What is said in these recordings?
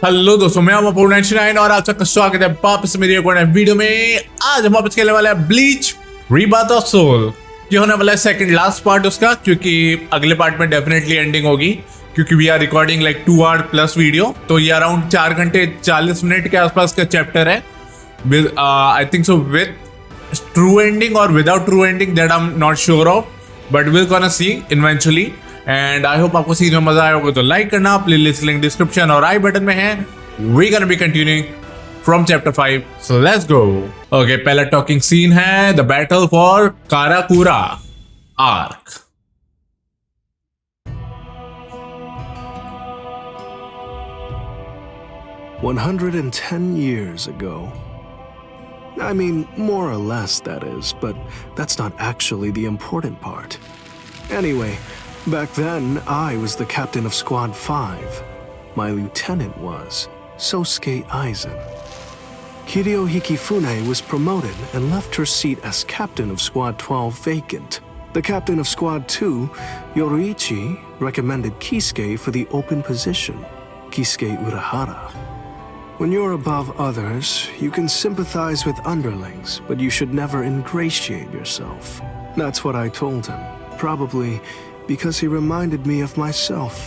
Hello दोस्तों, मैं हूं 499 और आप सबका स्वागत है वापस मेरी एक और नई वीडियो में। आज हम वापस खेलने वाले हैं ब्लीच रीबर्थ ऑफ सोल। ये होने वाला है सेकंड लास्ट पार्ट उसका, क्योंकि अगले पार्ट में डेफिनेटली एंडिंग होगी, क्योंकि we are recording like 2 hour plus video. तो ये अराउंड 4 घंटे 40 मिनट के आसपास का चैप्टर है। With I think so with true ending और without true ending, that I am not sure of, but will gonna see eventually. And I hope आपको सीखने में मजा आया होगा, तो लाइक करना, प्लेलिस्ट लिंक डिस्क्रिप्शन और आई बटन में है। We gonna be continuing from chapter 5, so let's go. Okay, पहला टॉकिंग सीन है the battle for Karakura arc. 110 years ago. I mean, more or less, that is, but that's not actually the important part. Anyway, back then, I was the captain of Squad 5. My lieutenant was Sosuke Aizen. Kiryo Hikifune was promoted and left her seat as captain of Squad 12 vacant. The captain of Squad 2, Yoruichi, recommended Kisuke for the open position, Kisuke Urahara. When you're above others, you can sympathize with underlings, but you should never ingratiate yourself. That's what I told him, probably because he reminded me of myself.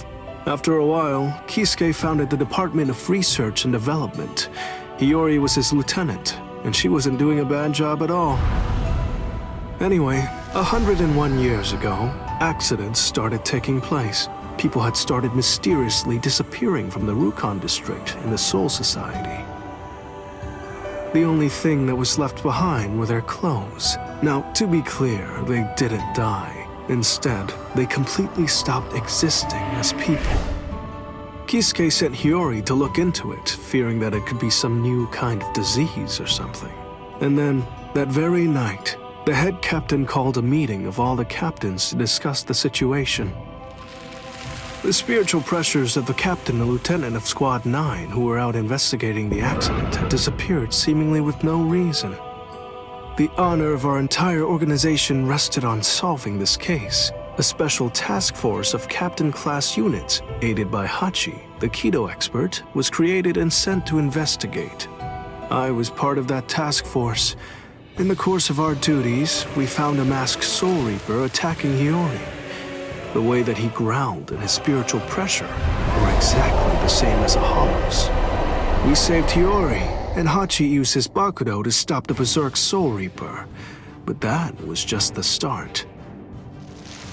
After a while, Kisuke founded the Department of Research and Development. Hiyori was his lieutenant, and she wasn't doing a bad job at all. Anyway, 101 years ago, accidents started taking place. People had started mysteriously disappearing from the Rukon district in the Soul Society. The only thing that was left behind were their clothes. Now, to be clear, they didn't die. Instead, they completely stopped existing as people. Kisuke sent Hiyori to look into it, fearing that it could be some new kind of disease or something. And then, that very night, the head captain called a meeting of all the captains to discuss the situation. The spiritual pressures of the captain and lieutenant of Squad 9 who were out investigating the accident had disappeared seemingly with no reason. The honor of our entire organization rested on solving this case. A special task force of captain-class units, aided by Hachi, the Kido expert, was created and sent to investigate. I was part of that task force. In the course of our duties, we found a masked Soul Reaper attacking Hiyori. The way that he growled and his spiritual pressure were exactly the same as a hollow's. We saved Hiyori, and Hachi used his Bakudo to stop the Berserk Soul Reaper. But that was just the start.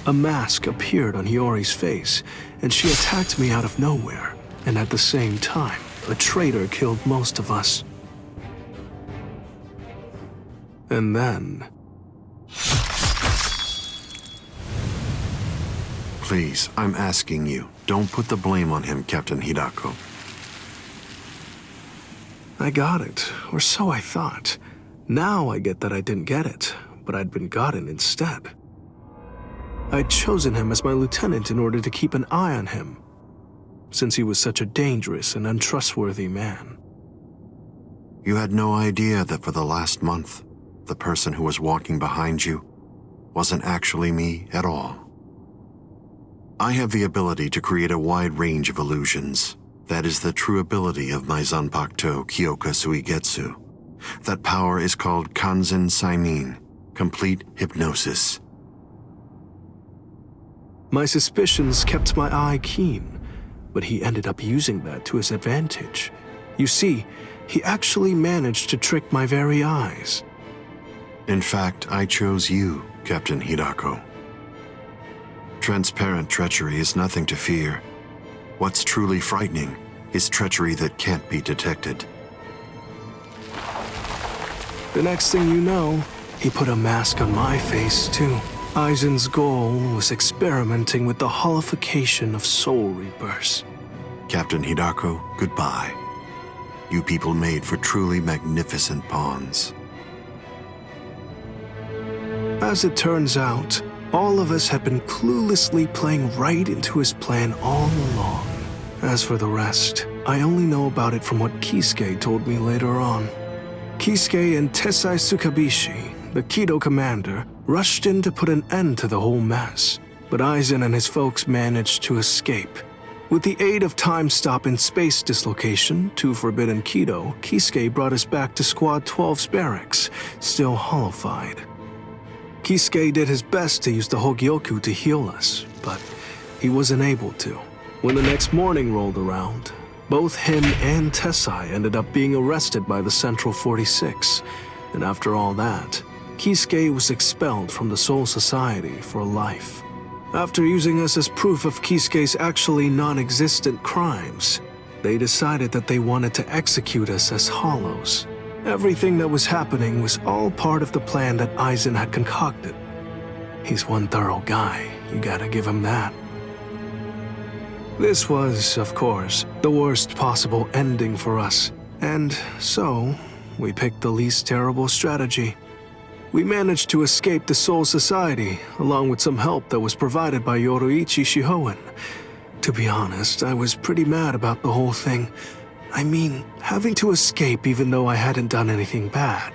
A mask appeared on Hiyori's face, and she attacked me out of nowhere. And at the same time, a traitor killed most of us. And then... Please, I'm asking you, don't put the blame on him, Captain Hidako. I got it, or so I thought. Now I get that I didn't get it, but I'd been gotten instead. I'd chosen him as my lieutenant in order to keep an eye on him, since he was such a dangerous and untrustworthy man. You had no idea that for the last month, the person who was walking behind you wasn't actually me at all. I have the ability to create a wide range of illusions. That is the true ability of my Zanpakuto Kyoka Suigetsu. That power is called Kanzen Saimin, complete hypnosis. My suspicions kept my eye keen, but he ended up using that to his advantage. You see, he actually managed to trick my very eyes. In fact, I chose you, Captain Hidako. Transparent treachery is nothing to fear. What's truly frightening is treachery that can't be detected. The next thing you know, he put a mask on my face too. Aizen's goal was experimenting with the holification of Soul Reapers. Captain Hidako, goodbye. You people made for truly magnificent pawns. As it turns out, all of us had been cluelessly playing right into his plan all along. As for the rest, I only know about it from what Kisuke told me later on. Kisuke and Tessai Tsukabishi, the Kido commander, rushed in to put an end to the whole mess, but Aizen and his folks managed to escape. With the aid of Time Stop and Space Dislocation, 2 Forbidden Keto, Kisuke brought us back to Squad 12's barracks, still hollow-fied. Kisuke did his best to use the Hogyoku to heal us, but he wasn't able to. When the next morning rolled around, both him and Tessai ended up being arrested by the Central 46, and after all that, Kisuke was expelled from the Soul Society for life. After using us as proof of Kisuke's actually non-existent crimes, they decided that they wanted to execute us as hollows. Everything that was happening was all part of the plan that Aizen had concocted. He's one thorough guy, you gotta give him that. This was, of course, the worst possible ending for us, and so we picked the least terrible strategy. We managed to escape the Soul Society, along with some help that was provided by Yoruichi Shihoen. To be honest, I was pretty mad about the whole thing. I mean, having to escape even though I hadn't done anything bad.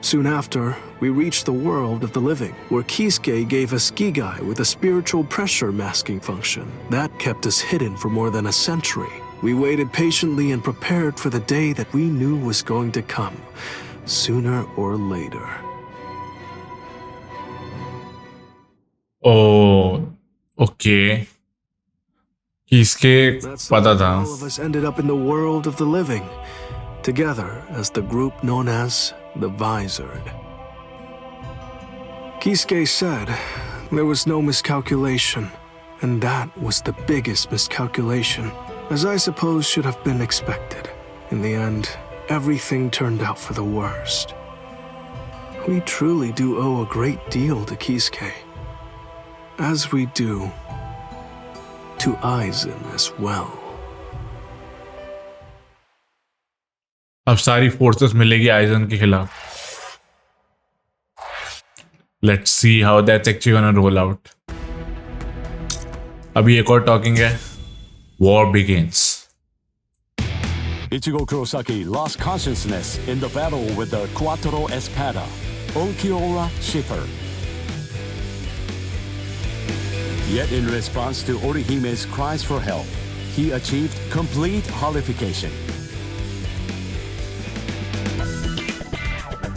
Soon after, we reached the world of the living, where Kisuke gave us Gigai with a spiritual pressure masking function. That kept us hidden for more than a century. We waited patiently and prepared for the day that we knew was going to come, sooner or later. Oh, okay. Kisuke That's पता how था. all of us ended up in the world of the living, together as the group known as the Visored. Kisuke said there was no miscalculation, and that was the biggest miscalculation, as I suppose should have been expected. In the end, everything turned out for the worst. We truly do owe a great deal to Kisuke, as we do to Aizen as well. अब सारी forces मिलेगी eigen के खिलाफ. Let's see how that's actually gonna roll out. अभी एक और talking है. War begins. Ichigo Kurosaki lost consciousness in the battle with the Quattro Espada, Onkiora Schiffer. Yet in response to Orihime's cries for help, he achieved complete holification.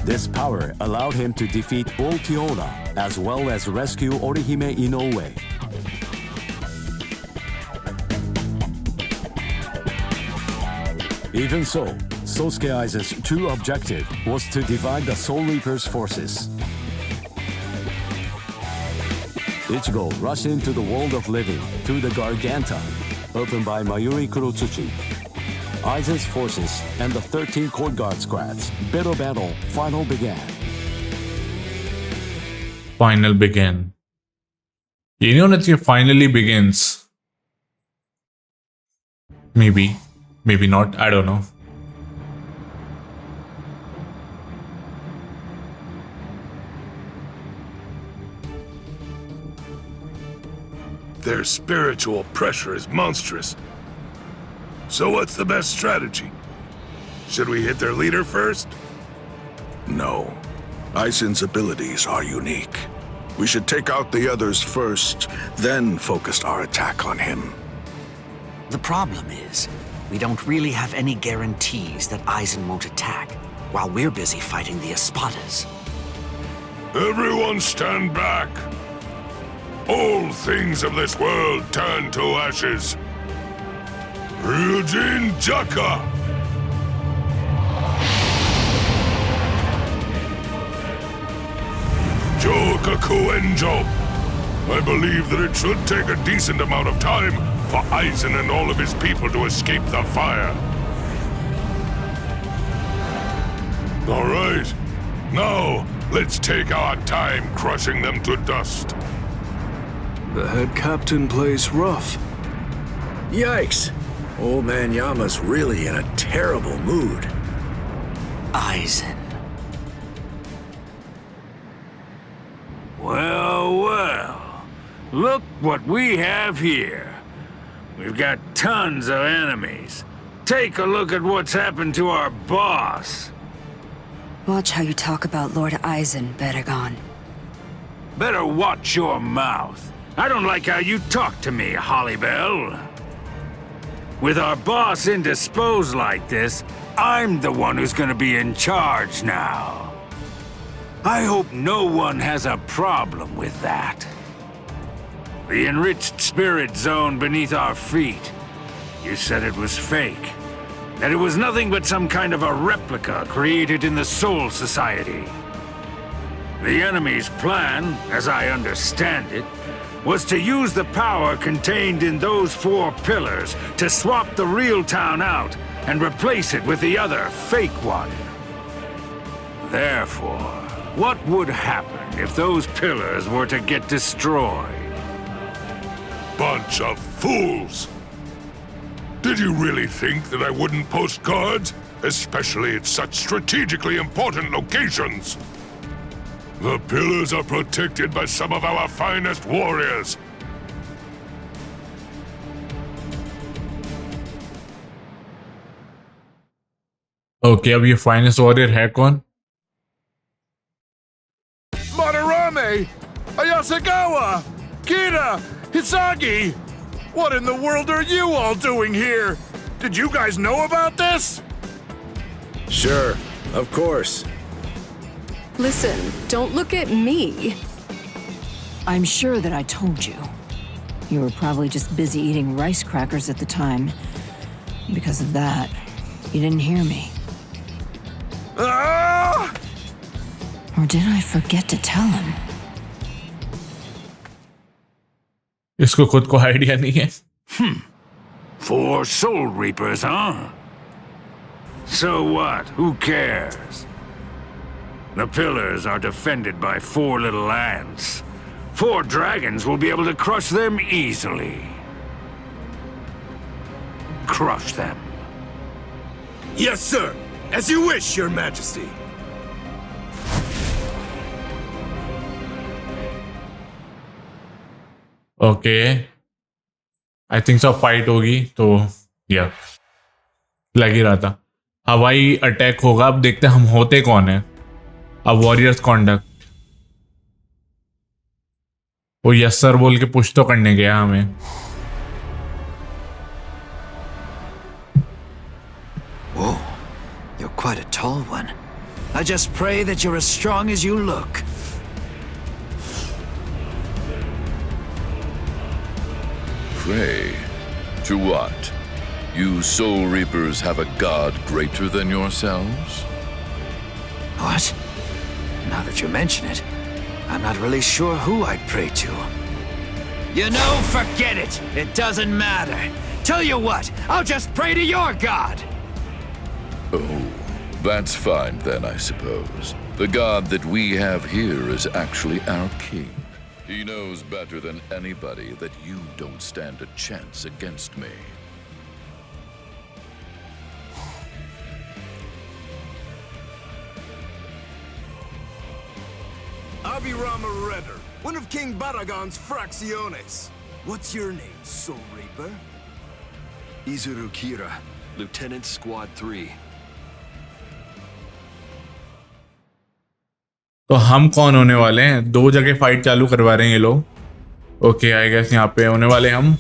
This power allowed him to defeat Onkiora as well as rescue Orihime Inoue. Even so, Sosuke Aizen's true objective was to divide the Soul Reaper's forces. Ichigo rushed into the world of living through the Garganta, opened by Mayuri Kurotsuchi. Aizen's forces and the 13 Court Guard squads' bitter battle final began. Final begin. You know that it finally begins. Maybe. Maybe not. I don't know. Their spiritual pressure is monstrous. So what's the best strategy? Should we hit their leader first? No. Aizen's abilities are unique. We should take out the others first, then focus our attack on him. The problem is, we don't really have any guarantees that Aizen won't attack, while we're busy fighting the Espadas. Everyone stand back! All things of this world turn to ashes. Ryujin Jaka! Jokaku Enjo! I believe that it should take a decent amount of time for Aizen and all of his people to escape the fire. All right, now let's take our time crushing them to dust. The head captain plays rough. Yikes! Old man Yama's really in a terrible mood. Aizen. Well, well. Look what we have here. We've got tons of enemies. Take a look at what's happened to our boss. Watch how you talk about Lord Aizen, Beragon. Better watch your mouth. I don't like how you talk to me, Hollybell. With our boss indisposed like this, I'm the one who's gonna be in charge now. I hope no one has a problem with that. The enriched spirit zone beneath our feet. You said it was fake. That it was nothing but some kind of a replica created in the Soul Society. The enemy's plan, as I understand it, was to use the power contained in those 4 pillars to swap the real town out and replace it with the other fake one. Therefore, what would happen if those pillars were to get destroyed? Bunch of fools! Did you really think that I wouldn't post guards? Especially at such strategically important locations? The pillars are protected by some of our finest warriors. Okay अब ये finest warrior है कौन? Madarame! Ayasagawa! Kira! Hisagi! What in the world are you all doing here? Did you guys know about this? Sure, of course. Listen, don't look at me. I'm sure that I told you. You were probably just busy eating rice crackers at the time. Because of that, you didn't hear me. Ah! Or did I forget to tell him? इसको खुद को idea नहीं है. 4 Soul Reapers, huh? So what? Who cares? The pillars are defended by 4 little ants. 4 dragons will be able to crush them easily. Crush them. Yes, sir. As you wish, Your Majesty. Okay I think सब fight होगी तो या लग ही रहा था. हवाई attack होगा. अब देखते हैं हम होते कौन है. अब वॉरियर्स कॉन्डक्ट. वो यस सर बोल के पुश तो करने गया हमें. Whoa, you're quite a tall one. I just pray that you're as strong as you look. Pray? To what? You Soul Reapers have a god greater than yourselves? What? Now that you mention it, I'm not really sure who I'd pray to. You know, forget it. It doesn't matter. Tell you what, I'll just pray to your god. Oh, that's fine then, I suppose. The god that we have here is actually our king. He knows better than anybody that you don't stand a chance against me. Abirama Redder, one of King Baragon's fracciones. What's your name, Soul Reaper? Izuru Kira, Lieutenant Squad 3. तो हम कौन होने वाले हैं? 2 जगह fight चालू करवा रहे हैं ये लोग. ओके आई गेस यहाँ पे होने वाले हम.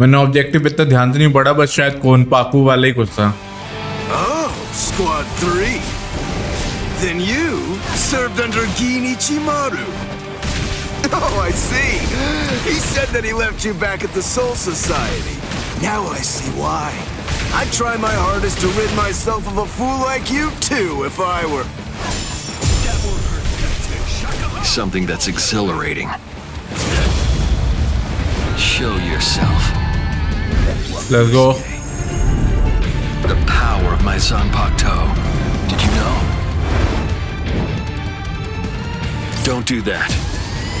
मैंने ऑब्जेक्टिव इतना ध्यान से नहीं पड़ा, बस शायद कौन पाकू वाला ही कुछ था. Oh, Squad 3. Then you served under Ginichimaru. Oh, I see. He said that he left you back at the Soul Society. Now I see why. I'd try my hardest to rid myself of a fool like you too if I were... Something that's exhilarating. Show yourself. Let's go. The power of my Zanpakuto. Did you know? Don't do that.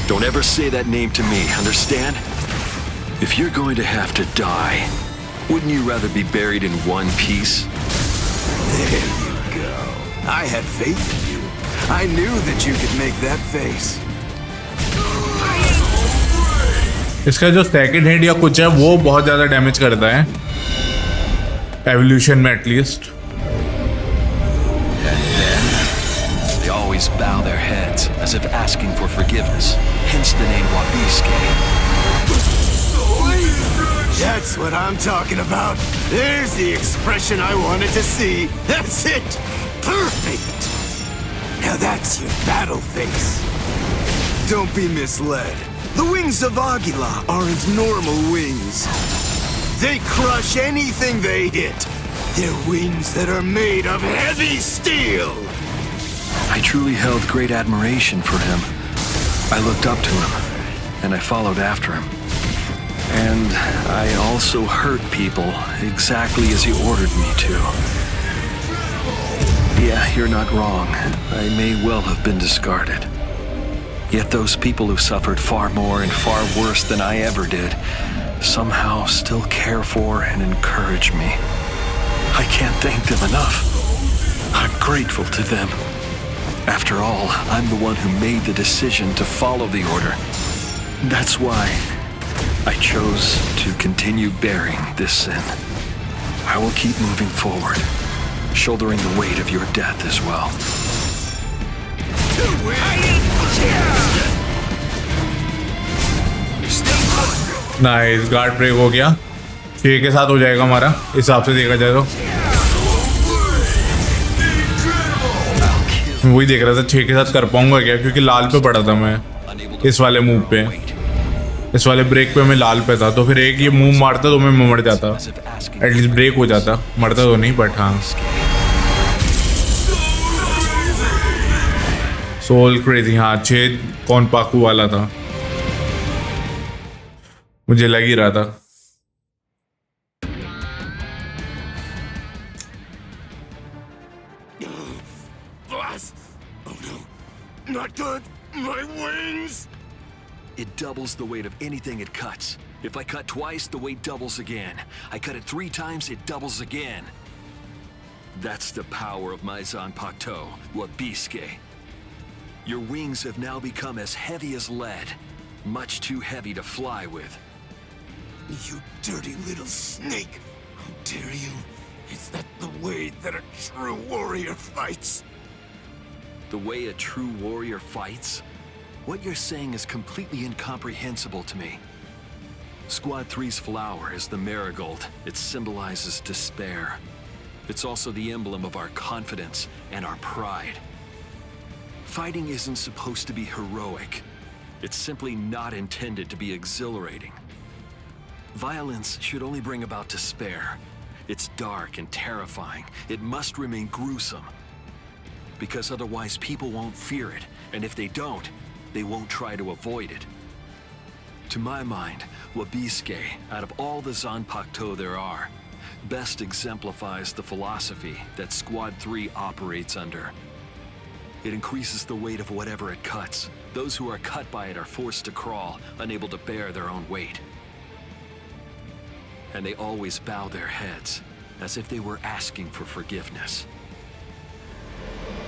Don't ever say that name to me, understand? If you're going to have to die, wouldn't you rather be buried in one piece? There you go. I had faith in you. I knew that you could make that face. इसका जो second head या कुछ है वो बहुत ज्यादा damage करता है एवोल्यूशन में at least. And then they always bow their heads as if asking for forgiveness. Hence the name Wabisuke. That's what I'm talking about. There's the expression I wanted to see. That's it. Perfect. Now that's your battle face. Don't be misled. The wings of Aguila aren't normal wings. They crush anything they hit. They're wings that are made of heavy steel. I truly held great admiration for him. I looked up to him, and I followed after him. And I also hurt people exactly as he ordered me to. Yeah, you're not wrong. I may well have been discarded. Yet those people who suffered far more and far worse than I ever did somehow still care for and encourage me. I can't thank them enough. I'm grateful to them. After all, I'm the one who made the decision to follow the order. That's why I chose to continue bearing this sin. I will keep moving forward, shouldering the weight of your death as well. Nice, guard break हो गया। 6 के साथ हो जाएगा हमारा, हिसाब से देखा जाए तो। वही देख रहा था 6 के साथ कर पाऊंगा क्या, क्योंकि लाल पे पड़ा था मैं इस वाले मूव पे, इस वाले ब्रेक पे मैं लाल पे था। तो फिर एक ये मूव मारता तो मैं मर जाता, एटलीस्ट ब्रेक हो जाता, मरता तो नहीं बट हाँ। सोल क्रेजी, हाँ 6 कौन पाकू वाला था, मुझे लग ही रहा था। Boss! Oh no. Not good. My wings! It doubles the weight of anything it cuts. If I cut twice, the weight doubles again. I cut it 3 times, it doubles again. That's the power of my Zanpakuto, Wabisuke. Your wings have now become as heavy as lead. Much too heavy to fly with. You dirty little snake! How dare you? Is that the way that a true warrior fights? The way a true warrior fights? What you're saying is completely incomprehensible to me. Squad 3's flower is the marigold. It symbolizes despair. It's also the emblem of our confidence and our pride. Fighting isn't supposed to be heroic. It's simply not intended to be exhilarating. Violence should only bring about despair. It's dark and terrifying. It must remain gruesome. Because otherwise people won't fear it, and if they don't, they won't try to avoid it. To my mind, Wabisuke, out of all the Zanpakuto there are, best exemplifies the philosophy that Squad 3 operates under. It increases the weight of whatever it cuts. Those who are cut by it are forced to crawl, unable to bear their own weight. And they always bow their heads, as if they were asking for forgiveness.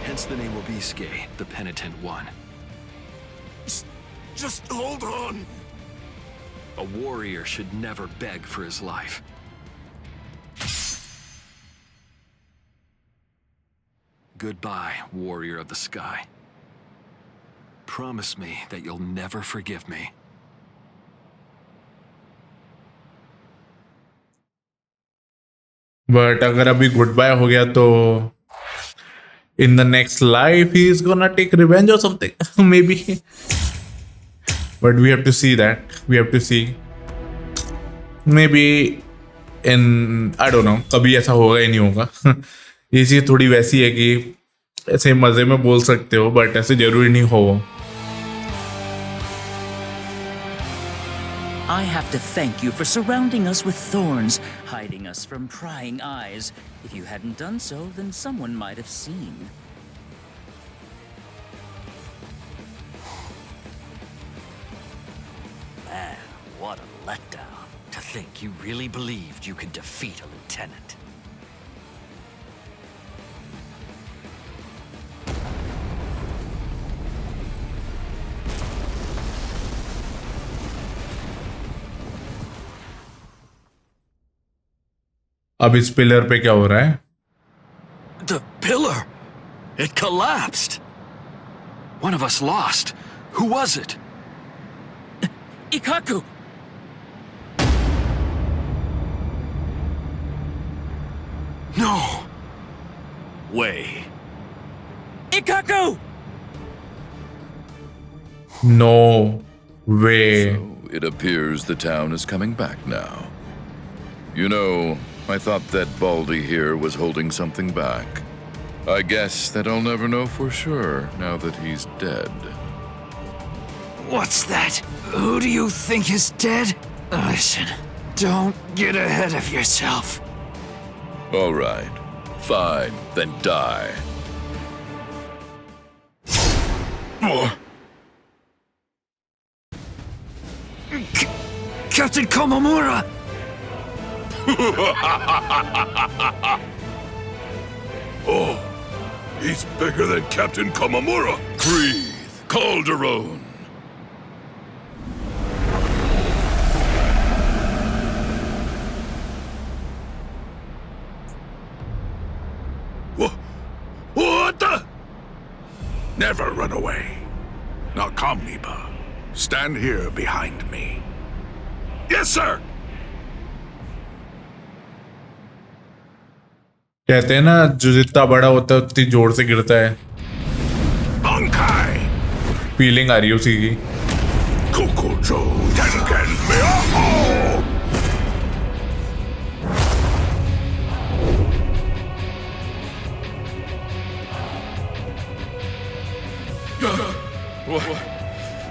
Hence the name Wabisuke, the penitent one. Just hold on! A warrior should never beg for his life. Goodbye, warrior of the sky. Promise me that you'll never forgive me. But अगर अभी goodbye हो गया तो in the next life he is gonna take revenge और something maybe, but we have to see that, we have to see maybe in, I don't know कभी ऐसा होगा या नहीं होगा। ये चीज़ थोड़ी वैसी है कि ऐसे मज़े में बोल सकते हो बट ऐसे जरूरी नहीं हो। I have to thank you for surrounding us with thorns, hiding us from prying eyes. If you hadn't done so, then someone might have seen. Man, what a letdown. To think you really believed you could defeat a lieutenant. अब इस pillar पे क्या हो रहा है? The pillar! It collapsed! One of us lost. Who was it? Ikaku! No way. Ikaku! No way. So it appears the town is coming back now. You know, I thought that Baldy here was holding something back. I guess that I'll never know for sure now that he's dead. What's that? Who do you think is dead? Listen, don't get ahead of yourself. All right. Fine, then die. Captain Komamura! Oh, he's bigger than Captain Komamura. Breathe, Calderon. What the? Never run away. Now come, Niba. Stand here behind me. Yes, sir! कहते हैं ना जो जितना बड़ा होता है उतनी जोर से गिरता है. Bankai! फीलिंग आ रही है उसी की. Kukujo Tengen Myoho!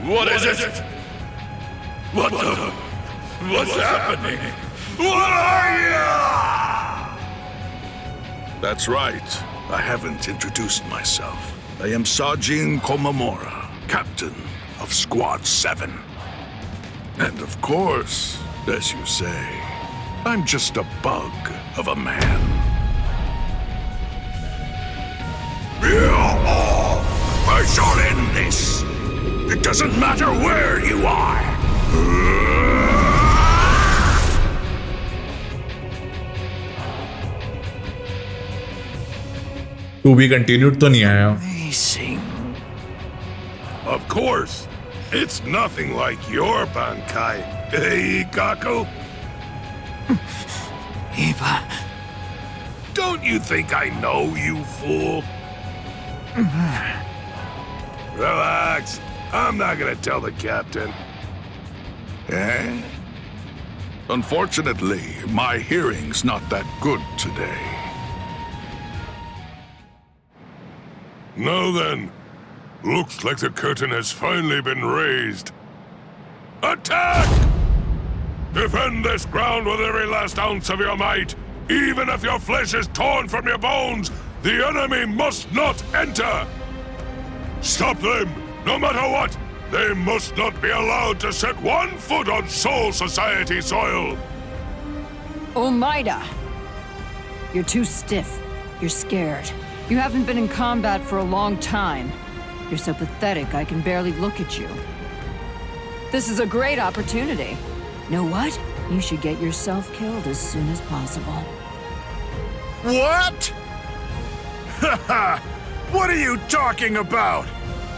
What is it? What's happening? What are you? That's right. I haven't introduced myself. I am Sajin Komamura, captain of Squad 7. And of course, as you say, I'm just a bug of a man. I shall end this. It doesn't matter where you are. To be continued तो नहीं आया. Amazing. Of course. It's nothing like your Bankai, hey, Ikaku? Iba. Don't you think I know, you fool? Relax. I'm not gonna tell the captain. Eh? Unfortunately, my hearing's not that good today. Now then, looks like the curtain has finally been raised. Attack! Defend this ground with every last ounce of your might. Even if your flesh is torn from your bones, the enemy must not enter. Stop them, no matter what. They must not be allowed to set one foot on Soul Society soil. Omaida! You're too stiff. You're scared. You haven't been in combat for a long time. You're so pathetic I can barely look at you. This is a great opportunity. Know what? You should get yourself killed as soon as possible. What? Haha! What are you talking about?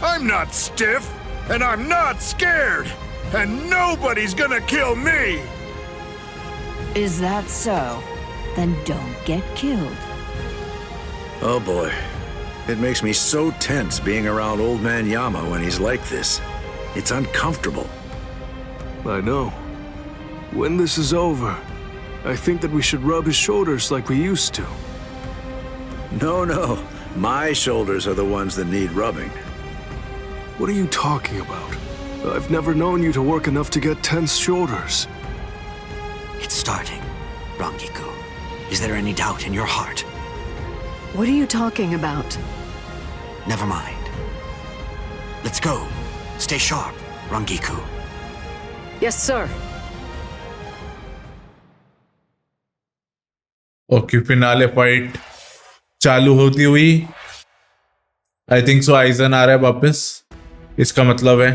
I'm not stiff, and I'm not scared, and nobody's gonna kill me! Is that so? Then don't get killed. Oh boy. It makes me so tense being around Old Man Yama when he's like this. It's uncomfortable. I know. When this is over, I think that we should rub his shoulders like we used to. No. My shoulders are the ones that need rubbing. What are you talking about? I've never known you to work enough to get tense shoulders. It's starting. Rangiku, is there any doubt in your heart? What are you talking about? Never mind. Let's go. Stay sharp, Rangiku. Yes, sir. Okay finale fight चालू होती हुई आई think सो eigen आ रहा है वापस. इसका मतलब है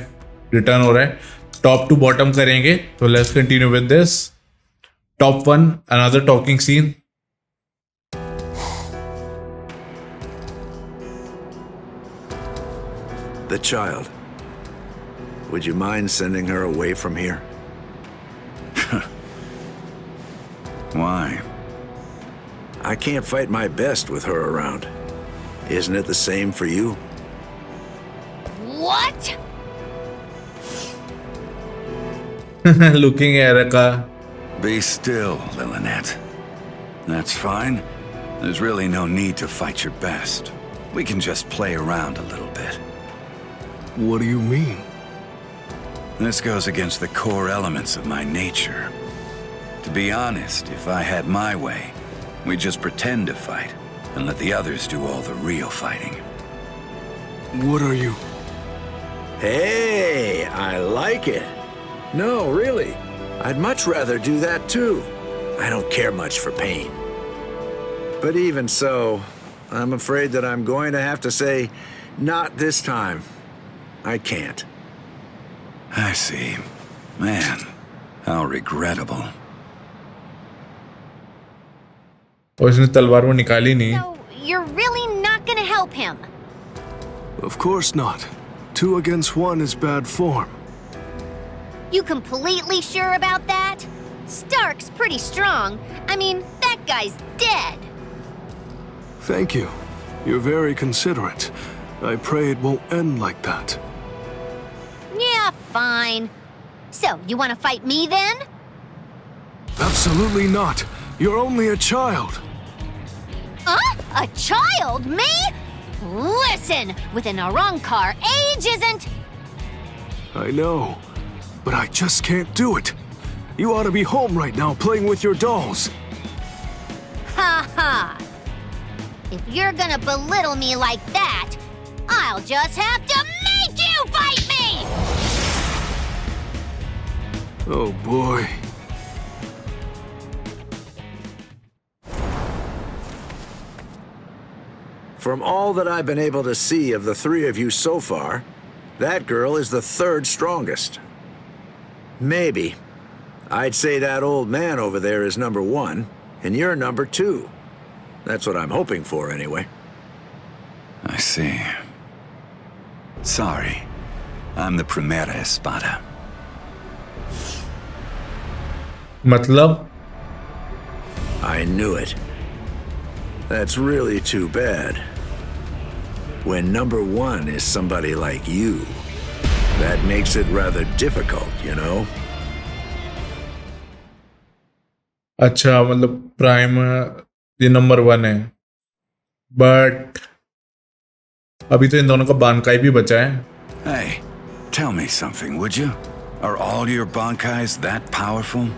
return हो रहा है. टॉप टू बॉटम करेंगे तो let's continue with this. Top 1 another talking scene. The child. Would you mind sending her away from here? Why? I can't fight my best with her around. Isn't it the same for you? What? Looking at Erica. Be still, Lillinette. That's fine. There's really no need to fight your best. We can just play around a little bit. What do you mean? This goes against the core elements of my nature. To be honest, if I had my way, we'd just pretend to fight and let the others do all the real fighting. What are you? Hey, I like it. No, really. I'd much rather do that too. I don't care much for pain. But even so, I'm afraid that I'm going to have to say, not this time. I can't. I see. Man, how regrettable. और इसने तलवार वो निकाली नहीं. So, you're really not gonna help him? Of course not. 2 against 1 is bad form. You completely sure about that? Stark's pretty strong. I mean, that guy's dead. Thank you. You're very considerate. I pray it won't end like that. Yeah, fine. So, you want to fight me then? Absolutely not. You're only a child. A child? Me? Listen, with an Arrancar, age isn't... I know, but I just can't do it. You ought to be home right now playing with your dolls. Ha ha. If you're gonna belittle me like that, I'll just have to make you fight me! Oh boy. From all that I've been able to see of the 3 of you so far, that girl is the 3rd strongest. Maybe. I'd say that old man over there is number 1, and you're number 2. That's what I'm hoping for, anyway. I see. Sorry. I'm the Primera Espada. मतलब? I knew it. That's really too bad. When number 1 is somebody like you, that makes it rather difficult, you know? अच्छा मतलब prime ये number 1 है. But अभी तो इन दोनों का बानकाई भी बचा है. Hey, tell me something, would you? Are all your Bankais that powerful?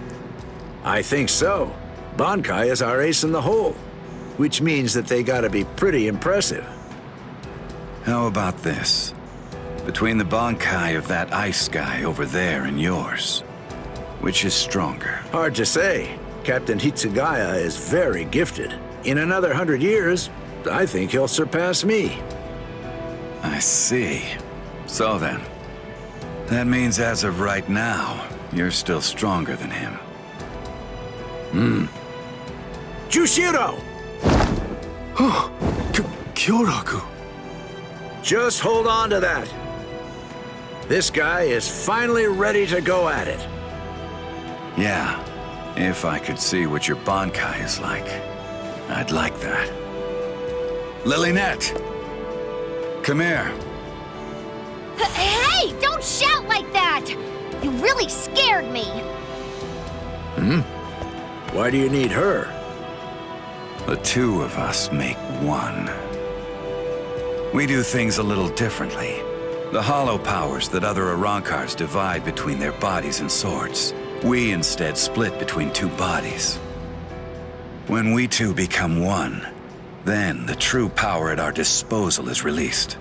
I think so. Bankai is our ace in the hole, which means that they gotta be pretty impressive. How about this? Between the Bankai of that ice guy over there and yours, which is stronger? Hard to say. Captain Hitsugaya is very gifted. In another 100 years, I think he'll surpass me. I see. So then, that means as of right now, you're still stronger than him. Jushiro! Kyoraku. Just hold on to that. This guy is finally ready to go at it. Yeah, if I could see what your Bankai is like, I'd like that. Lillinette! Come here. Hey, don't shout like that! You really scared me. Why do you need her? The 2 of us make 1. We do things a little differently. The hollow powers that other Arrancars divide between their bodies and swords, we instead split between 2 bodies. When we 2 become 1, then the true power at our disposal is released.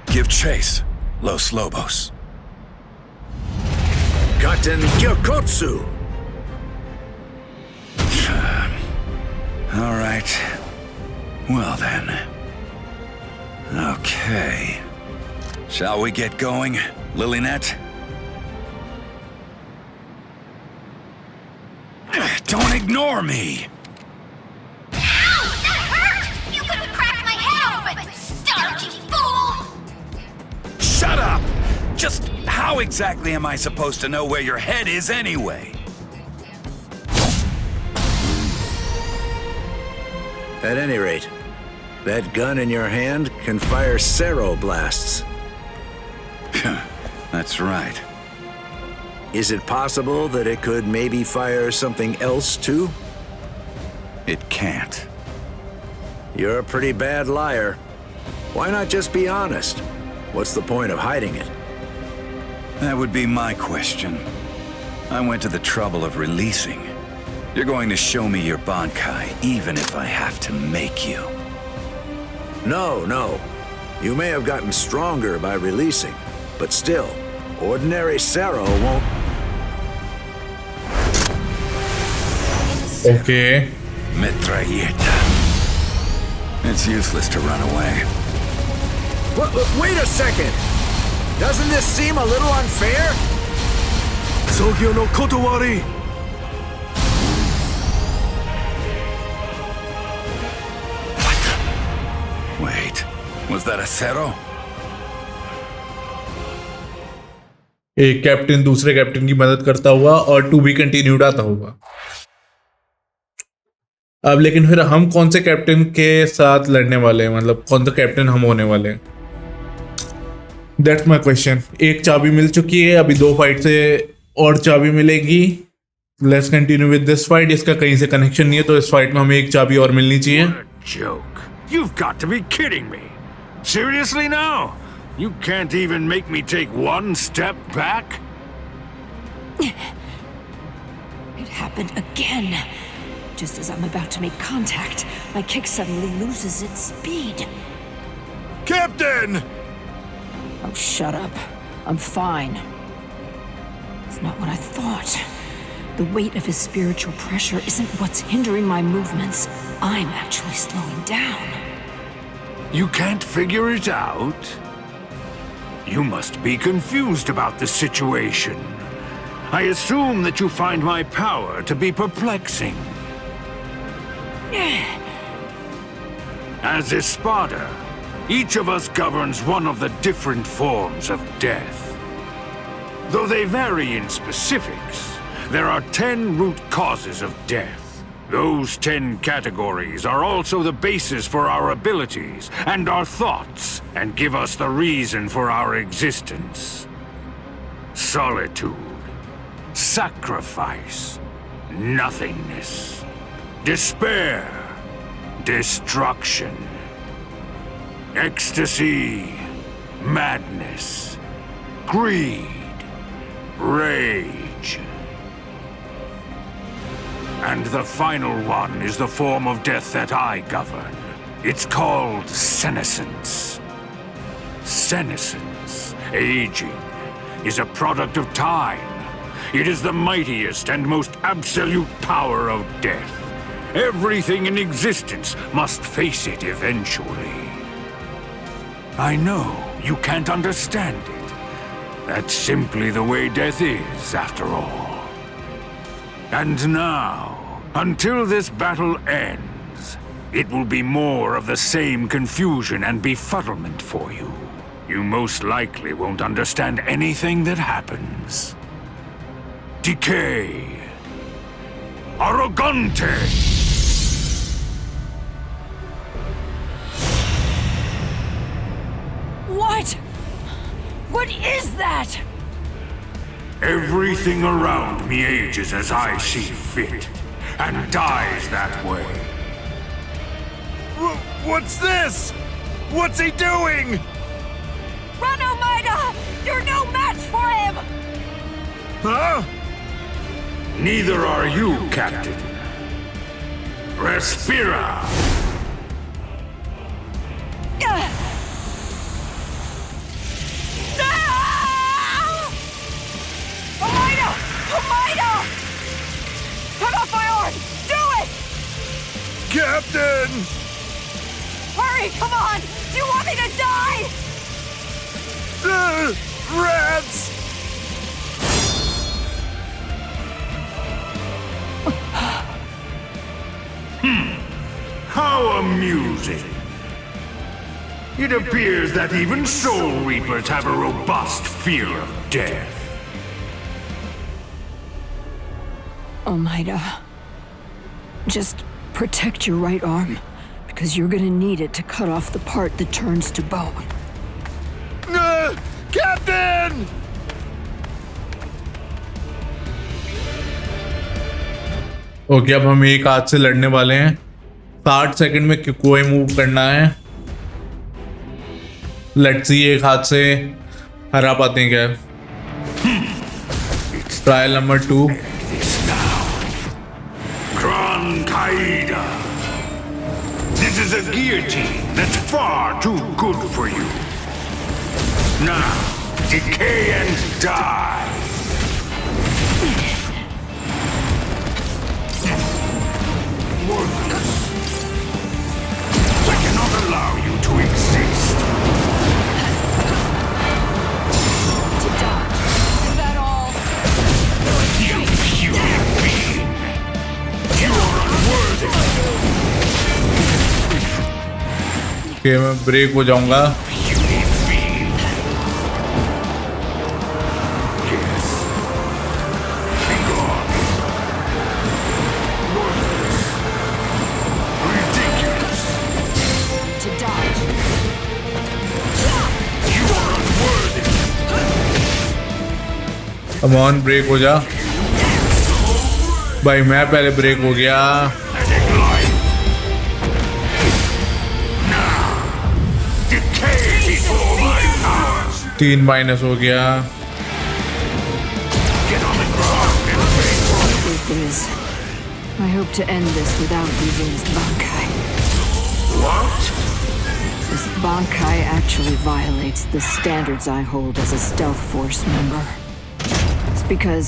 Give chase, Los Lobos. Gaten Gyokotsu! All right. Well then. Okay. Shall we get going, Lillinette? Don't ignore me! Ow! That hurt! You could have cracked my head open! Stark, you fool! Shut up! Just How exactly am I supposed to know where your head is anyway? At any rate, that gun in your hand can fire Cero blasts. That's right. Is it possible that it could maybe fire something else too? It can't. You're a pretty bad liar. Why not just be honest? What's the point of hiding it? That would be my question. I went to the trouble of releasing. You're going to show me your Bankai, even if I have to make you. No. You may have gotten stronger by releasing, but still, ordinary Cero won't... Okay. Metralleta. It's useless to run away. Wait a second! Doesn't this seem a little unfair? Sogyo no Kotowari! Wait, was that a Cero? एक captain दूसरे captain की मदद करता हुआ और to be continued आता होगा। अब लेकिन फिर हम कौन से कैप्टन के साथ लड़ने वाले हैं, मतलब कौन सा कैप्टन हम होने वाले हैं? That's my question. एक चाबी मिल चुकी है, अभी 2 फाइट से और चाबी मिलेगी। Let's continue with this fight. इसका कहीं से कनेक्शन नहीं है, तो इस फाइट में हमें एक चाबी और मिलनी चाहिए। Joke. You've got to be kidding me. Seriously now? You can't even make me take one step back? It happened again. Just as I'm about to make contact, my kick suddenly loses its speed. Captain! Oh, shut up. I'm fine. It's not what I thought. The weight of his spiritual pressure isn't what's hindering my movements. I'm actually slowing down. You can't figure it out? You must be confused about the situation. I assume that you find my power to be perplexing. As Espada, each of us governs one of the different forms of death. Though they vary in specifics, there are 10 root causes of death. Those 10 categories are also the basis for our abilities and our thoughts, and give us the reason for our existence. Solitude, sacrifice, nothingness, despair, destruction, ecstasy, madness, greed, rage. And the final one is the form of death that I govern. It's called senescence. Senescence, aging, is a product of time. It is the mightiest and most absolute power of death. Everything in existence must face it eventually. I know you can't understand it. That's simply the way death is, after all. And now, until this battle ends, it will be more of the same confusion and befuddlement for you. You most likely won't understand anything that happens. Decay. Arrogante! What? What is that? Everything around me ages as I see fit, and dies that way. What's this? What's he doing? Run, Almeida! You're no match for him! Huh? Neither are you, Captain. Respira! Almeida! Cut off my arm! Do it! Captain! Hurry, come on! Do you want me to die? Rats! How amusing. It appears that even Soul Reapers have a robust fear of death. Almeida, just protect your right arm, because you're gonna need it to cut off the part that turns to bone. Captain! Okay, अब हम एक हाथ से लड़ने वाले हैं। 60 second में कोई मूव करना है। लेट्स सी एक हाथ से हरा पाते हैं क्या। Trial number 2। This is a guillotine that's far too good for you. Now, decay and die. Worthless. I cannot allow you to exist. To dodge. Is that all? You human being. You are unworthy. Okay, मैं break हो जाऊंगा। Come on, break हो जा भाई। मैं पहले break हो गया। 3 माइनस हो गया। I hope to end this without using this Bankai. What? This Bankai actually violates the standards I hold as a stealth force member. It's because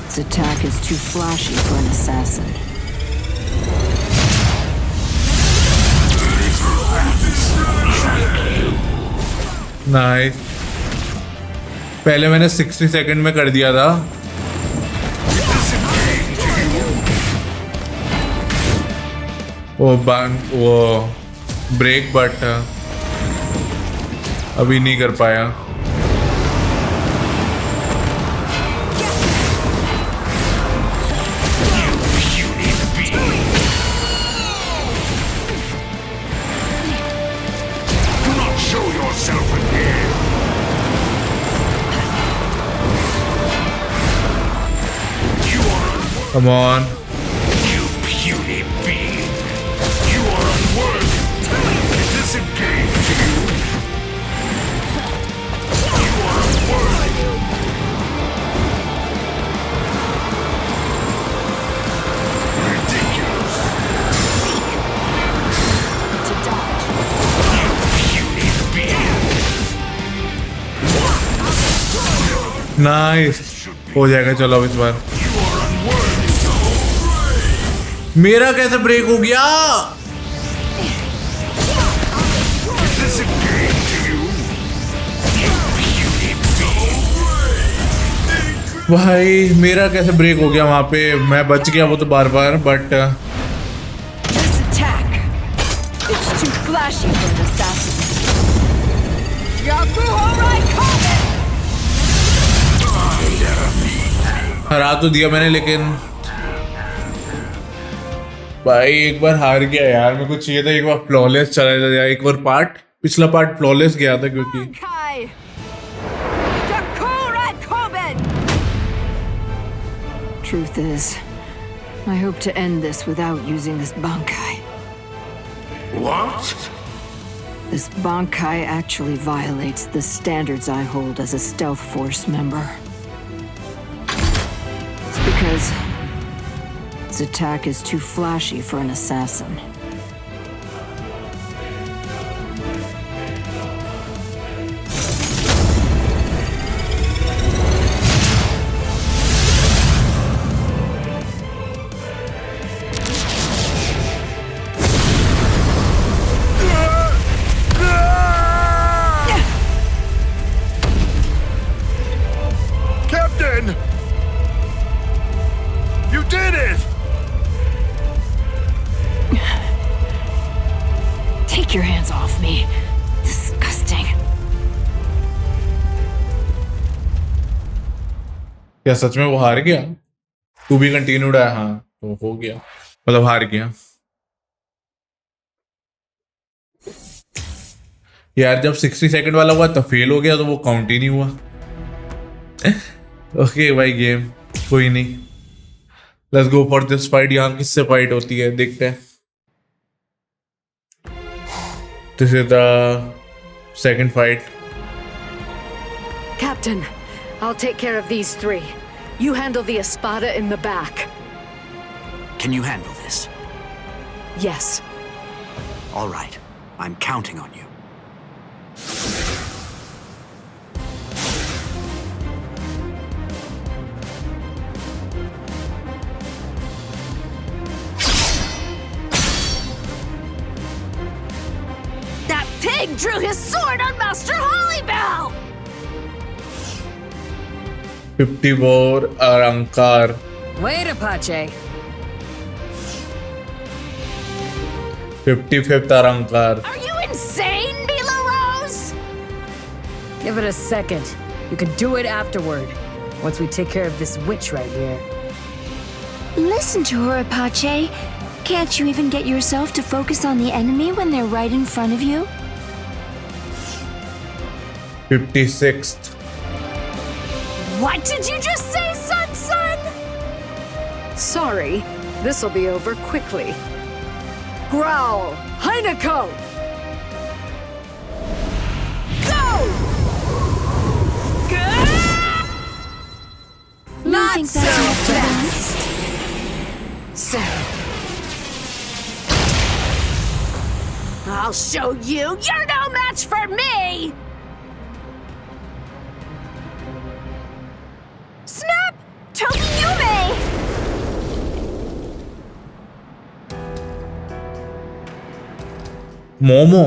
its attack is too flashy for an assassin. Nice. पहले मैंने 60 second में कर दिया था। वो break, but अभी नहीं कर पाया। Come on. You puny being. You are unworthy. Is this a game to you? You are unworthy. Ridiculous. To dodge. You puny being. Nice, हो जाएगा। चलो अब इस बार। मेरा कैसे ब्रेक हो गया? भाई मेरा कैसे ब्रेक हो गया वहां पे? मैं बच गया वो तो बार बार, बट हरा तो दिया मैंने, लेकिन भाई एक बार हार गया यार। मेरे को चाहिए था एक बार फ्लॉलेस चला जाए। एक बार पिछला पार्ट फ्लॉलेस गया था क्योंकि Truth is, I hope to end this without using this Bankai. What? This Bankai actually violates the standards I hold as a stealth force member. It's because its attack is too flashy for an assassin. Captain! You did it! Take your hands off me. Disgusting. क्या सच में वो हार गया? तू भी continued है? हाँ तो हो गया, मतलब हार गया यार। जब 60 सेकंड वाला हुआ तब फेल हो गया तो वो काउंट ही नहीं हुआ। ओके भाई गेम कोई नहीं, let's go for this fight. यहाँ किससे फाइट होती है देखते हैं। This is the second fight. Captain, I'll take care of these three. You handle the espada in the back. Can you handle this? Yes. All right. I'm counting on you. That pig drew his sword on Master Hollybell! 54 Arankar. Wait, Apache. 55th Arankar. Are you insane, Mila Rose? Give it a second. You can do it afterward. Once we take care of this witch right here. Listen to her, Apache. Can't you even get yourself to focus on the enemy when they're right in front of you? 56th. What did you just say, son? Sorry. This'll be over quickly. Growl! Heineko! Go! Not so fast! So. I'll show you! You're no match for me! Snap! Tokiyume! Momo.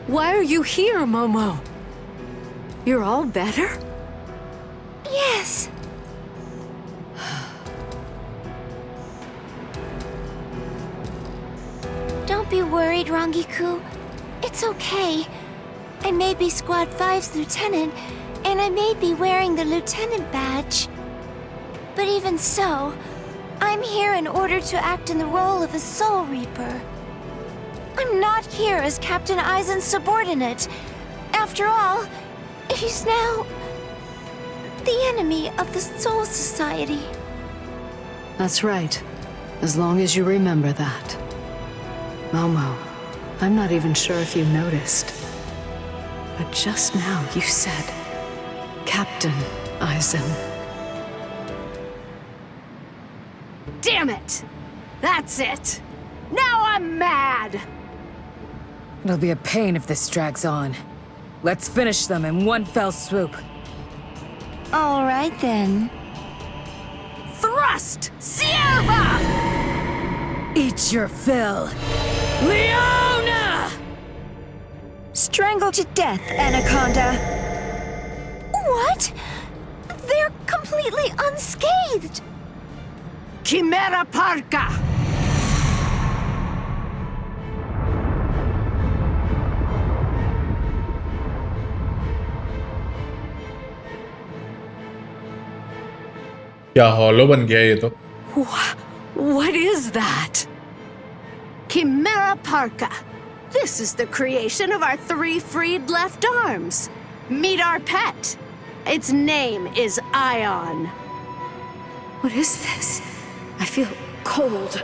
Why are you here, Momo? You're all better? Yes. Don't be worried, Rangiku. It's okay. I may be Squad 5's lieutenant, and I may be wearing the lieutenant badge. But even so, I'm here in order to act in the role of a Soul Reaper. I'm not here as Captain Aizen's subordinate. After all, he's now the enemy of the Soul Society. That's right. As long as you remember that. Momo, I'm not even sure if you noticed. But just now you said, Captain Aizen. Damn it! That's it! Now I'm mad! It'll be a pain if this drags on. Let's finish them in one fell swoop. All right then. Thrust! Sierva! Eat your fill. Leona! Strangle to death, Anaconda. What? They're completely unscathed. Chimera Parka! क्या hollow बन गया ये तो। What is that? Chimera Parka. This is the creation of our 3 freed left arms. Meet our pet. Its name is Ion. What is this? I feel cold.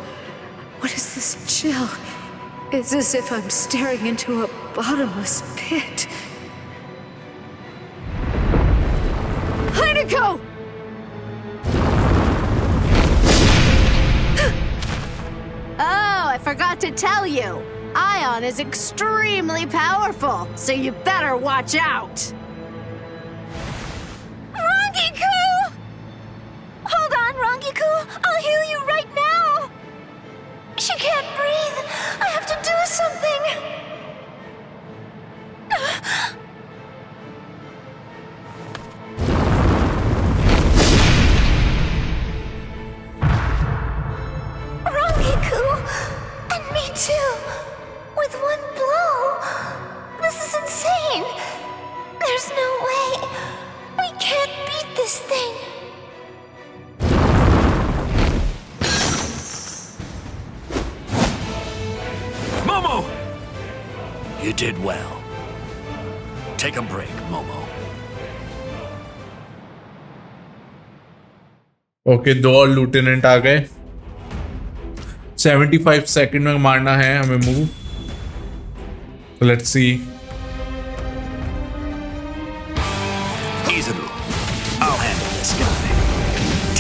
What is this chill? It's as if I'm staring into a bottomless pit. Heineko! Oh, I forgot to tell you. Ion is extremely powerful, so you better watch out. Rangiku! Hold on, Rangiku. I'll heal you right now. She can't breathe. I have to do something. Rangiku! And me too. With You did well. Take a break, Momo. Okay, 2 और लूटेनेंट आ गए। 75 second में मारना है हमें move. Let's see. Izuru, I'll handle this guy.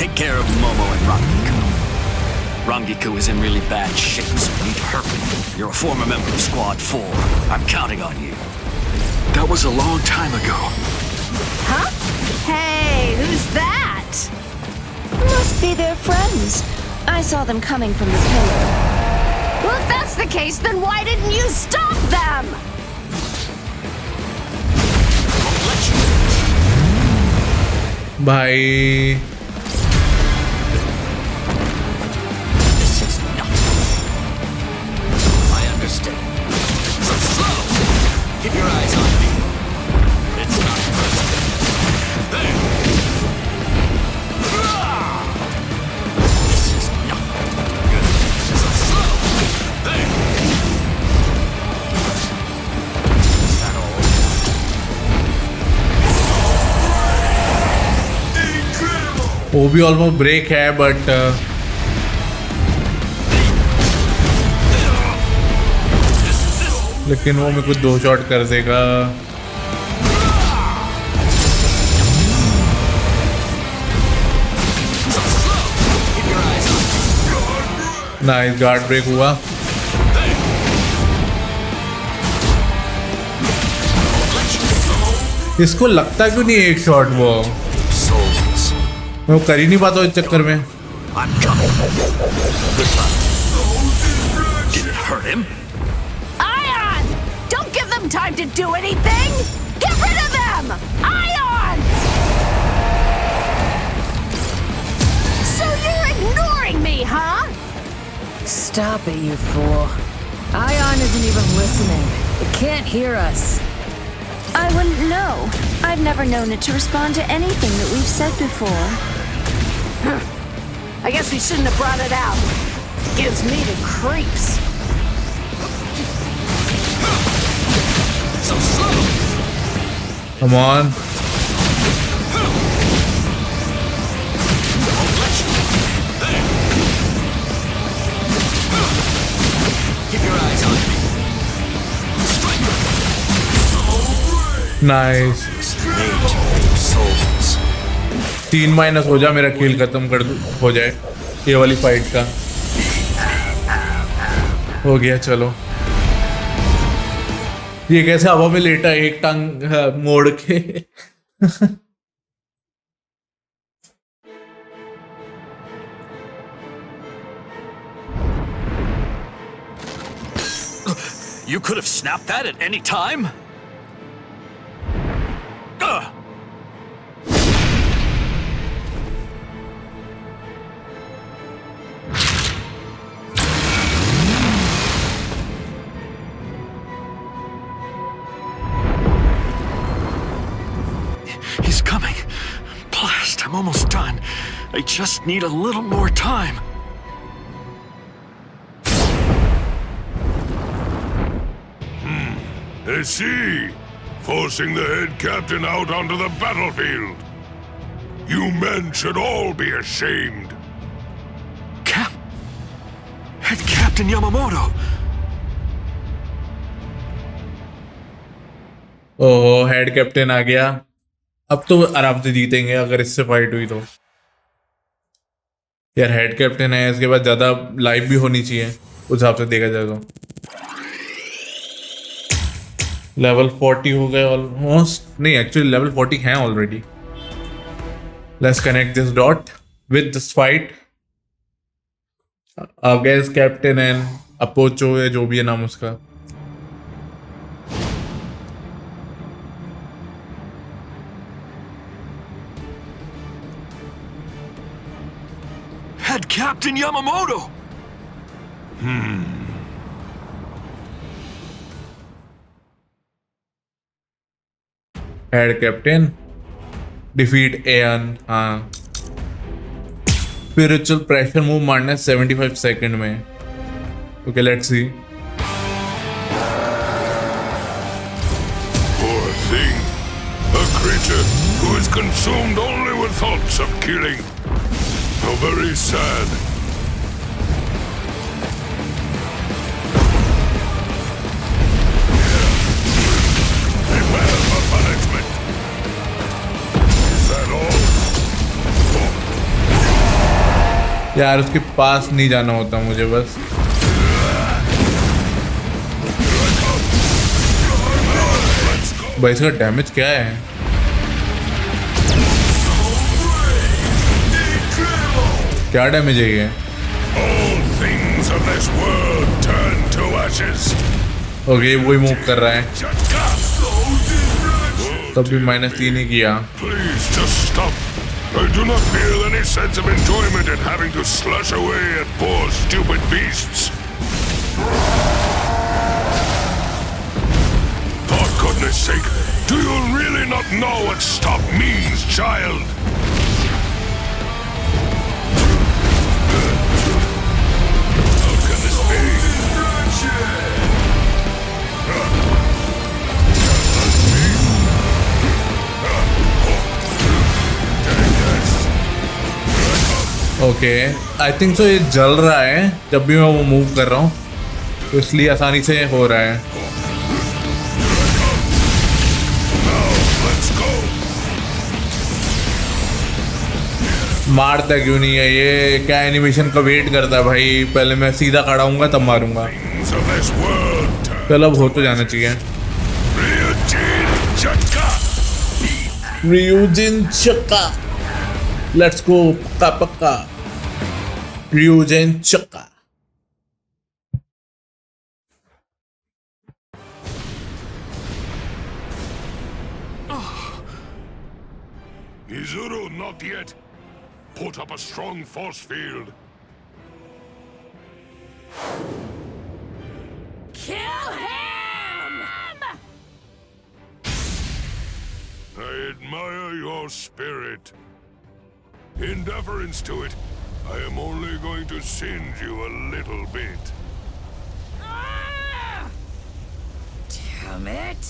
Take care of Momo and Rangiku. Rangiku is in really bad shape, so you need to hurt him. You're a former member of Squad 4. I'm counting on you. That was a long time ago. Huh? Hey, who's that? Must be their friends. I saw them coming from the pillar. Well, if that's the case, then why didn't you stop them? भाई I understand. So slow! Keep your eyes on me. It's not personal. Hey! This is not good. So slow! Hey! Is that all? वो भी almost break है, but लेकिन वो मेरे को 2 shot कर देगा। नाइस, गार्ड ब्रेक हुआ। इसको लगता क्यों नहीं एक शॉट वो? मैं वो कर ही नहीं पाता इस चक्कर में। Ion! Don't give them time to do anything! Get rid of them! Ion! So you're ignoring me, huh? Stop it, you fool. Ion isn't even listening. It can't hear us. I wouldn't know. I've never known it to respond to anything that we've said before. I guess we shouldn't have brought it out. Gives me the creeps. So slow! Come on. Keep your eyes on me. Nice. 3 minus हो जा, मेरा किल खत्म कर हो जाए ये वाली fight का। हो गया, चलो। ये कैसे हवा में लेटा, एक टांग मोड़ के। You could have snapped that at any time? He's coming. Blast, I'm almost done. I just need a little more time. I see. Forcing the head captain out onto the battlefield. You men should all be ashamed. Head Captain Yamamoto. ओहो, head captain आ गया। अब तो आराम से जीतेंगे अगर इससे fight हुई तो। यार हेड कैप्टन है, इसके बाद ज्यादा लाइफ भी होनी चाहिए उस हिसाब से देखा जाए तो। लेवल 40 हो गए ऑलमोस्ट। नहीं, एक्चुअली लेवल 40 हैं already. Let's connect this dot with this fight against captain and अपोचो, या जो भी है नाम उसका। Head Captain Yamamoto. Head captain defeat एन। हाँ, स्पिरिचुअल प्रेशर मूव मारना है 75 सेकंड में। Okay, let's see. creature who is consumed only with thoughts of killing. How very sad. Prepare for punishment. Is that all? यार उसके पास नहीं जाना होता मुझे बस. भाई इसका डैमेज क्या है? क्या डैमेज है ये? All things of this world turn to ashes. Okay वही मूव कर रहा है. तब भी -3 ही किया. Please just stop. I do not feel any sense of enjoyment in having to slush away at poor stupid beasts. For goodness sake, do you really not know what stop means, child? How can this be? Okay I think सो ये जल रहा है जब भी मैं वो move कर रहा हूँ, तो इसलिए आसानी से हो रहा है. मारता क्यों नहीं है ये? क्या एनिमेशन का वेट करता है भाई? पहले मैं सीधा खड़ा हूँगा तब मारूंगा. चलो अब हो तो जाना चाहिए. रियूजिन चक्का. Let's go. पक्का पक्का. रियूजिन चक्का. Izuru, not yet. Put up a strong force field. Kill him! I admire your spirit. In deference to it, I am only going to singe you a little bit. Damn it!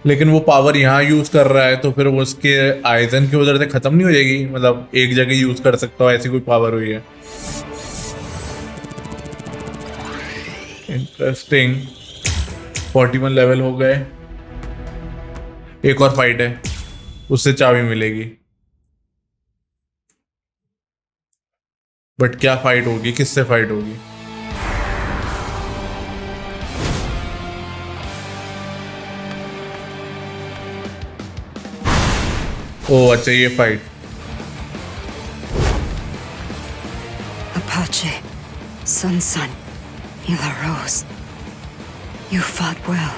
लेकिन वो power यहाँ use कर रहा है तो फिर वो उसके आइजन की वजह से खत्म नहीं हो जाएगी? मतलब एक जगह यूज कर सकता हो ऐसी कोई पावर हुई है? इंटरेस्टिंग. 41 लेवल हो गए. एक और फाइट है, उससे चाबी मिलेगी. बट क्या फाइट होगी? किससे फाइट होगी? ओह अच्छा ये fight. Apache, Sun, Mila Rose. You fought well.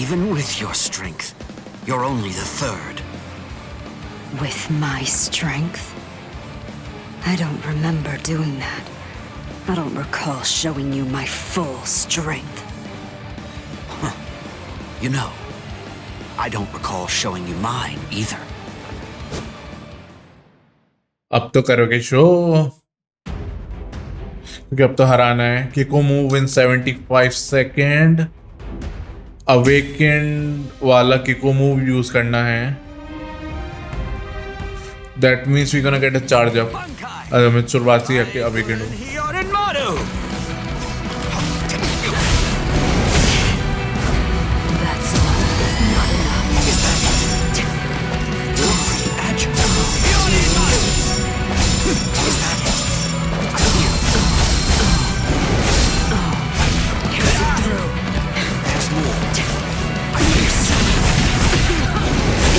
Even with your strength, you're only the third. With my strength? I don't remember doing that. I don't recall showing you my full strength. Huh. You know, I don't recall showing you mine either. अब तो करोगे show, क्योंकि अब तो हराना है. किको move in 75 second. Awakened वाला किको move use करना है. That means we're gonna get a charge up. अरे मैं शुरुआती है कि अवेकेंड हूँ.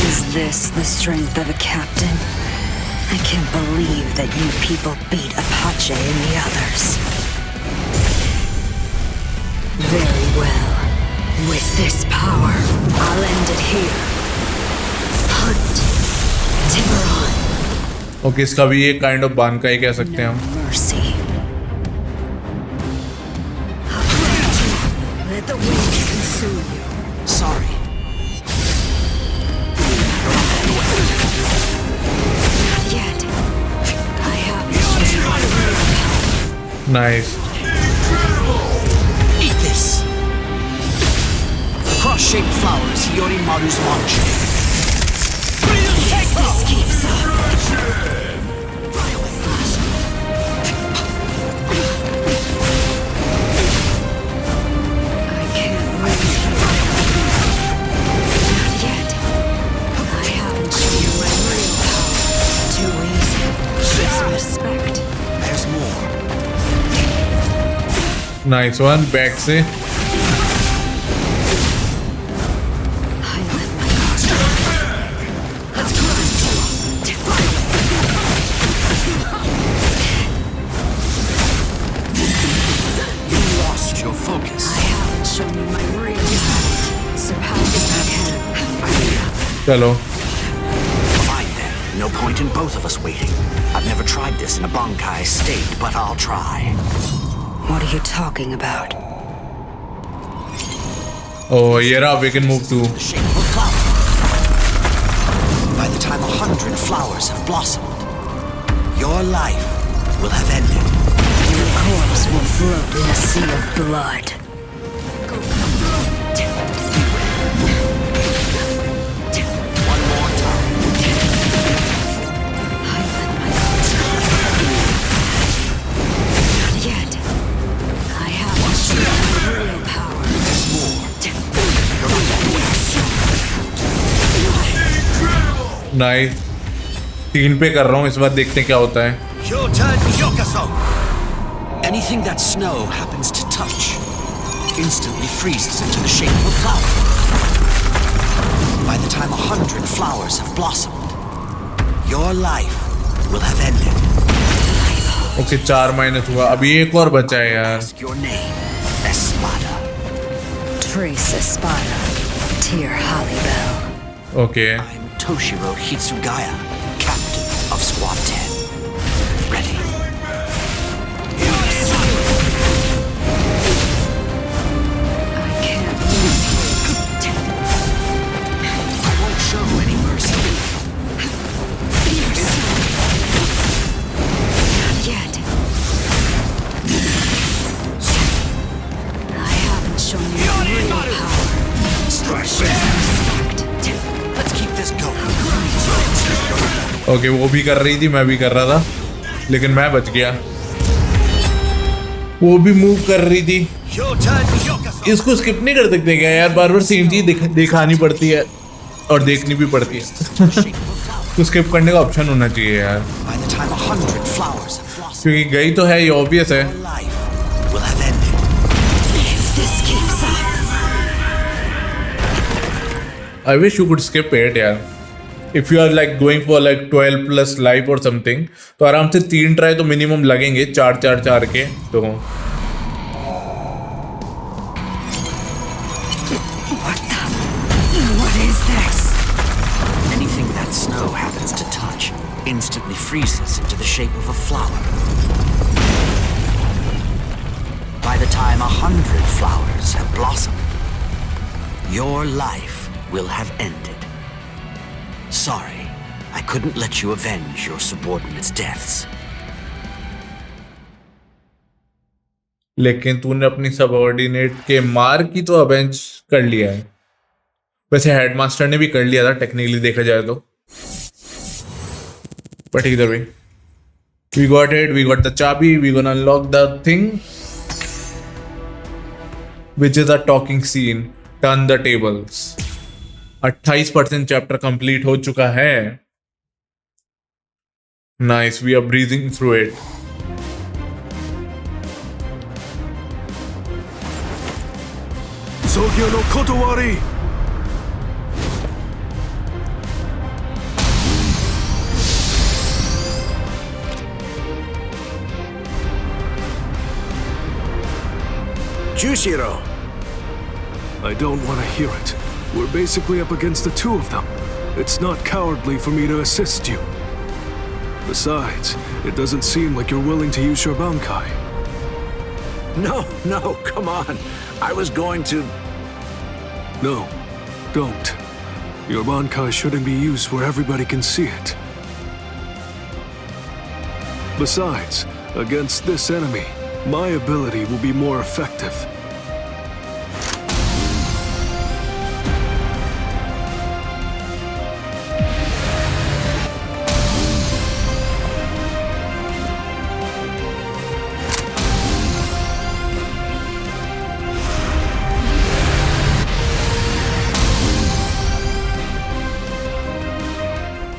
Is this the strength of a captain? I can't believe that you people beat Apache and the others. Very well. With this power, I'll end it here. Hunt. Tiburon. Okay इसका भी एक kind of बान का ही कह सकते हैं हम. Mercy. Let the waves consume you. Sorry. Nice. Eat this. Cross-shaped flowers, Yorimaru's launch. This keeps up. Respect. There's more. Nice one. Back से. You lost your focus. I haven't shown you my real power. So how does that happen? चलो. Fine then. No point in both of us waiting. I've never tried this in a Bankai state, but I'll try. What are you talking about? Oh, yeah, we can move to. The shape of a flower. By the time 100 flowers have blossomed, your life will have ended. Your corpse will float in a sea of blood. One more time. Not yet. I haven't shown my real power. There's more. Nice. 3 पे कर रहा हूँ इस बार देखते हैं क्या होता है. Your turn, Yokaso. Anything that snow happens to touch instantly freezes into the shape of a flower. By the time 100 flowers have blossomed, your life will have ended. Okay 4 minus हुआ. अभी एक और बचा है यार. Ask your name, Espada. Trace Espada. Tear Hollybell. Okay. I'm Toshiro Hitsugaya, captain of Squad 10. Ready? I won't show any mercy. Not yet. I haven't shown you my real power. Respect. Let's keep this going. Okay वो भी कर रही थी, मैं भी कर रहा था, लेकिन मैं बच गया. वो भी मूव कर रही थी. Your turn, Yokaso. इसको स्किप नहीं कर सकते क्या यार? बार बार सेम चीज दिखानी पड़ती है और देखनी भी पड़ती है. तो स्किप करने का ऑप्शन होना चाहिए यार, By the time 100 flowers have blossomed, क्योंकि गई तो है, ये ऑब्वियस है. your life will have ended. If this keeps up. I wish you could skip it यार. If you are like going for like 12 plus life or something, तो आराम से 3 ट्राई तो मिनिमम लगेंगे, 4 के. तो What is this? Anything that snow happens to touch instantly freezes into the shape of a flower. By the time 100 flowers have blossomed, your life will have ended. Sorry, I couldn't let you avenge your subordinates' deaths. लेकिन तूने अपनी subordinate के मार की तो avenge कर लिया है. वैसे हेडमास्टर ने भी कर लिया था टेक्निकली देखा जाए तो. But either way, we got it, we got the चाबी, we gonna unlock the thing, which is a talking scene. Turn the tables. 28% chapter complete हो चुका है. Nice, we are breezing through it. Sogyo no Kotowari! Jushiro! I don't want to hear it. We're basically up against the two of them. It's not cowardly for me to assist you. Besides, it doesn't seem like you're willing to use your Bankai. No, come on. I was going to... No, don't. Your Bankai shouldn't be used where everybody can see it. Besides, against this enemy, my ability will be more effective.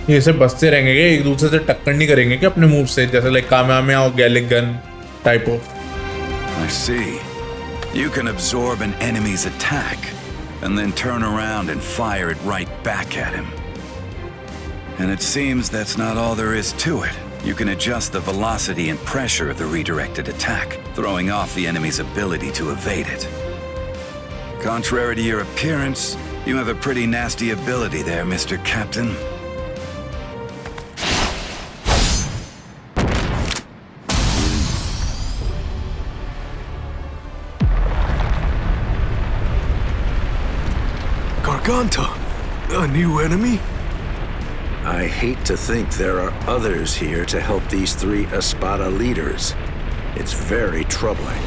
ये सब बसते रहेंगे क्या? एक दूसरे से टक्कर नहीं करेंगे क्या अपने मूव से, जैसे लाइक कामयामिया और Galick gun type of? I see. You can absorb an enemy's attack and then turn around and fire it right back at him. And it seems that's not all there is to it. You can adjust the velocity and pressure of the redirected attack, throwing off the enemy's ability to evade it. Contrary to your appearance, you have a pretty nasty ability there, Mr. Captain. Garganta, a new enemy? I hate to think there are others here to help these 3 Espada leaders. It's very troubling.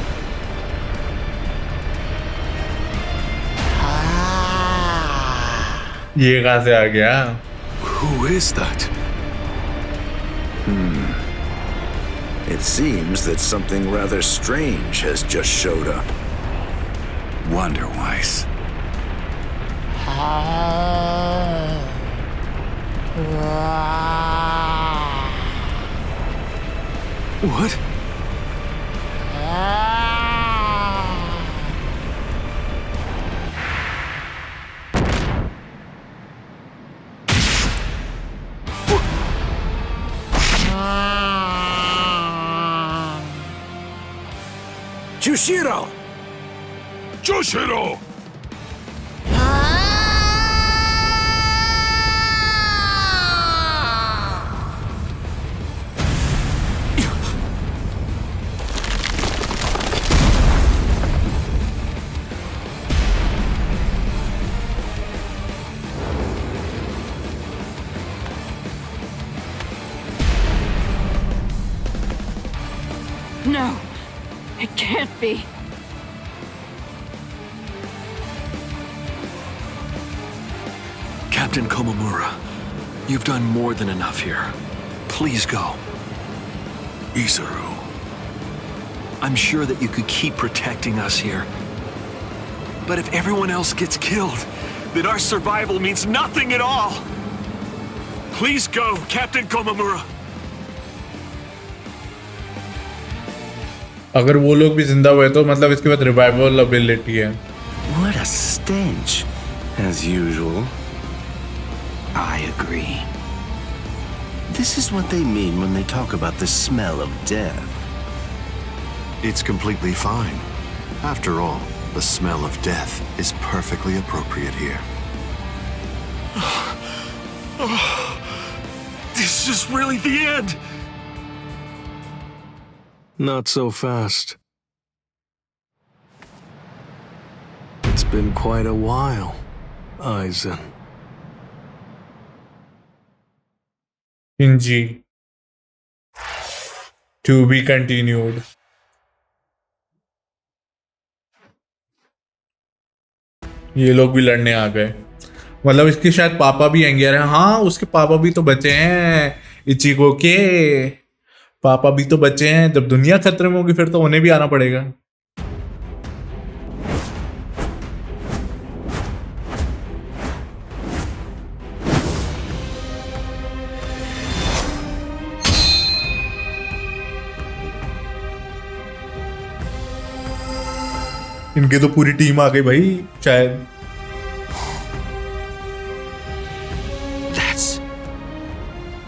ये कहाँ से आ गया? Who is that? It seems that something rather strange has just showed up. Wonder-wise. What? Jushiro! Jushiro! No, it can't be. Captain Komamura, you've done more than enough here. Please go. Isuru, I'm sure that you could keep protecting us here. But if everyone else gets killed, then our survival means nothing at all. Please go, Captain Komamura. अगर वो लोग भी जिंदा हुए तो मतलब इसके बाद रिवाइवल एबिलिटी है. What a stench. As usual. I agree. This is what they mean when they talk about the smell of death. It's completely fine. After all, the smell of death is perfectly appropriate here. This is really the end. Not so fast. It's been quite a while, Aizen. Inji. To be continued. ये लोग भी लड़ने आ गए. मतलब इसके शायद पापा भी आएंगे. अरे हाँ, उसके पापा भी तो बचे हैं. इचिको के पापा भी तो बचे हैं. जब दुनिया खतरे में होगी फिर तो उन्हें भी आना पड़ेगा. इनकी तो पूरी टीम आ गई भाई शायद.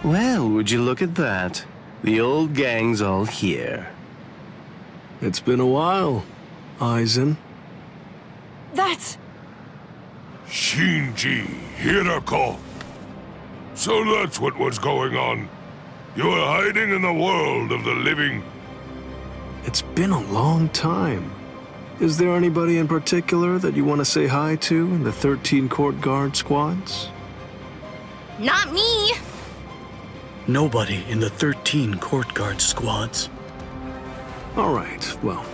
Well, would you look at that? The old gang's all here. It's been a while, Aizen. That's... Shinji Hirako. So that's what was going on. You were hiding in the world of the living. It's been a long time. Is there anybody in particular that you want to say hi to in the 13 Court Guard squads? Not me. Nobody in the 13 Court Guard squads. All right, well,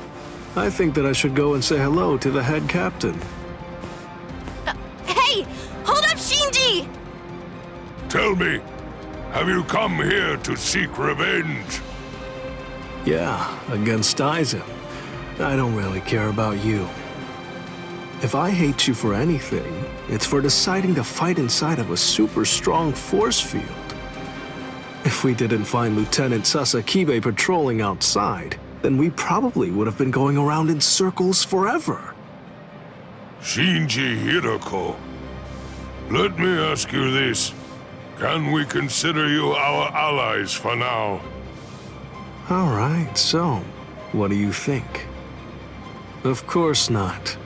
I think that I should go and say hello to the head captain. Hey! Hold up, Shinji! Tell me, have you come here to seek revenge? Yeah, against Aizen. I don't really care about you. If I hate you for anything, it's for deciding to fight inside of a super strong force field. If we didn't find Lieutenant Sasakibe patrolling outside, then we probably would have been going around in circles forever. Shinji Hiroko, let me ask you this. Can we consider you our allies for now? All right, so, what do you think? Of course not.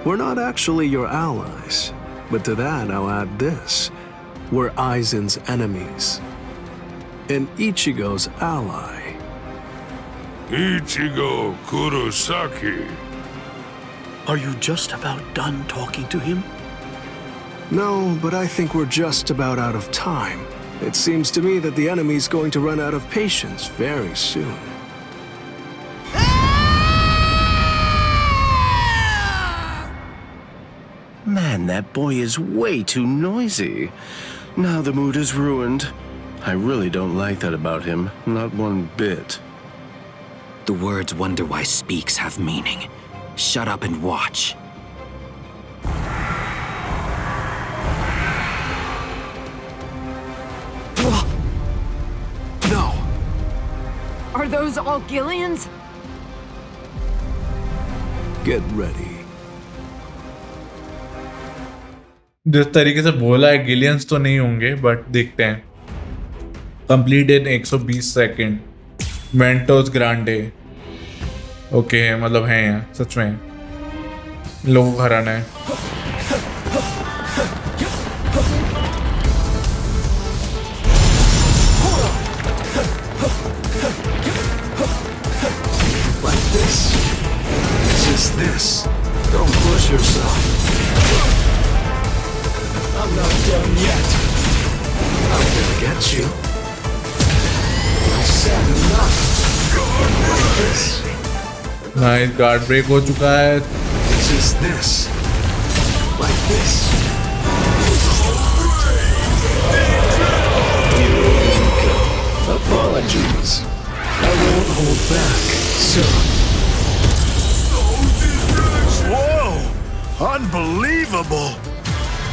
We're not actually your allies, but to that I'll add this. We're Aizen's enemies. And Ichigo's ally. Ichigo Kurosaki. Are you just about done talking to him? No, but I think we're just about out of time. It seems to me that the enemy's going to run out of patience very soon. Man, that boy is way too noisy. Now the mood is ruined. I really don't like that about him, not one bit. The words "Wonder Why Speaks" have meaning. Shut up and watch. No. Are those all Gillians? Get ready. जिस तरीके से बोला है गिलियंस तो नहीं होंगे but देखते हैं. Complete in 120 second. Mentos Grande. Okay मतलब हैं यहाँ सच में लोगों को हराना है. Like this. Just this. Don't push yourself. I'm not done yet. I'm gonna get you. I said enough. Like this. Nice guard break हो चुका है. Just this. Like this. Apologies. I won't hold back soon. Whoa! Unbelievable!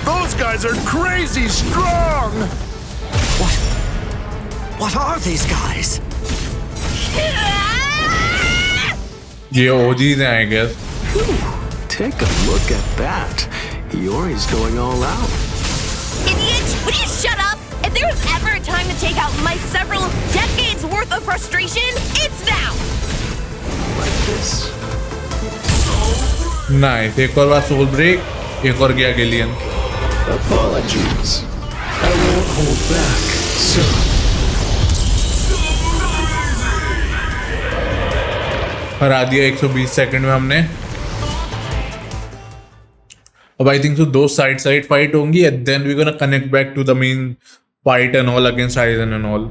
Those guys are crazy strong! What are these guys? ये OGs हैं I guess. Take a look at that. Iori's going all out. Idiots, would you shut up? If there was ever a time to take out my several decades worth of frustration, it's now! Like this. Nice. एक और बार soul break. एक और गया Gillian. Apologies. I won't hold back soon. हरा दिया 120 second में हमने. अब आई थिंक सो दो साइड फाइट होंगी and then we gonna connect back to the main fight and all against Aizen and all.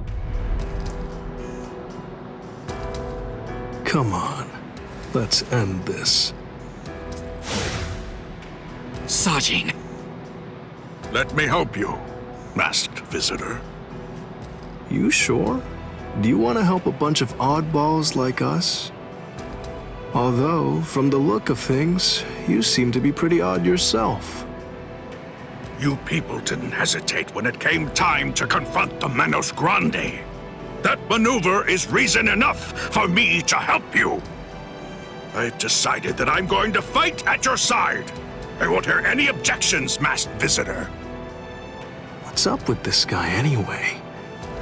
Come on. Let's end this. Sajin. Let me help you, masked visitor. You sure? Do you want to help a bunch of oddballs like us? Although, from the look of things, you seem to be pretty odd yourself. You people didn't hesitate when it came time to confront the Manos Grande. That maneuver is reason enough for me to help you. I've decided that I'm going to fight at your side. I won't hear any objections, masked visitor. What's up with this guy anyway?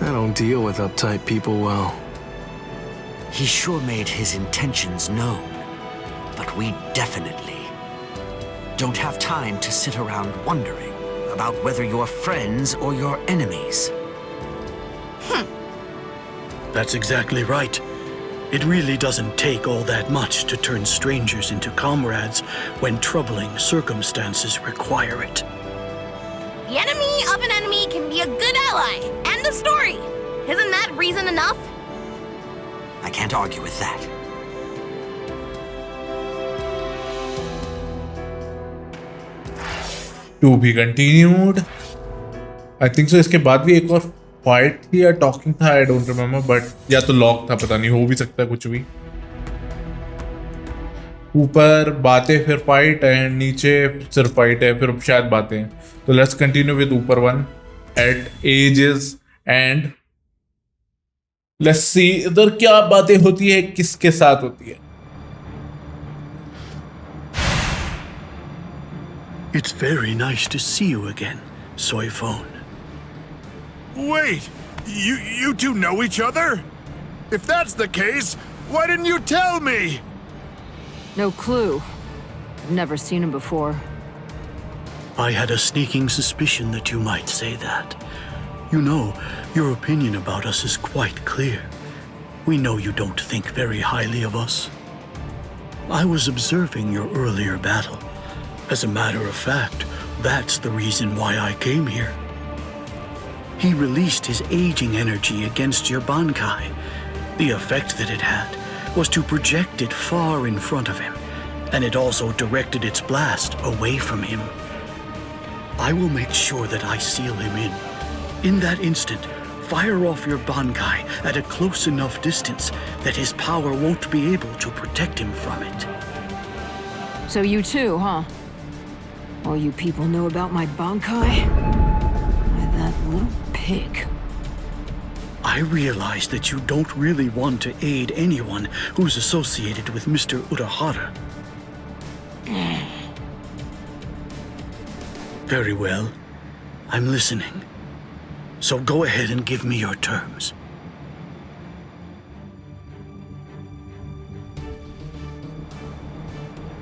I don't deal with uptight people well. He sure made his intentions known, but we definitely don't have time to sit around wondering about whether you're friends or you're enemies. That's exactly right. It really doesn't take all that much to turn strangers into comrades when troubling circumstances require it. The enemy of an enemy can be a good ally. End of story. Isn't that reason enough? I can't argue with that. To be continued. I think so. इसके बाद भी एक और fight थी या talking था, I don't remember, but या तो लॉक था, पता नहीं, हो भी सकता है कुछ भी। ऊपर बातें फिर फाइट एंड नीचे सिर्फ फाइट है फिर शायद बातें। तो लेट्स कंटिन्यू विद ऊपर one at edges and let's see इधर क्या बातें होती है, किसके साथ होती है। It's very nice to see you again, Soifone. Wait, you two know each other? If that's the case, why didn't you tell me? No clue. I've never seen him before. I had a sneaking suspicion that you might say that. You know, your opinion about us is quite clear. We know you don't think very highly of us. I was observing your earlier battle. As a matter of fact, that's the reason why I came here. He released his aging energy against your Bankai. The effect that it had was to project it far in front of him, and it also directed its blast away from him. I will make sure that I seal him in. In that instant, fire off your Bankai at a close enough distance that his power won't be able to protect him from it. So you too, huh? All you people know about my Bankai? Why, that little pig. I realize that you don't really want to aid anyone who's associated with Mr. Urahara. Very well. I'm listening. So go ahead and give me your terms.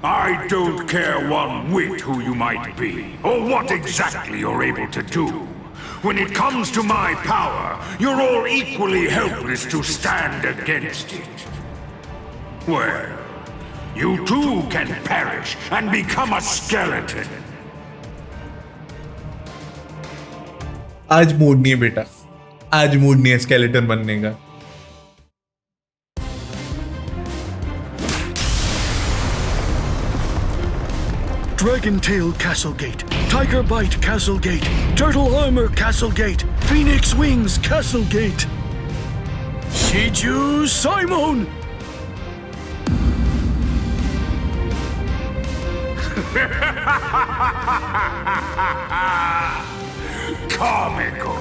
I don't care one whit who you might be, or what exactly you're able to do. When it comes to my power, you're all equally helpless to stand against it. Well, you too can perish and become a skeleton. आज mood नहीं है बेटा, आज mood नहीं है skeleton बनने का। Dragon Tail Castle Gate, Tiger Bite Castle Gate, Turtle Armor Castle Gate, Phoenix Wings Castle Gate. Shiju Simon! Comical!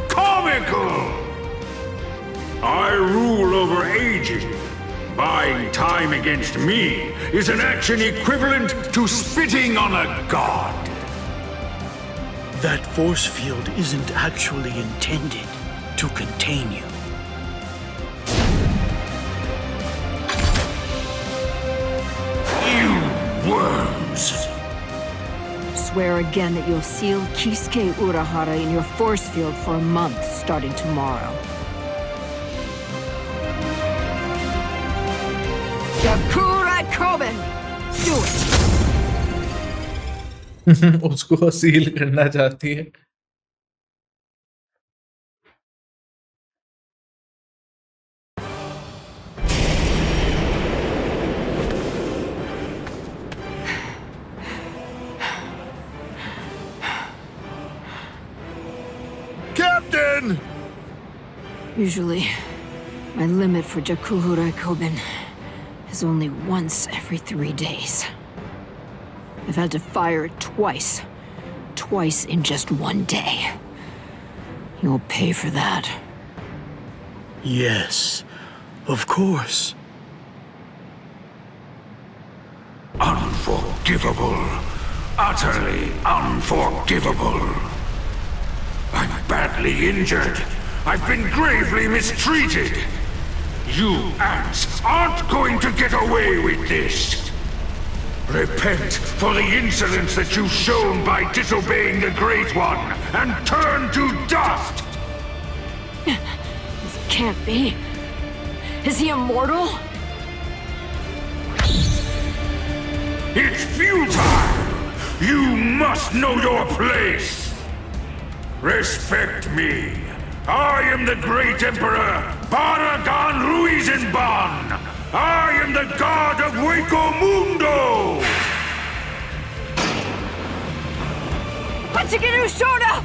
Comical! I rule over aging. Buying time against me is an action equivalent to spitting on a god. That force field isn't actually intended to contain you. You worms! Swear again that you'll seal Kisuke Urahara in your force field for a month starting tomorrow. Karakura Koben! Do it! उसको seal करना चाहती है। Captain! Usually, my limit for Jakuhura Koben is only once every 3 days. I've had to fire it twice. Twice in just 1 day. You'll pay for that. Yes, of course. Unforgivable. Utterly unforgivable. I'm badly injured. I've been gravely mistreated. You ants aren't going to get away with this. Repent for the insolence that you've shown by disobeying the Great One, and turn to dust! This can't be. Is he immortal? It's futile! You must know your place! Respect me, I am the great Emperor Paragon Ruizenban. I am the god of Hueco Mundo. Hachikiru Shorta!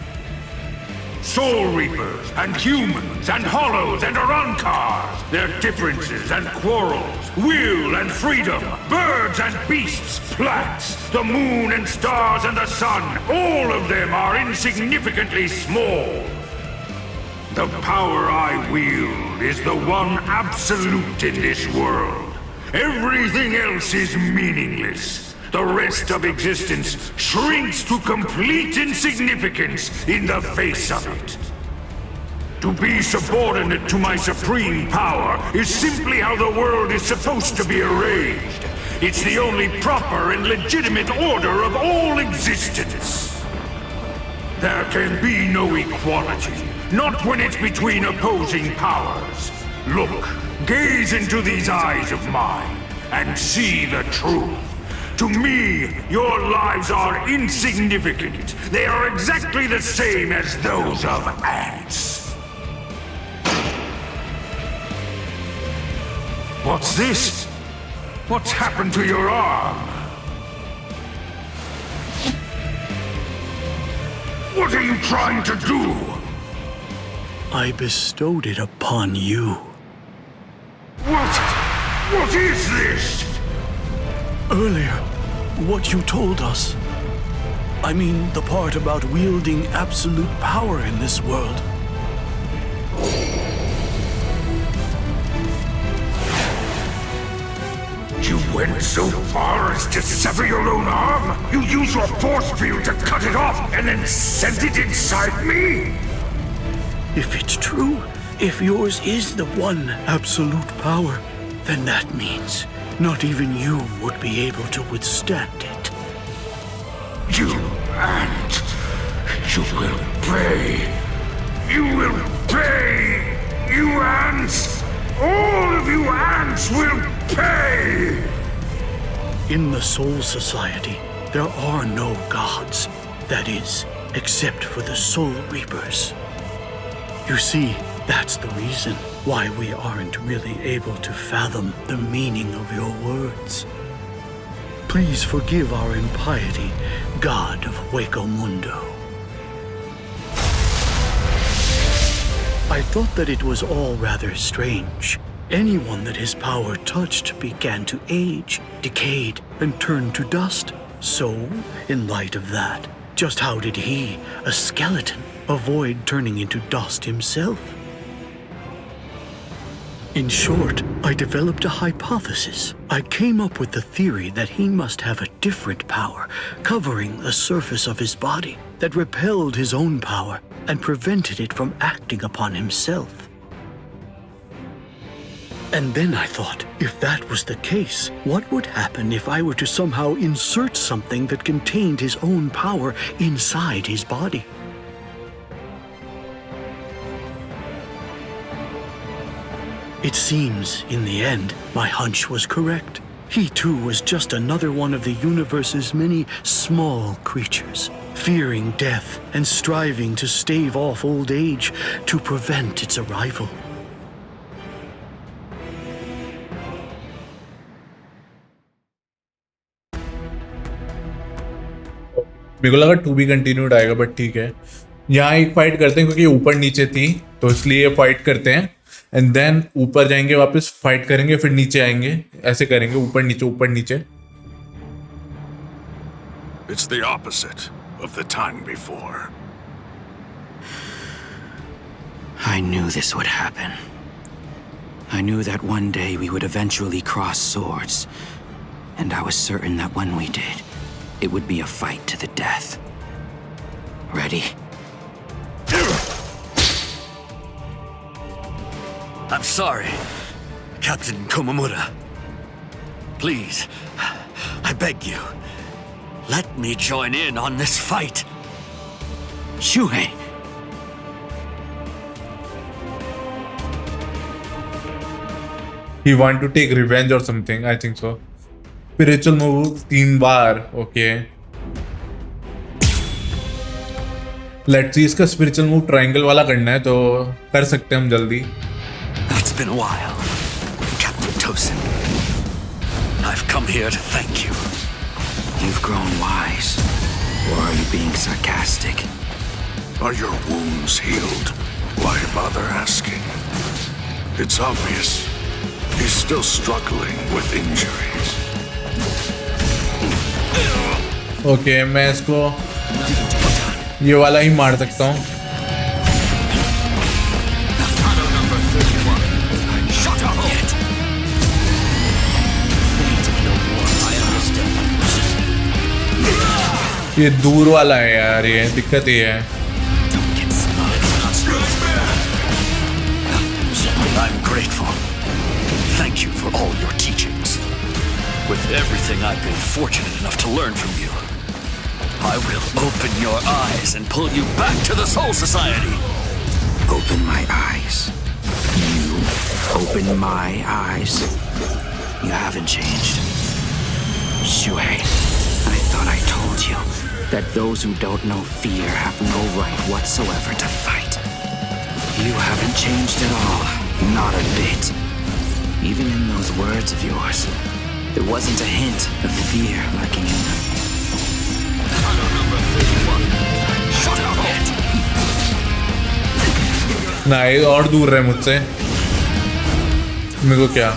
Soul Reapers and humans and hollows and Arankars, their differences and quarrels, will and freedom, birds and beasts, plants, the moon and stars and the sun, all of them are insignificantly small. The power I wield is the one absolute in this world. Everything else is meaningless. The rest of existence shrinks to complete insignificance in the face of it. To be subordinate to my supreme power is simply how the world is supposed to be arranged. It's the only proper and legitimate order of all existence. There can be no equality, not when it's between opposing powers. Look, gaze into these eyes of mine, and see the truth. To me, your lives are insignificant. They are exactly the same as those of ants. What's this? What's happened to your arm? What are you trying to do? I bestowed it upon you. What is this? Earlier, what you told us. I mean, the part about wielding absolute power in this world. You went so far as to sever your own arm? You used your force field to cut it off and then sent it inside me? If it's true, if yours is the one absolute power, then that means not even you would be able to withstand it. You ant! You will pay! You will pay! You ants! All of you ants will pay! In the Soul Society, there are no gods. That is, except for the Soul Reapers. You see, that's the reason why we aren't really able to fathom the meaning of your words. Please forgive our impiety, God of Hueco Mundo. I thought that it was all rather strange. Anyone that his power touched began to age, decayed, and turn to dust. So, in light of that, just how did he, a skeleton, avoid turning into dust himself? In short, I developed a hypothesis. I came up with the theory that he must have a different power covering the surface of his body that repelled his own power and prevented it from acting upon himself. And then I thought, if that was the case, what would happen if I were to somehow insert something that contained his own power inside his body? It seems, in the end, my hunch was correct. He too was just another one of the universe's many small creatures, fearing death and striving to stave off old age to prevent its arrival. मेरे को लगा to be continued आएगा, but ठीक है। यहाँ एक fight करते हैं क्योंकि ऊपर नीचे थी, तो इसलिए फाइट करते हैं एंड देन ऊपर जाएंगे, वापस फाइट करेंगे, फिर नीचे आएंगे, ऐसे करेंगे, ऊपर नीचे ऊपर नीचे। It's the opposite of the time before. I knew this would happen. I knew that one day we would eventually cross swords, and I was certain that when we did, it would be a fight to the death. Ready? I'm sorry, Captain Komamura. Please, I beg you, let me join in on this fight. Shuhei! He want to take revenge or something, I think so. Spiritual move 3 bar, okay. Let's see, इसका spiritual move triangle वाला करना है तो कर सकते हैं हम जल्दी. It's been a while, Captain Tosin. I've come here to thank you. You've grown wise. Or are you being sarcastic? Are your wounds healed? Why bother asking? It's obvious. He's still struggling with injuries. Okay, मैं इसको ये वाला ही मार सकता हूँ. ये दूर वाला है यार, ये दिक्कत ये है. I'm grateful. Thank you for all your teachings. With everything I've been fortunate enough to learn from you, I will open your eyes and pull you back to the Soul Society. Open my eyes. You open my eyes. You haven't changed. Shuhei, I thought I told you that those who don't know fear have no right whatsoever to fight. You haven't changed at all. Not a bit. Even in those words of yours, there wasn't a hint of fear lurking in them. Shut up! नहीं, और दूर रहे मुझसे. मेरे को क्या?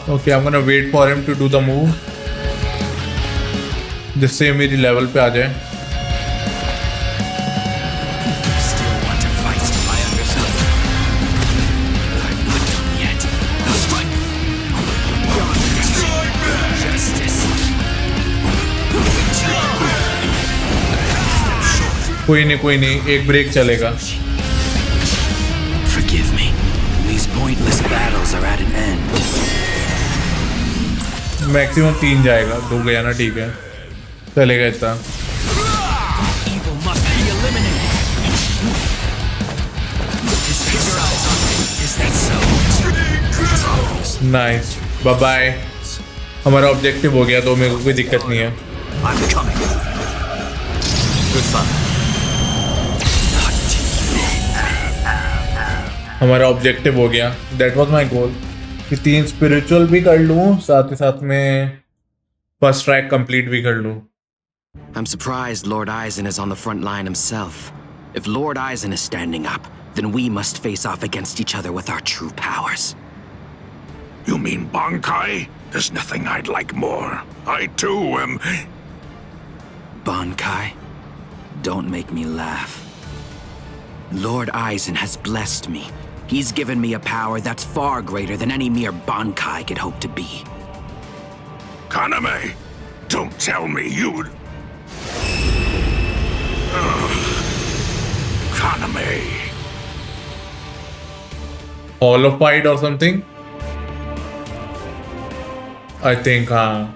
Okay, I'm gonna wait for him to do the move, जिससे मेरी लेवल पे आ जाए. कोई नहीं, एक ब्रेक चलेगा. Forgive me. These pointless battles are at an end. Maximum 3 जाएगा, 2 गया ना, ठीक है, चलेगा इतना. Nice, bye bye. हमारा ऑब्जेक्टिव हो गया तो मेरे को कोई दिक्कत नहीं है. हमारा ऑब्जेक्टिव हो गया. दैट वाज माय गोल कि 3 स्पिरिचुअल भी कर लूं, साथ ही साथ में फर्स्ट ट्रैक कंप्लीट भी कर लूं. I'm surprised Lord Aizen is on the front line himself. If Lord Aizen is standing up, then we must face off against each other with our true powers. You mean Bankai? There's nothing I'd like more. I too am... Bankai? Don't make me laugh. Lord Aizen has blessed me. He's given me a power that's far greater than any mere Bankai could hope to be. Kaname, don't tell me you'd... Kaname. Hall of Fight or something? I think, हाँ.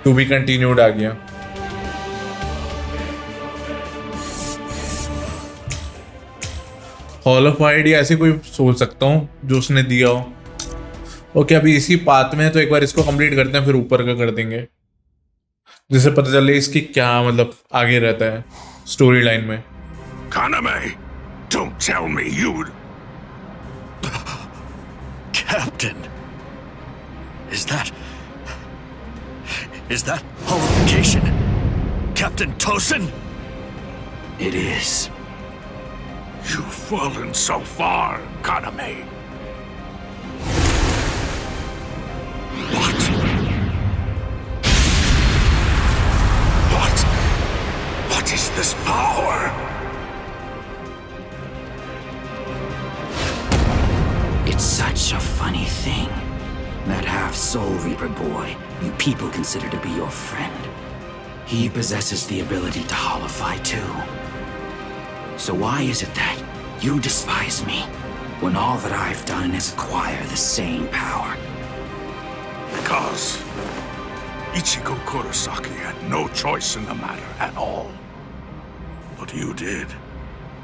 To be continued आ गया. Hall of fight या ऐसे कोई सोच सकता हूँ जो उसने दिया हो. ओके, अभी इसी पाथ में, तो एक बार इसको कंप्लीट करते हैं, फिर ऊपर का कर देंगे, जिससे पता चले इसकी क्या मतलब आगे रहता है स्टोरी लाइन में. Kaname, don't tell me you'd... Captain, is that holification? Captain Tosin? It is. You've fallen so far, Kaname. What? What is this power? It's such a funny thing. That half-soul Reaper boy you people consider to be your friend. He possesses the ability to holify too. So why is it that you despise me, when all that I've done is acquire the same power? Because Ichigo Kurosaki had no choice in the matter at all. But you did.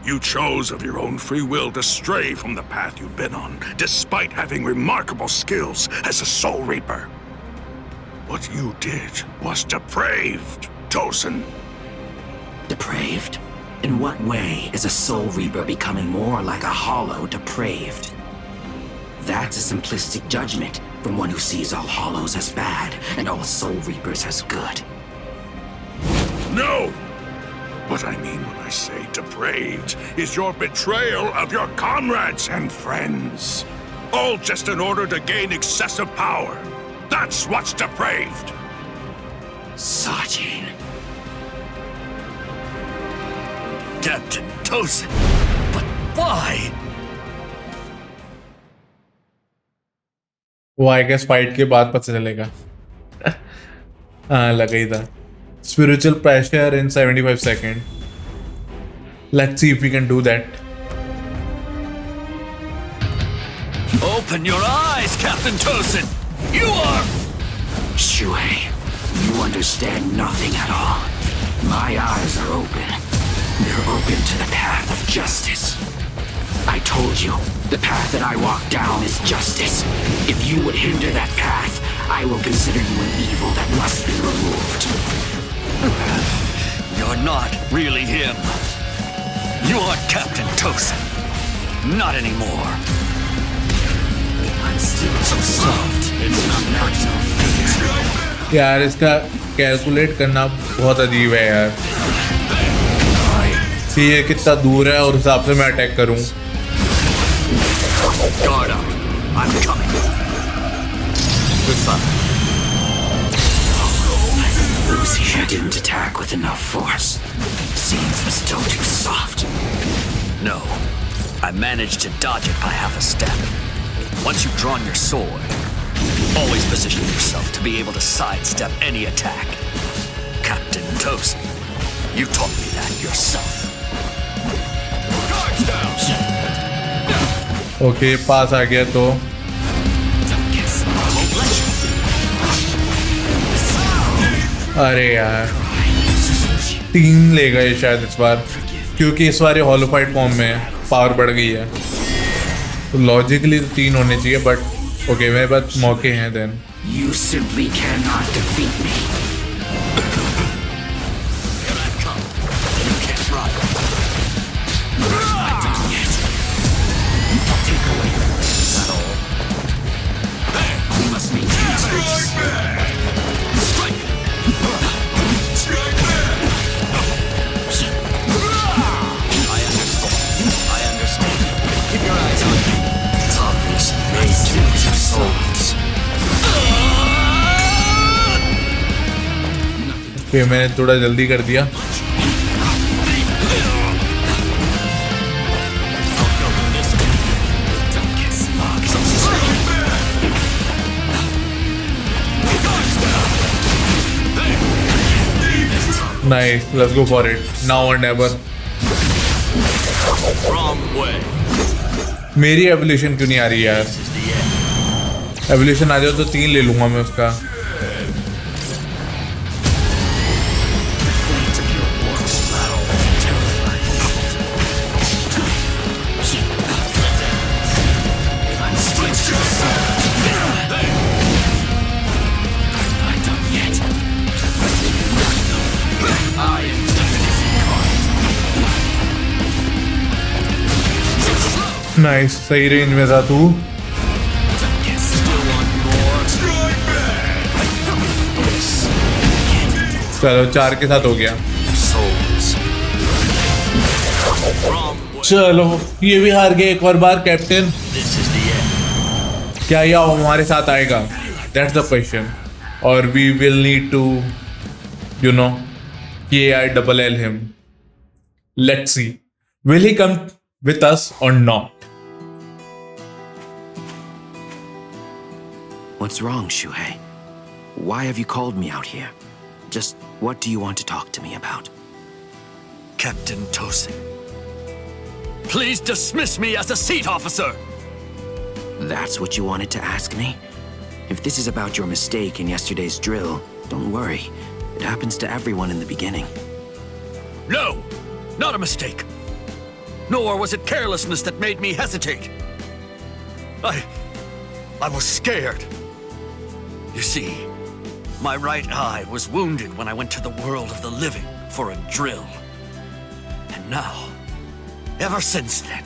You chose of your own free will to stray from the path you'd been on, despite having remarkable skills as a Soul Reaper. What you did was depraved, Tosin. Depraved? In what way is a Soul Reaper becoming more like a hollow depraved? That's a simplistic judgment from one who sees all hollows as bad and all Soul Reapers as good. No! What I mean when I say depraved is your betrayal of your comrades and friends. All just in order to gain excessive power. That's what's depraved! Sajin. Captain Tosin. But why? वो I guess fight के बाद पता चलेगा. हाँ लगा ही था. Spiritual pressure in 75 seconds. Let's see if we can do that. Open your eyes, Captain Tosin! You are... Shuhei, you understand nothing at all. My eyes are open. They're open to the path of justice. I told you, the path that I walk down is justice. If you would hinder that path, I will consider you an evil that must be removed. You're not really him. You aren't Captain Tosin. Not anymore. I'm still so soft. It's not so fair. यार इसका calculate करना बहुत अजीब है यार. सी ये कितना दूर है और उस हिसाब से मैं अटैक करूं. Guard up. I'm coming. Good fun. Lucia didn't attack with enough force. Seems I'm still too soft. No. I managed to dodge it by half a step. Once you've drawn your sword, always position yourself to be able to sidestep any attack. Captain Tosin, you taught me that yourself. Guards down! Okay पास आ गया तो अरे यार 3 ले गए शायद इस बार क्योंकि इस बार ये हॉलोफाइड फॉर्म में पावर बढ़ गई है तो लॉजिकली तो 3 होने चाहिए बट ओके मेरे पास मौके हैं then You simply cannot defeat me. फिर मैंने थोड़ा जल्दी कर दिया Nice, let's go for it. Now or never. मेरी एवोल्यूशन क्यों नहीं आ रही यार? एवोल्यूशन आ जाए तो 3 ले लूंगा मैं उसका. नाइस सही रेंज में था तू चलो 4 के साथ हो गया चलो ये भी हार गए एक और बार कैप्टन क्या ये हमारे साथ आएगा दैट्स द क्वेश्चन और we will need to you know KILL him let's see will he come with us or not. What's wrong, Shuhei? Why have you called me out here? Just what do you want to talk to me about? Captain Tosin, please dismiss me as a seat officer! That's what you wanted to ask me? If this is about your mistake in yesterday's drill, Don't worry. It happens to everyone in the beginning. No! Not a mistake! Nor was it carelessness that made me hesitate. I was scared. You see, my right eye was wounded when I went to the world of the living for a drill. And now, ever since then,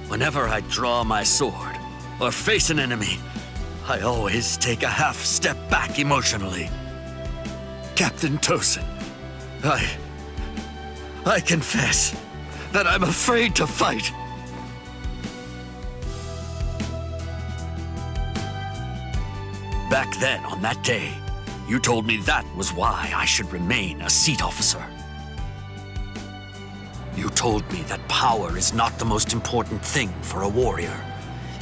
whenever I draw my sword or face an enemy, I always take a half step back emotionally. Captain Tosin, I confess that I'm afraid to fight. Back then, on that day, you told me that was why I should remain a seat officer. You told me that power is not the most important thing for a warrior.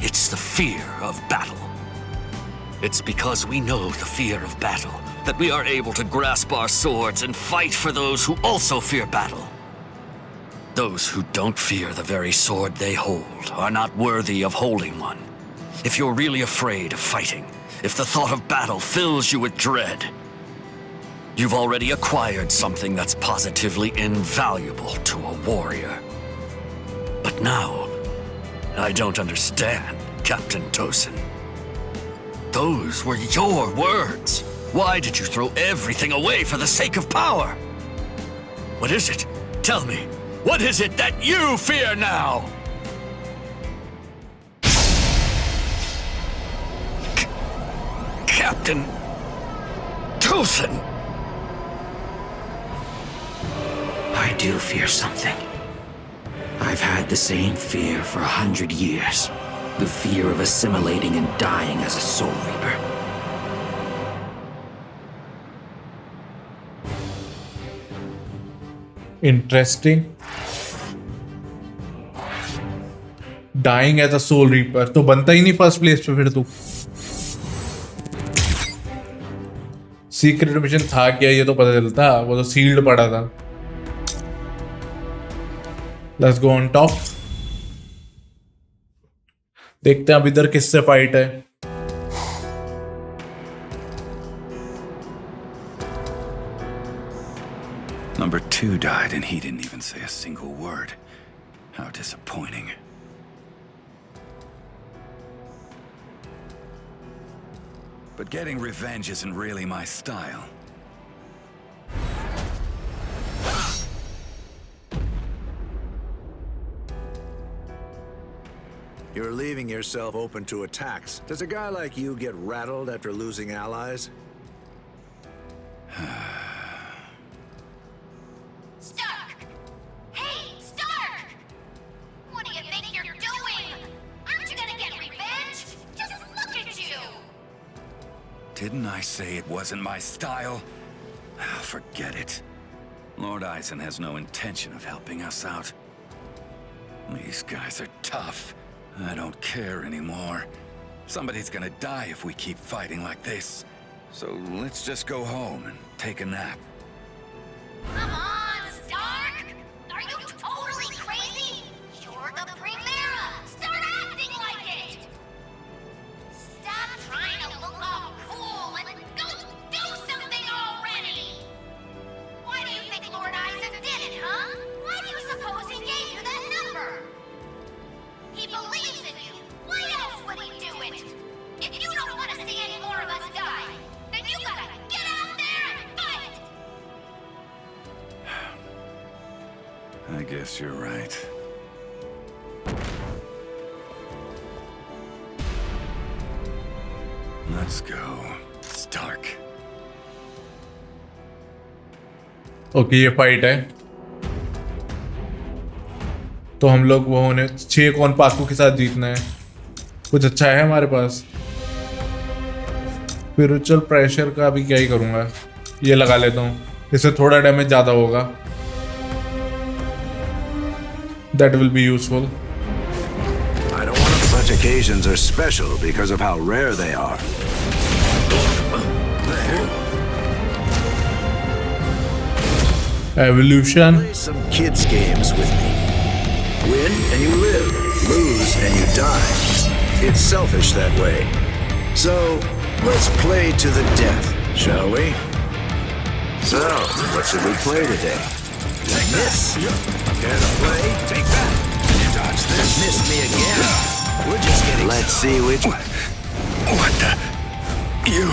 It's the fear of battle. It's because we know the fear of battle that we are able to grasp our swords and fight for those who also fear battle. Those who don't fear the very sword they hold are not worthy of holding one. If you're really afraid of fighting, if the thought of battle fills you with dread, you've already acquired something that's positively invaluable to a warrior. But now, I don't understand, Captain Tosin. Those were your words. Why did you throw everything away for the sake of power? What is it? Tell me, what is it that you fear now? Captain Tosin! I do fear something. I've had the same fear for 100 years. The fear of assimilating and dying as a Soul Reaper. Interesting. Dying as a Soul Reaper तो बनता ही नहीं first place पे फिर तू. Secret mission था क्या ये तो पता चलता, वो तो सील्ड पड़ा था. Let's go on top. देखते हैं अब इधर किससे फाइट है. Number 2 died and he didn't even say a single word. How disappointing. But getting revenge isn't really my style. You're leaving yourself open to attacks. Does a guy like you get rattled after losing allies? Stark! Hey, Stark! What do you think you're doing? Aren't you gonna get revenge? Just look at you! Didn't I say it wasn't my style? Forget it. Lord Eisen has no intention of helping us out. These guys are tough. I don't care anymore. Somebody's gonna die if we keep fighting like this. So let's just go home and take a nap. Come on, Stark! Are you totally crazy? You're the Primera! Start acting like it! Stop trying to look all cool and go do something already! Why do you think Lord Eisen did it, huh? Why do you suppose he gave you that number? He believes in you. Why else would he do it? If you don't want to see any more of us die, then you gotta get out there and fight! I guess you're right. Let's go, Stark. Okay ये fight है तो हम लोग वो होने 6 कौन पाकू के साथ जीतना है. कुछ अच्छा है हमारे पास. स्पिरिचुअल प्रेशर का अभी क्या ही करूंगा, ये लगा लेता हूँ, इससे थोड़ा डैमेज ज्यादा होगा. That will be useful. Such occasions are special because of how rare they are. Evolution. Play some kids games with me. Win and you live, lose and you die. It's selfish that way. So let's play to the death. Shall we? So, what should we play today? Take this. Care to play? Take that. Dodge this. Missed me again. We're just getting. Let's see which. What the? You.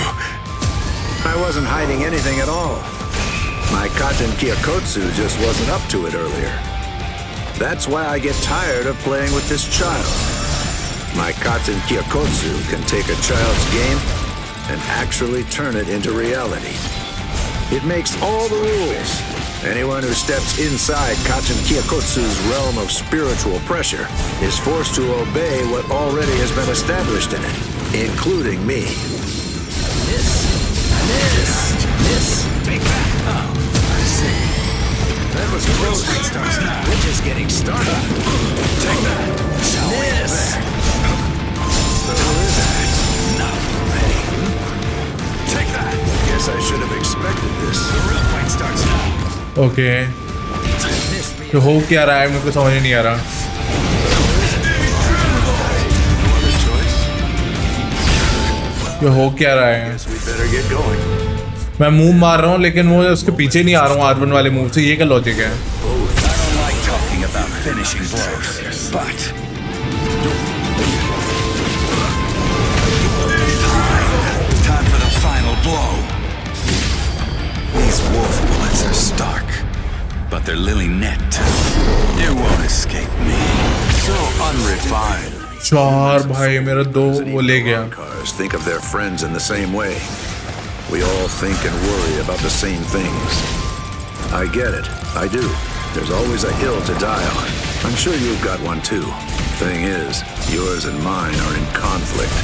I wasn't hiding anything at all. My Katen Kyokotsu just wasn't up to it earlier. That's why I get tired of playing with this child. My Katen Kyokotsu can take a child's game and actually turn it into reality. It makes all the rules. Anyone who steps inside Katen Kyokotsu's realm of spiritual pressure is forced to obey what already has been established in it, including me. Miss. Take that. Oh, I see. That was close. We're just getting started. Take that. Miss. Not ready. Take that. Guess I should have expected this. The real fight starts now. Okay तो हो क्या रहा है मेरे को समझ नहीं आ रहा ये हो क्या रहा है मैं मूव मार रहा हूँ लेकिन वो उसके पीछे नहीं आ रहा हूँ R1 वाले मूव से ये क्या लॉजिक है These wolf bullets are stark, but they're lily-necked. You won't escape me. So unrefined. चार भाई मेरा दो वो ले गया Think of their friends in the same way. We all think and worry about the same things. I get it. I do. There's always a hill to die on. I'm sure you've got one too. Thing is, yours and mine are in conflict.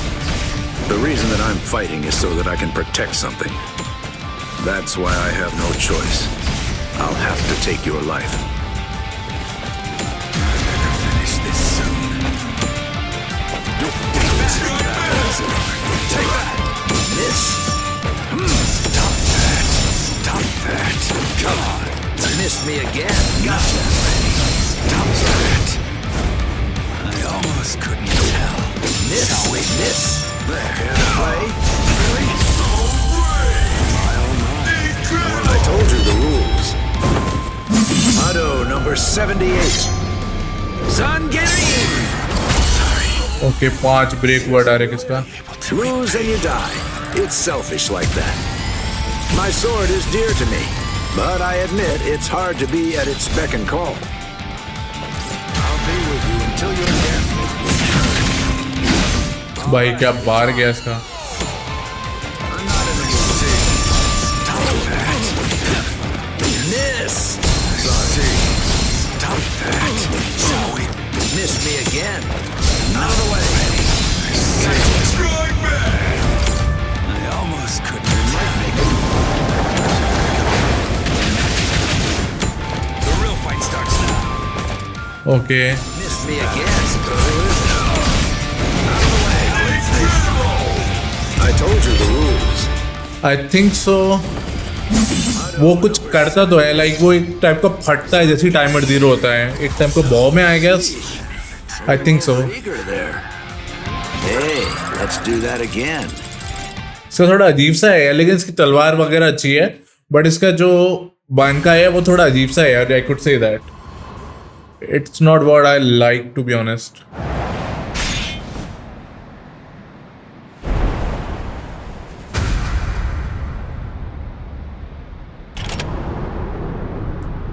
The reason that I'm fighting is so that I can protect something. That's why I have no choice. I'll have to take your life. I better finish this soon. Take that! Miss. Stop that! Stop that! Come on! Missed me again. Gotcha. Stop that! I almost couldn't tell. Miss. Shall we? Miss. There. Play? Really? I told you the rules. Ado number 78. Zangerin! Okay 5 break हुआ direct इसका Lose and you die. It's selfish like that. My sword is dear to me, but I admit it's hard to be at its beck and call. I'll be with you until you're dead. भाई क्या बाहर गया इसका Miss. Stop that! Shall we? Missed me again. Out of the way. Strike back! I almost couldn't tell. The real fight starts now. Okay Missed me again. I told you the rules. I think सो वो कुछ करता तो है like वो एक type का फटता है जैसे टाइमर 0 होता है एक टाइप का बॉम्ब में I guess I think so Hey, let's do that again. इसका थोड़ा अजीब सा है लेकिन इसकी तलवार वगैरह अच्छी है बट इसका जो बानका है वो थोड़ा अजीब सा है यार I could say that it's not what I like to be honest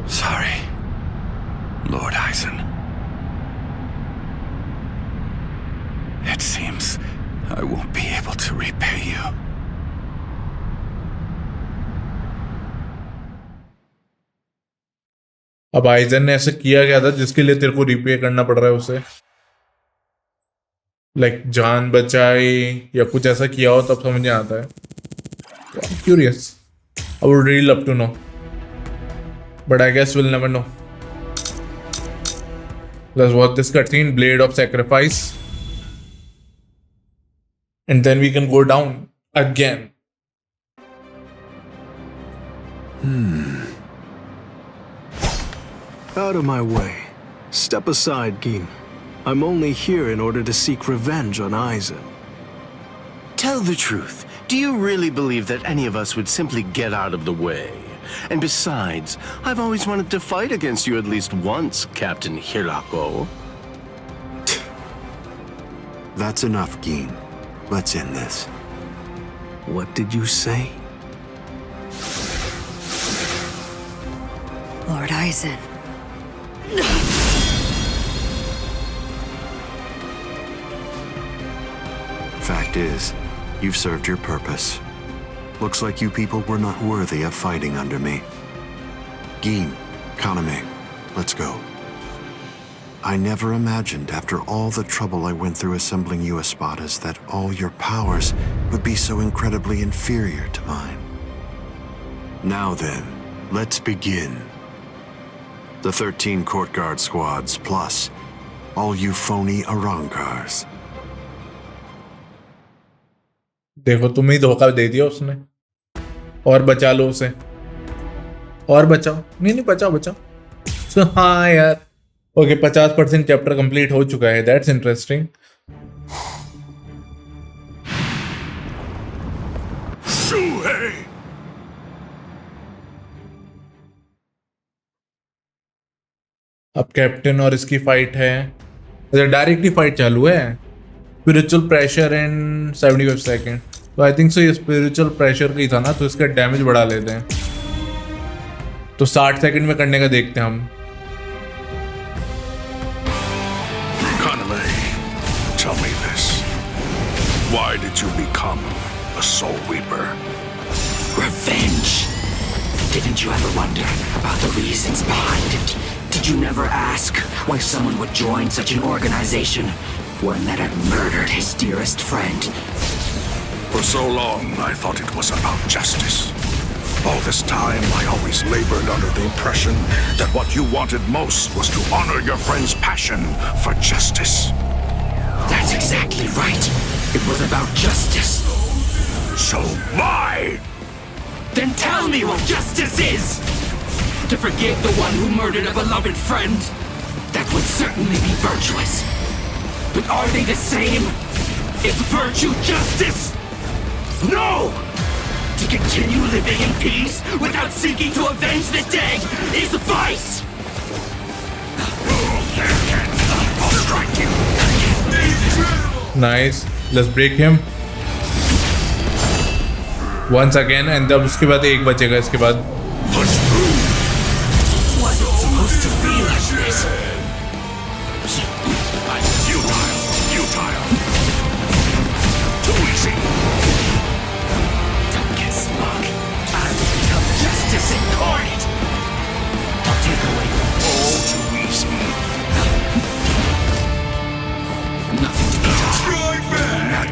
Sorry, Lord Eisen. It seems I won't be able to repay you. अब आइजन ने ऐसा किया गया था जिसके लिए तेरे को रिपे करना पड़ रहा है उसे लाइक जान बचाई या कुछ ऐसा किया हो तब समझ में आता है curious I would really love to know but I guess will never know let's watch this cutting blade of sacrifice and then we can go down again. Out of my way. Step aside, Gin. I'm only here in order to seek revenge on Eisen. Tell the truth. Do you really believe that any of us would simply get out of the way? And besides, I've always wanted to fight against you at least once, Captain Hirako. That's enough, Gin. Let's end this. What did you say? Lord Aizen. Fact is, you've served your purpose. Looks like you people were not worthy of fighting under me. Gin, Kaname, let's go. I never imagined, after all the trouble I went through assembling you Espadas, that all your powers would be so incredibly inferior to mine. Now then, let's begin. The 13 court guard squads, plus all you phony Arankars. देखो तुम ही धोखा दे दिया उसने। और बचा लो उसे, और बचाओ। नहीं बचाओ बचाओ। हाँ यार, ओके 50% चैप्टर कंप्लीट हो चुका है। That's interesting. अब कैप्टन और इसकी फाइट है। डायरेक्टली फाइट चालू है। Spiritual pressure in 75 second. तो आई थिंक सो ये स्पिरिचुअल प्रेशर का ही था ना, तो इसका डैमेज बढ़ा लेते हैं। तो 60 सेकंड में करने का देखते हैं हम। Kaname, tell me this. Why did you become a Soul Reaper? Revenge. Didn't you ever wonder about the reasons behind it? Did you never ask why someone would join such an organization? One that had murdered his dearest friend. For so long, I thought it was about justice. All this time, I always labored under the impression that what you wanted most was to honor your friend's passion for justice. That's exactly right. It was about justice. So why? Then tell me what justice is! To forgive the one who murdered a beloved friend? That would certainly be virtuous. But are they the same? Is virtue justice? No! To continue living in peace without seeking to avenge the dead is vice! I'll strike you. Nice. Let's break him. Once again, and अब उसके बाद एक बचेगा इसके बाद। Wasn't supposed to be like this. I'm futile. Too easy. Don't get smug. I've become justice incarnate. I'll take away all too easy. Nothing to be done. Strike back.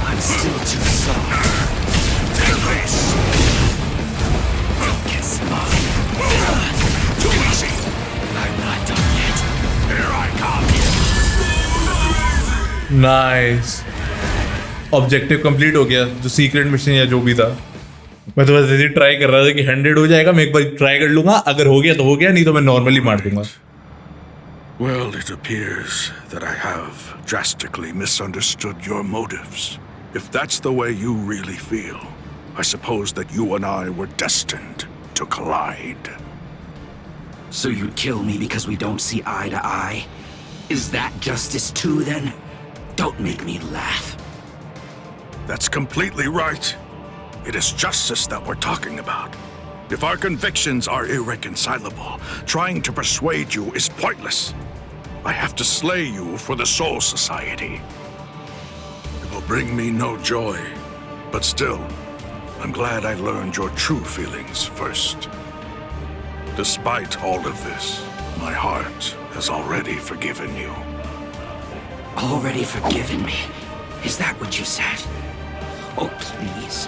I'm still too soft. Take this. Don't get smug. Too easy. I'm not done yet. Here I come. Nice. Objective complete हो गया, जो secret mission या जो भी था। मैं तो बस ऐसे ट्राई कर रहा था कि 100 हो जाएगा। मैं एक बार ट्राई कर लूंगा, अगर हो गया तो हो गया, नहीं तो मैं नॉर्मली मार दूंगा। Well, it appears that I have drastically misunderstood your motives. If that's the way you really feel, I suppose that you and I were destined to collide. So you'd kill me because we don't see eye to eye? Is that justice too, then? Don't make me laugh. That's completely right. It is justice that we're talking about. If our convictions are irreconcilable, trying to persuade you is pointless. I have to slay you for the Soul Society. It will bring me no joy, but still, I'm glad I learned your true feelings first. Despite all of this, my heart has already forgiven you. Already forgiven me? Is that what you said? Oh, please,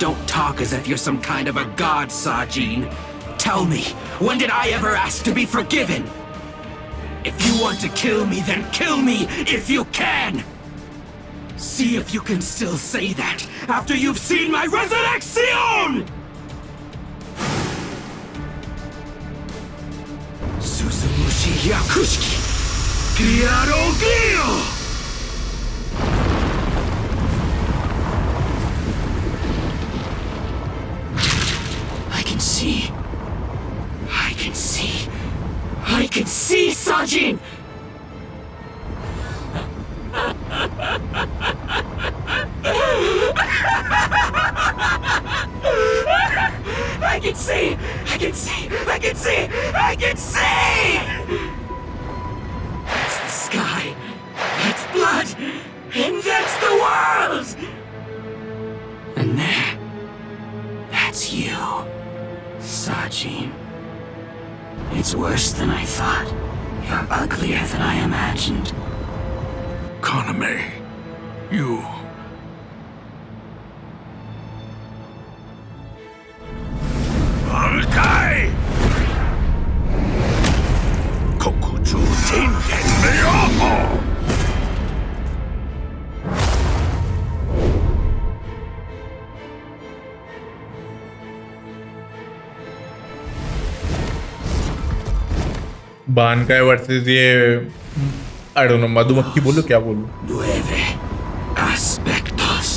don't talk as if you're some kind of a god, Sajin. Tell me, when did I ever ask to be forgiven? If you want to kill me, then kill me if you can! See if you can still say that after you've seen my resurrection! Suzumushi Yakushiki! Pierogio! see! I can see! I can see! I can see! That's the sky. That's blood. And that's the world! And there, that's you, Sajin. It's worse than I thought. You're uglier than I imagined. Kaname, you... Bankai! Kokuju Tingen Meoho! Bankai versus ये I don't no मधुमक्खी बोलो क्या बोलूं Nueve aspectos.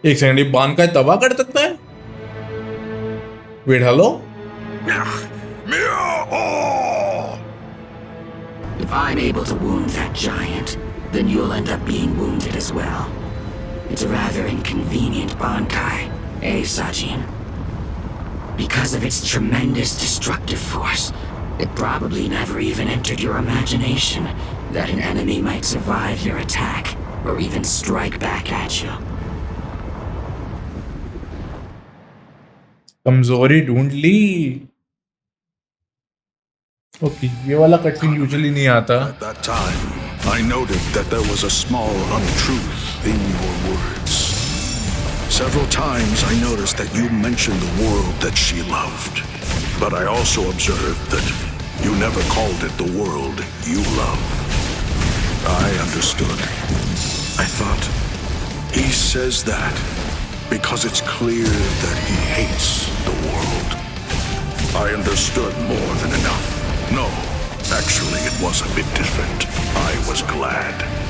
एक second ये बानकाई तबाह कर सकता है wait hello If I'm able to wound that giant, then you'll end up being wounded as well. It's a rather inconvenient Bankai, eh, Sajin? Because of its tremendous destructive force, it probably never even entered your imagination that an enemy might survive your attack, or even strike back at you. कमजोरी ढूंढ ली okay ये वाला cutting usually नहीं आता At that time, I noted that there was a small untruth in your words. Several times I noticed that you mentioned the world that she loved. But I also observed that you never called it the world you love. I understood. I thought, he says that because it's clear that he hates the world. I understood more than enough. No, actually it was a bit different. I was glad.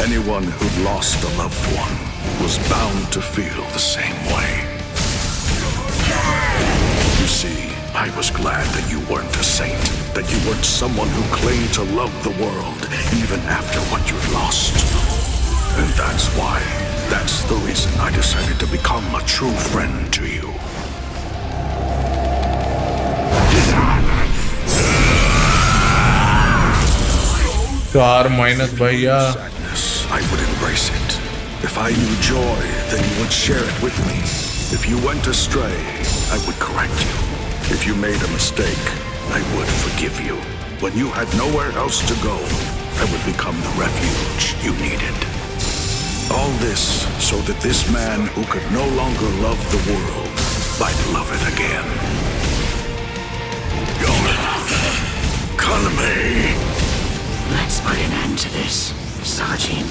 Anyone who'd lost a loved one was bound to feel the same way. You see, I was glad that you weren't a saint, that you weren't someone who claimed to love the world even after what you'd lost. And that's why, that's the reason I decided to become a true friend to you. -, भैया I would embrace it. If I knew joy, then you would share it with me. If you went astray, I would correct you. If you made a mistake, I would forgive you. When you had nowhere else to go, I would become the refuge you needed. All this so that this man who could no longer love the world might love it again. Kaname! Let's put an end to this, Sajin.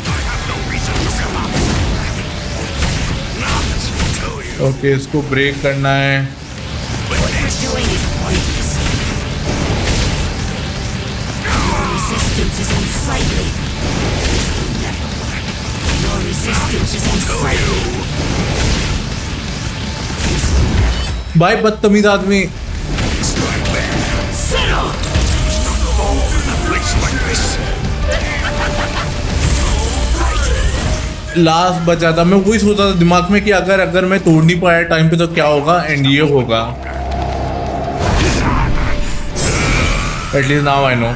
I have no reason to give up. Not until you. Okay इसको break करना है What you're doing is pointless. Your resistance is unsightly. Your resistance is unsightly. भाई बदतमीज आदमी Settle! Last बचा था मैं वही सोचा था दिमाग में कि अगर मैं तोड़ नहीं पाया टाइम पे तो क्या होगा एंड ये होगा एटलीस्ट नाउ आई नो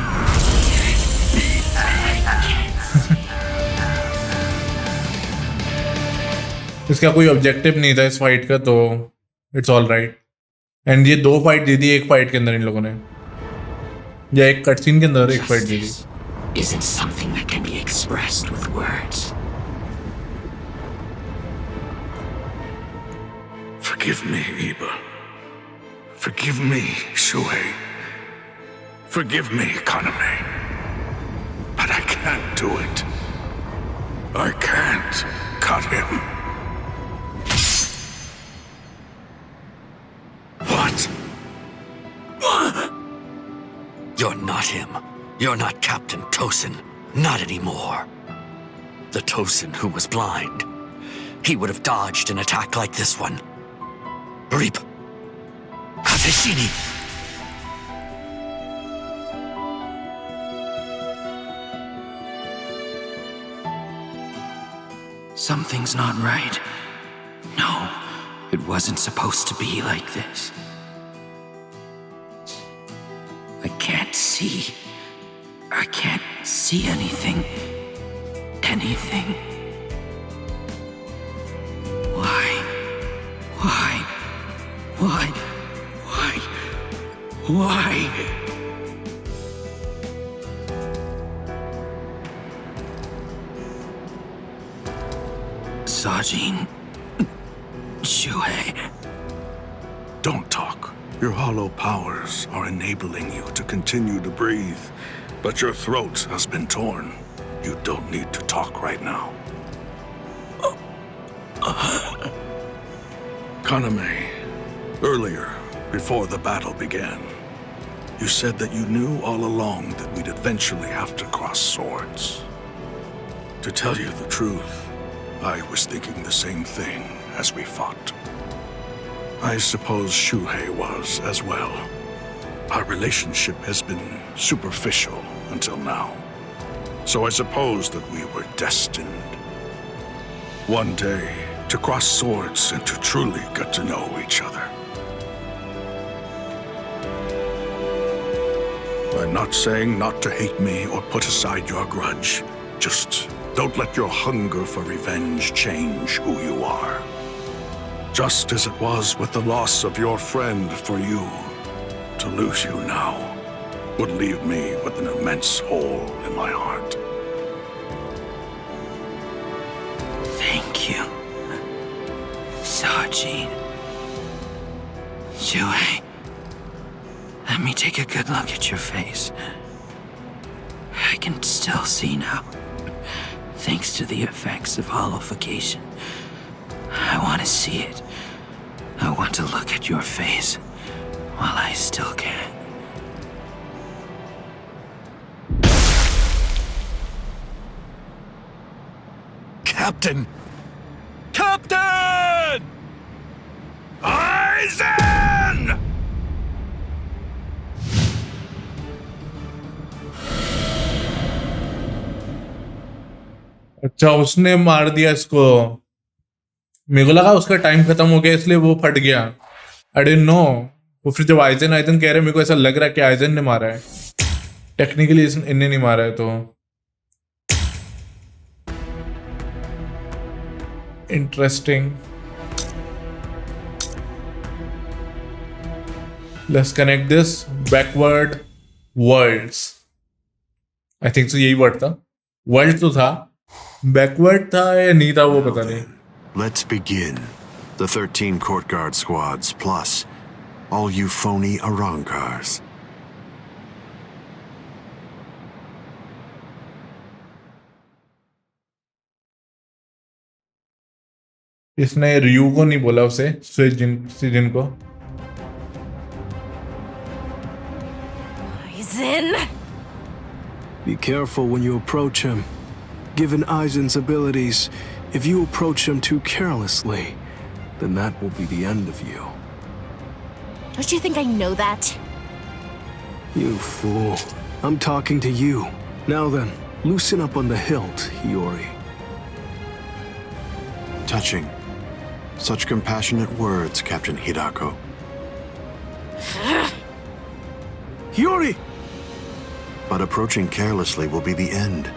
इसका कोई ऑब्जेक्टिव नहीं था इस फाइट का तो इट्स ऑल राइट एंड ये 2 फाइट दे दी एक फाइट के अंदर इन लोगों ने या एक कटसीन के अंदर एक fight they the Isn't something that can be expressed with words. Forgive me, Iba. Forgive me, Shuhei. Forgive me, Kaname. But I can't do it. I can't cut him. What? You're not him. You're not Captain Tosin. Not anymore. The Tosin who was blind. He would have dodged an attack like this one. Reap. Kateshini. Something's not right. No, it wasn't supposed to be like this. I can't see. I can't see anything. Anything. Why? Why? Why? Why? Why? Sajin. Shuhei. Don't talk. Your hollow powers are enabling you to continue to breathe, but your throat has been torn. You don't need to talk right now. Kaname, earlier, before the battle began, you said that you knew all along that we'd eventually have to cross swords. To tell you the truth, I was thinking the same thing as we fought. I suppose Shuhei was as well. Our relationship has been superficial until now. So I suppose that we were destined. One day, to cross swords and to truly get to know each other. I'm not saying not to hate me or put aside your grudge. Just don't let your hunger for revenge change who you are. Just as it was with the loss of your friend for you, to lose you now would leave me with an immense hole in my heart. Thank you, Sajin. Shuhei, let me take a good look at your face. I can still see now, thanks to the effects of hollowification. I want to see it. I want to look at your face while I still can. Captain! Captain! Aizen! अच्छा उसने मार दिया इसको। मेरे को लगा उसका time खत्म हो गया इसलिए वो फट गया। I didn't know. वो फिर जब आइजन आइजन कह रहे मेरे को ऐसा लग रहा है कि आइजन ने मारा है। टेक्निकली इनने नहीं मारा है तो interesting. Let's connect this backward worlds. I think so यही वर्ड था। वर्ल्ड तो था, बैकवर्ड था या नहीं था वो पता नहीं। Let's begin. The 13 court guard squads, plus all you phony Arankars. इसने रियू को नहीं बोला उसे, सिजिन को। Aizen! Be careful when you approach him. Given Aizen's abilities, if you approach him too carelessly, then that will be the end of you. Don't you think I know that? You fool. I'm talking to you. Now then, loosen up on the hilt, Hiyori. Touching. Such compassionate words, Captain Hidako. Hiyori! But approaching carelessly will be the end.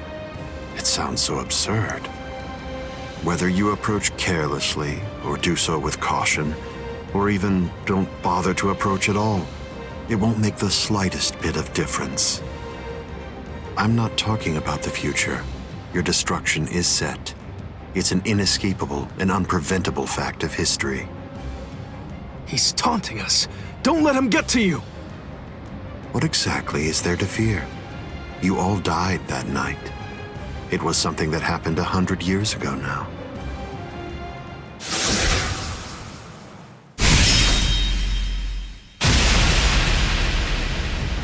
It sounds so absurd. Whether you approach carelessly, or do so with caution, or even don't bother to approach at all, it won't make the slightest bit of difference. I'm not talking about the future. Your destruction is set. It's an inescapable and unpreventable fact of history. He's taunting us. Don't let him get to you! What exactly is there to fear? You all died that night. It was something that happened 100 years ago now.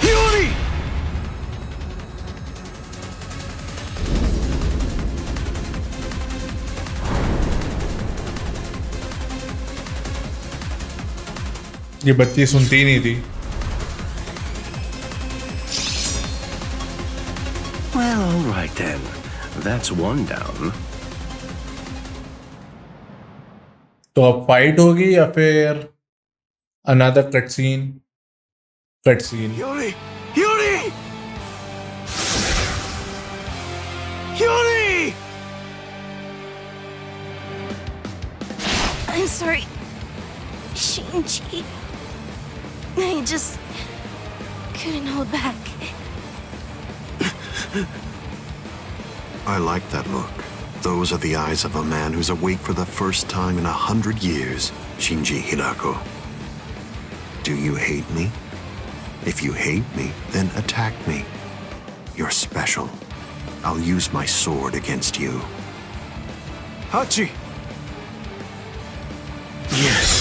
Hiyori! ये बच्ची सुनती ही नहीं थी। Well, all right then. That's one down. तो अब fight होगी या फिर another cutscene? Yuri! Yuri! Yuri! I'm sorry, Shinji. I just couldn't hold back. I like that look. Those are the eyes of a man who's awake for the first time in 100 years, Shinji Hirako. Do you hate me? If you hate me, then attack me. You're special. I'll use my sword against you. Hachi! Yes.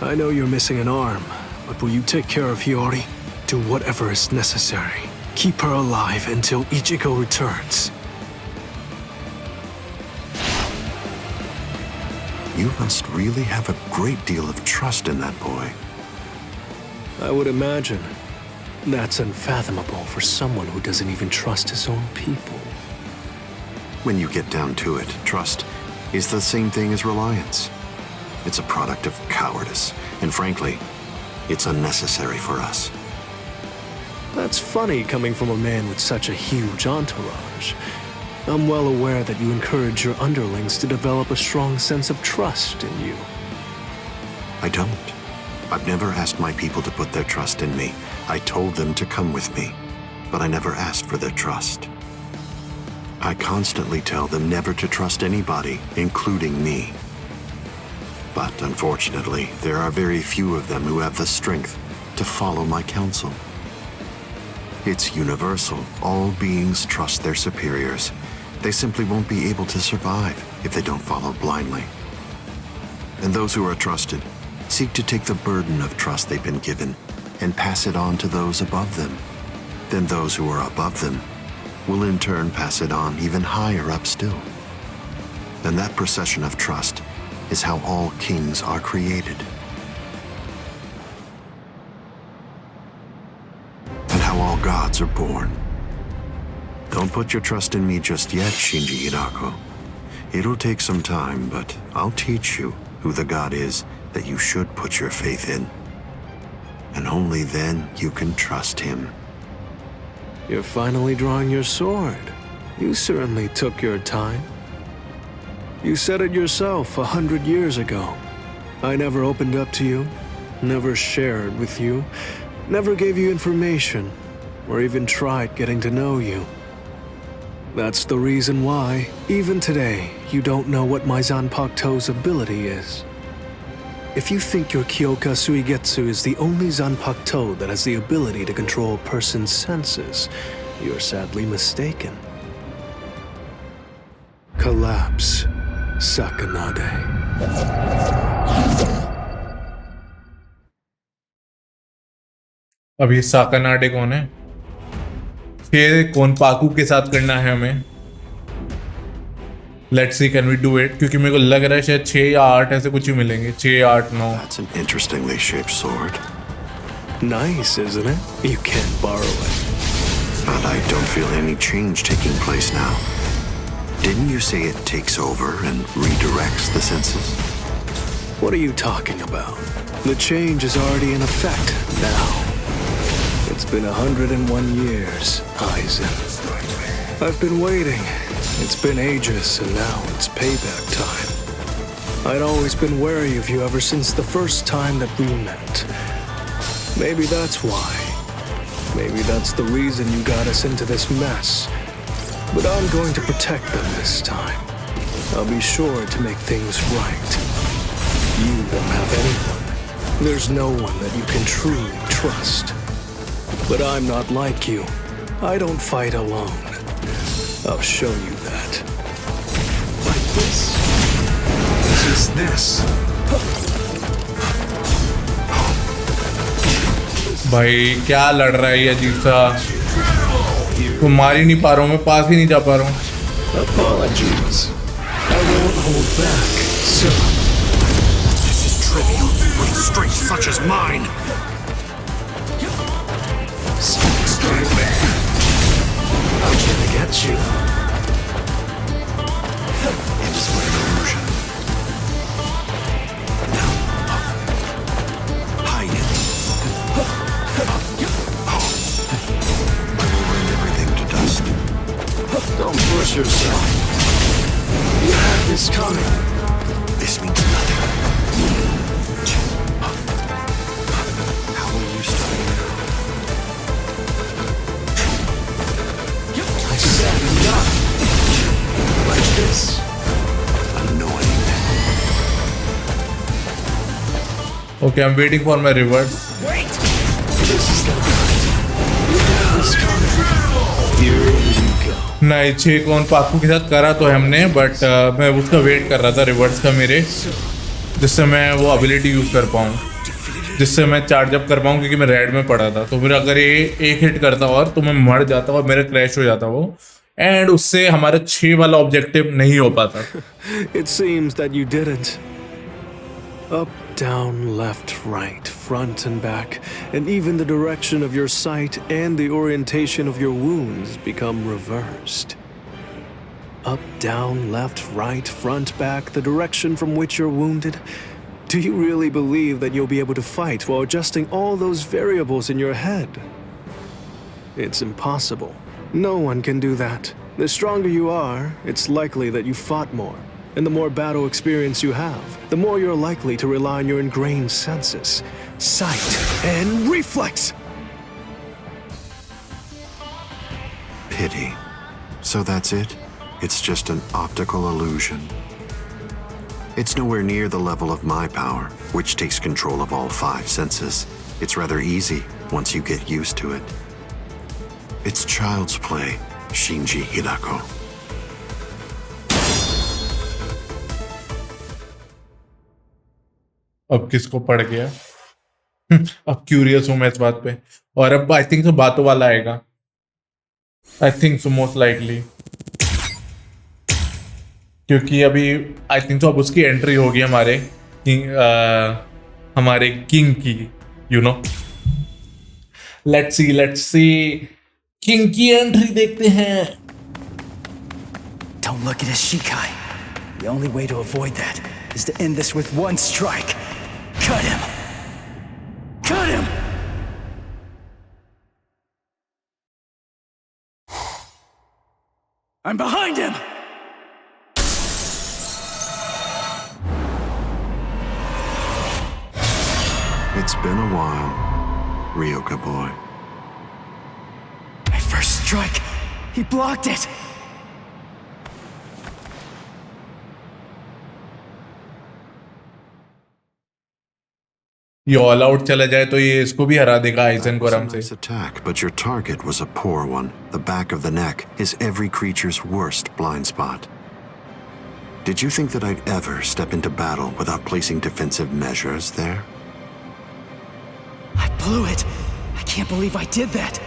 I know you're missing an arm, but will you take care of Hiyori? Do whatever is necessary. Keep her alive until Ichigo returns. You must really have a great deal of trust in that boy. I would imagine. That's unfathomable for someone who doesn't even trust his own people. When you get down to it, trust is the same thing as reliance. It's a product of cowardice, and frankly, it's unnecessary for us. That's funny coming from a man with such a huge entourage. I'm well aware that you encourage your underlings to develop a strong sense of trust in you. I don't. I've never asked my people to put their trust in me. I told them to come with me, but I never asked for their trust. I constantly tell them never to trust anybody, including me. But unfortunately, there are very few of them who have the strength to follow my counsel. It's universal. All beings trust their superiors. They simply won't be able to survive if they don't follow blindly. And those who are trusted seek to take the burden of trust they've been given and pass it on to those above them. Then those who are above them will in turn pass it on even higher up still. And that procession of trust is how all kings are created. And how all gods are born. Don't put your trust in me just yet, Shinji Hirako. It'll take some time, but I'll teach you who the god is that you should put your faith in. And only then you can trust him. You're finally drawing your sword. You certainly took your time. You said it yourself 100 years ago. I never opened up to you, never shared with you, never gave you information, or even tried getting to know you. That's the reason why, even today, you don't know what my Zanpakuto's ability is. If you think your Kyoka Suigetsu is the only Zanpakuto that has the ability to control a person's senses, you're sadly mistaken. Collapse, Sakanade. अब ये साकानाडे कौन है? ये कौन पाकू के साथ करना है हमें? Let's see, can we do it? क्योंकि मेरे को लग रहा है शायद 6 या 8 ऐसे कुछ ही मिलेंगे. 6, 8, 9. That's an interestingly shaped sword. Nice, isn't it? You can't borrow it. But I don't feel any change taking place now. Didn't you say it takes over and redirects the senses? What are you talking about? The change is already in effect now. It's been 101 years, Aizen. I've been waiting. It's been ages, and now it's payback time. I'd always been wary of you ever since the first time that we met. Maybe that's why. Maybe that's the reason you got us into this mess. But I'm going to protect them this time. I'll be sure to make things right. You don't have anyone. There's no one that you can truly trust. But I'm not like you. I don't fight alone. I'll show you that. Like this. Just this. भाई क्या लड़ रहा है ये अजीब सा? तो मार ही नहीं पा रहा हूँ मैं, पास ही नहीं जा पा रहा हूँ. Apologies. I won't hold back, sir. This is trivial with strength such as mine. Stand back. I'm gonna get you. It is but an illusion. force yourself. You had this coming. This means nothing. How will you start now? I said enough. Like this. Annoying. Okay, I'm waiting for my reverse. Wait! This is the night. You had this coming. Here you go. नहीं 6 कौन पाकू के साथ करा तो है हमने, but मैं उसका वेट कर रहा था रिवर्स का मेरे, जिससे मैं वो एबिलिटी यूज़ कर पाऊँ, जिससे मैं चार्ज अप कर पाऊँ, क्योंकि मैं रेड में पड़ा था। तो फिर अगर ये एक हिट करता और तो मैं मर जाता और मेरा क्रैश हो जाता वो, एंड उससे हमारा 6 वाला ऑब्जेक्टिव नहीं हो पाता। It seems that you didn't. Up, down, left, right, front and back, and even the direction of your sight and the orientation of your wounds become reversed. Up, down, left, right, front, back, the direction from which you're wounded. Do you really believe that you'll be able to fight while adjusting all those variables in your head? It's impossible. No one can do that. The stronger you are, it's likely that you fought more. And the more battle experience you have, the more you're likely to rely on your ingrained senses, sight, and reflex. Pity. So that's it? It's just an optical illusion. It's nowhere near the level of my power, which takes control of all 5 senses. It's rather easy once you get used to it. It's child's play, Shinji Hirako. अब किसको पड़ गया? अब curious हूं मैं इस बात पे, और अब आई थिंक तो बातों वाला आएगा। आई थिंक सो मोस्ट लाइकली, क्योंकि अभी आई थिंक तो अब उसकी एंट्री होगी हमारे किंग की, you know. Let's see king की एंट्री देखते हैं। Don't look at his Shikai. The only way to avoid that is to end this with one strike. Cut him! Cut him! I'm behind him! It's been a while, Ryoka boy. My first strike! He blocked it! ये all out चला जाए तो ये इसको भी हरा देगा eigen को आराम से। Attack, but your target was a poor one. The back of the neck is every creature's worst blind spot. Did you think that I'd ever step into battle without placing defensive measures there? I blew it. I can't believe I did that.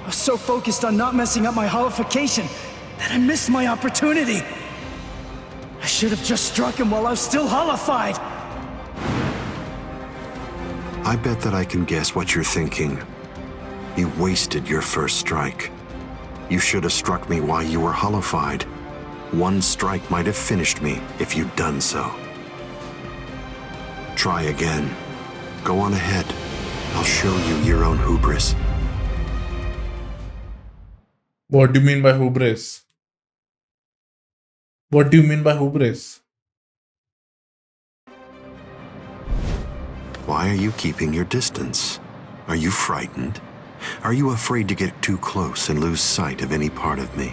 I was so focused on not messing up my holification that I missed my opportunity. I should have just struck him while I was still holified. I bet that I can guess what you're thinking. You wasted your first strike. You should have struck me while you were holified. One strike might have finished me if you'd done so. Try again. Go on ahead. I'll show you your own hubris. What do you mean by hubris? What do you mean by hubris? Why are you keeping your distance? Are you frightened? Are you afraid to get too close and lose sight of any part of me?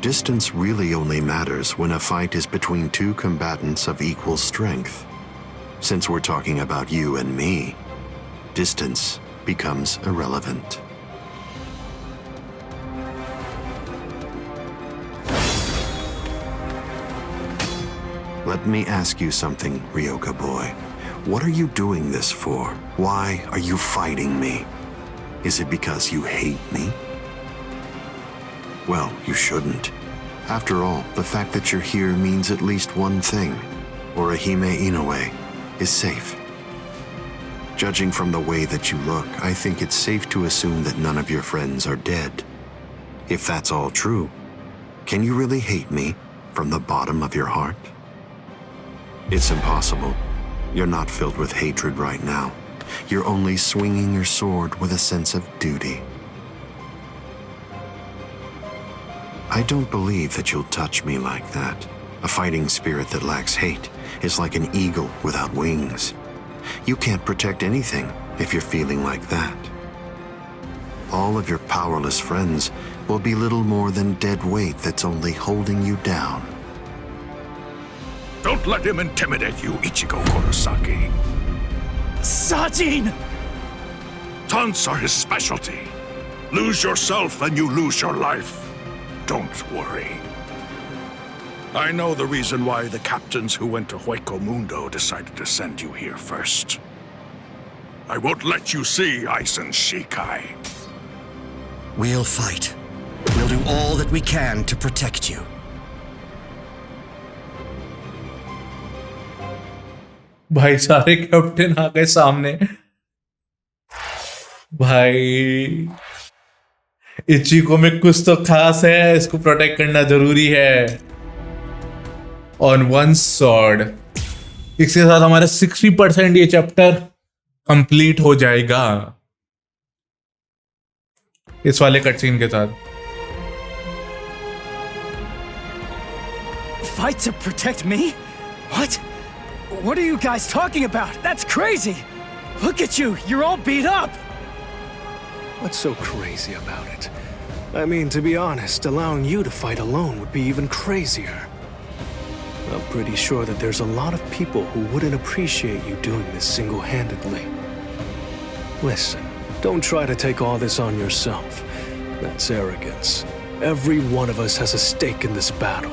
Distance really only matters when a fight is between 2 combatants of equal strength. Since we're talking about you and me, distance becomes irrelevant. Let me ask you something, Ryoka boy. What are you doing this for? Why are you fighting me? Is it because you hate me? Well, you shouldn't. After all, the fact that you're here means at least one thing. Orihime Inoue is safe. Judging from the way that you look, I think it's safe to assume that none of your friends are dead. If that's all true, can you really hate me from the bottom of your heart? It's impossible. You're not filled with hatred right now. You're only swinging your sword with a sense of duty. I don't believe that you'll touch me like that. A fighting spirit that lacks hate is like an eagle without wings. You can't protect anything if you're feeling like that. All of your powerless friends will be little more than dead weight that's only holding you down. Don't let him intimidate you, Ichigo Kurosaki. Sajin! Taunts are his specialty. Lose yourself and you lose your life. Don't worry. I know the reason why the captains who went to Hueco Mundo decided to send you here first. I won't let you see Aizen Shikai. We'll fight. We'll do all that we can to protect you. भाई सारे captain आ गए सामने। भाई इचिको में कुछ तो खास है, इसको प्रोटेक्ट करना जरूरी है। On one sword. इसके साथ हमारा 60% ये चैप्टर कंप्लीट हो जाएगा इस वाले कटसीन के साथ। Fight to protect me? What? What are you guys talking about? That's crazy! Look at you, you're all beat up! What's so crazy about it? I mean, to be honest, allowing you to fight alone would be even crazier. I'm pretty sure that there's a lot of people who wouldn't appreciate you doing this single-handedly. Listen, don't try to take all this on yourself. That's arrogance. Every one of us has a stake in this battle.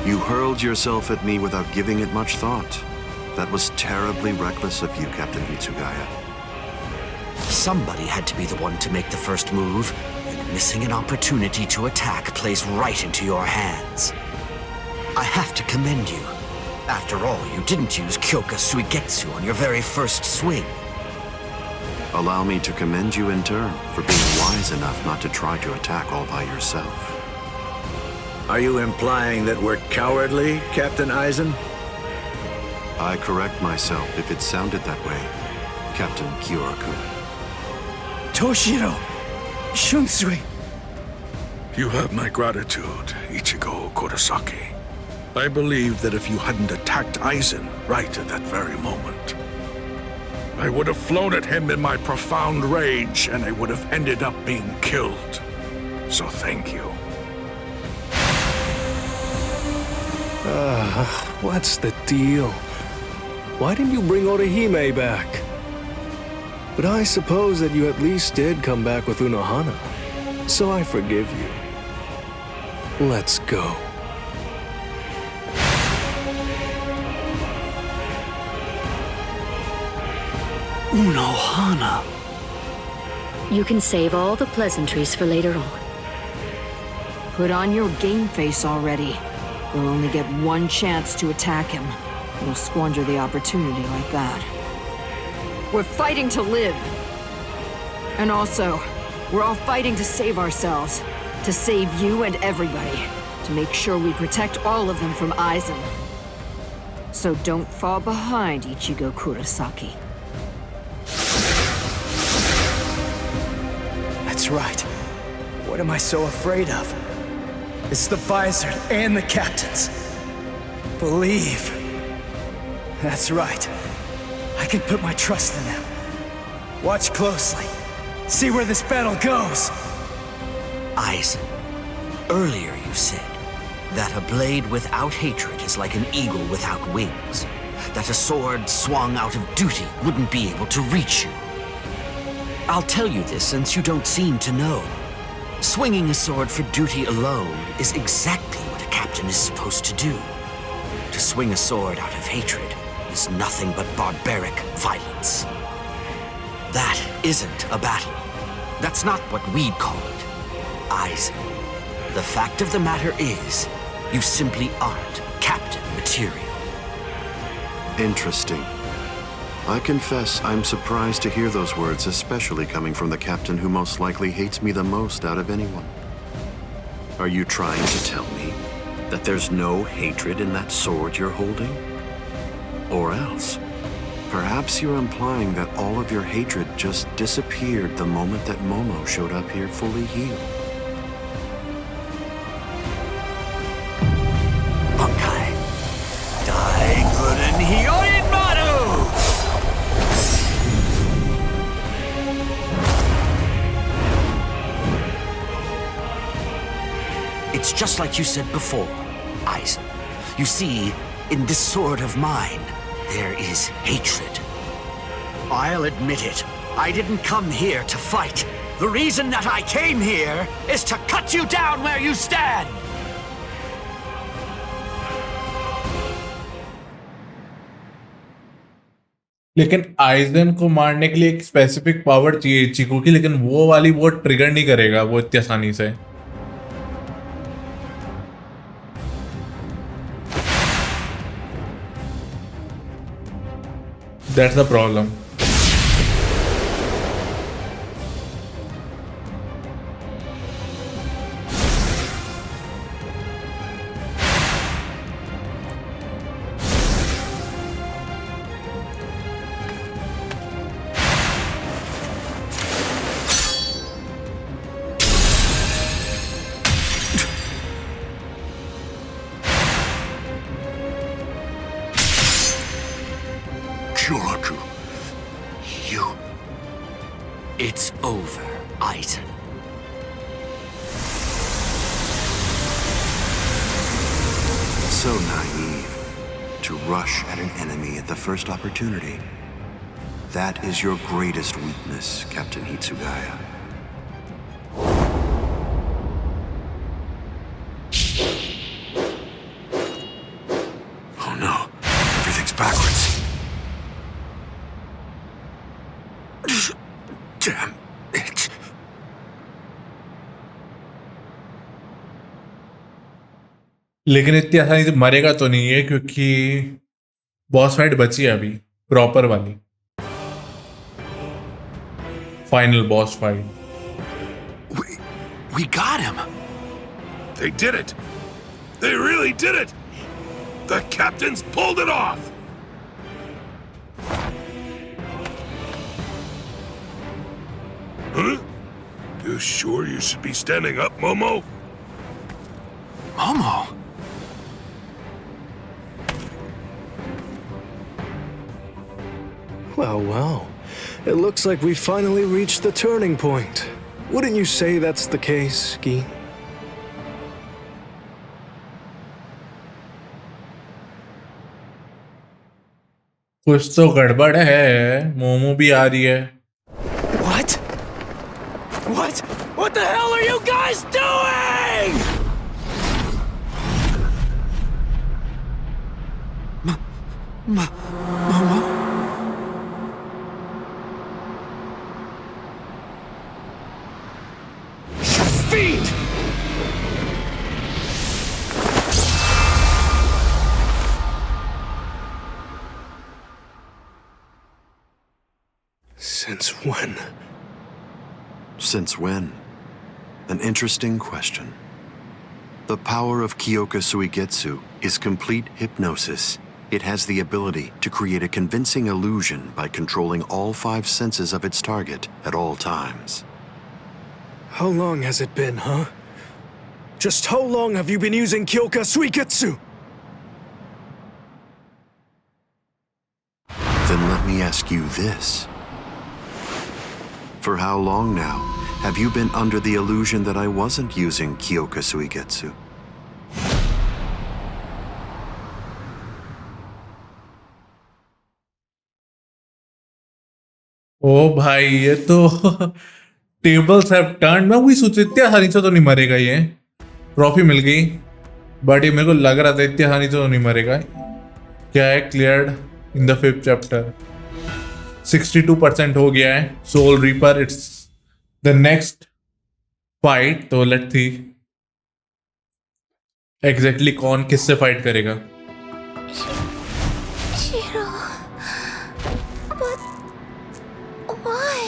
You hurled yourself at me without giving it much thought. That was terribly reckless of you, Captain Hitsugaya. Somebody had to be the one to make the first move, and missing an opportunity to attack plays right into your hands. I have to commend you. After all, you didn't use Kyoka Suigetsu on your very first swing. Allow me to commend you in turn for being wise enough not to try to attack all by yourself. Are you implying that we're cowardly, Captain Aizen? I correct myself if it sounded that way, Captain Kyoraku. Toshiro! Shunsui! You have my gratitude, Ichigo Kurosaki. I believe that if you hadn't attacked Aizen right at that very moment, I would have flown at him in my profound rage, and I would have ended up being killed. So thank you. What's the deal? Why didn't you bring Orihime back? But I suppose that you at least did come back with Unohana, so I forgive you. Let's go. Unohana. You can save all the pleasantries for later on. Put on your game face already. We'll only get one chance to attack him. We'll squander the opportunity like that. We're fighting to live. And also, we're all fighting to save ourselves. To save you and everybody. To make sure we protect all of them from Aizen. So don't fall behind, Ichigo Kurosaki. That's right. What am I so afraid of? It's the visor and the captains. Believe. That's right. I can put my trust in them. Watch closely. See where this battle goes. Aizen, earlier you said that a blade without hatred is like an eagle without wings. That a sword swung out of duty wouldn't be able to reach you. I'll tell you this since you don't seem to know. Swinging a sword for duty alone is exactly what a captain is supposed to do. To swing a sword out of hatred is nothing but barbaric violence. That isn't a battle. That's not what we'd call it. Aizen, the fact of the matter is, you simply aren't captain material. Interesting. I confess I'm surprised to hear those words, especially coming from the captain who most likely hates me the most out of anyone. Are you trying to tell me that there's no hatred in that sword you're holding? Or else, Perhaps you're implying that all of your hatred just disappeared the moment that Momo showed up here fully healed. Bunkai. Daiguren Hyoin Maru! It's just like you said before, Aizen. You see, in this sword of mine, there is hatred. I'll admit it. I didn't come here to fight. The reason that I came here is to cut you down where you stand! लेकिन eigen को मारने के लिए एक specific power चाहिए इचिको की, लेकिन वो वाली वो ट्रिगर नहीं करेगा वो इतनी आसानी से. That's the problem. Kyoraku, you... It's over, Aizen. So naive. To rush at an enemy at the first opportunity. That is your greatest weakness, Captain Hitsugaya. Oh no, everything's backwards. Damn it. लेकिन इतनी आसानी से मरेगा तो नहीं है क्योंकि boss fight बची है अभी प्रॉपर वाली final boss fight. We got him. They did it. They really did it. The captains pulled it off. Huh? You sure you should be standing up, Momo? Momo? Well. It looks like we finally reached the turning point. Wouldn't you say that's the case, Gi? कुछ तो गड़बड़ है. मोमो भी आ रही है. What? What the hell are you guys doing? Momo? Fiend! Since when? Since when? An interesting question. The power of Kyoka Suigetsu is complete hypnosis. It has the ability to create a convincing illusion by controlling all 5 senses of its target at all times. How long has it been, huh? Just how long have you been using Kyoka Suigetsu? Then let me ask you this. For how long now have you been under the illusion that I wasn't using Kyoka Suigetsu? ओ भाई ये तो tables have turned. मैं वही सोच इतनी आसानी से तो नहीं मरेगा ये. ट्रॉफी मिल गई बट ये मेरे को लग रहा था इतनी आसानी से तो नहीं मरेगा. क्या है cleared in the 5th chapter. 62% हो गया है. Soul reaper it's the next fight. तो लेट्स सी एग्जैक्टली कौन किससे फाइट करेगा. Shiro. But... why?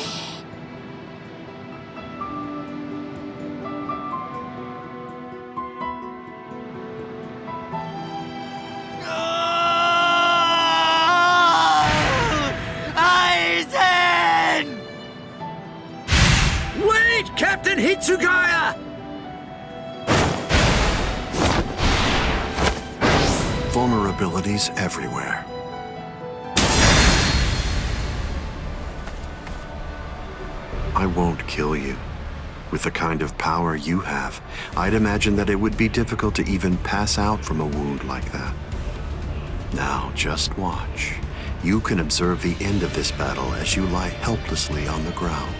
Wait, Captain Hitsugaya! Vulnerabilities everywhere. I won't kill you. With the kind of power you have, I'd imagine that it would be difficult to even pass out from a wound like that. Now, just watch. You can observe the end of this battle as you lie helplessly on the ground.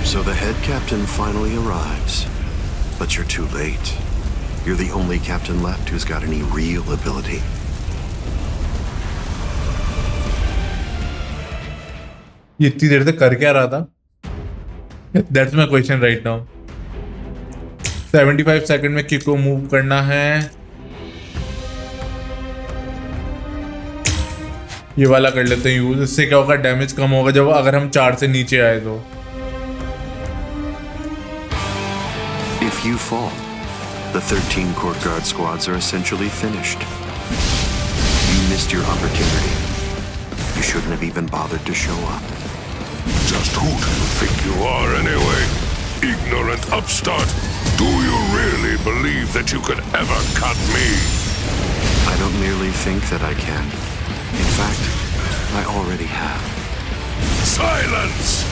So the head captain finally arrives. But you're too late. You're the only captain left who's got any real ability. ये इतनी देर तक कर क्या रहा था? That's my question right now. 75 second में kick को move करना है. ये वाला कर लेते हैं यूज. इससे क्या होगा? डैमेज कम होगा जब अगर हम 4 से नीचे आए तो. If you fall, the 13 court guard squads are essentially finished. You missed your opportunity. You shouldn't have even bothered to show up. Just who do you think you are anyway? Ignorant upstart. Do you really believe that you could ever cut me? I don't merely think that I can. In fact, I already have. Silence!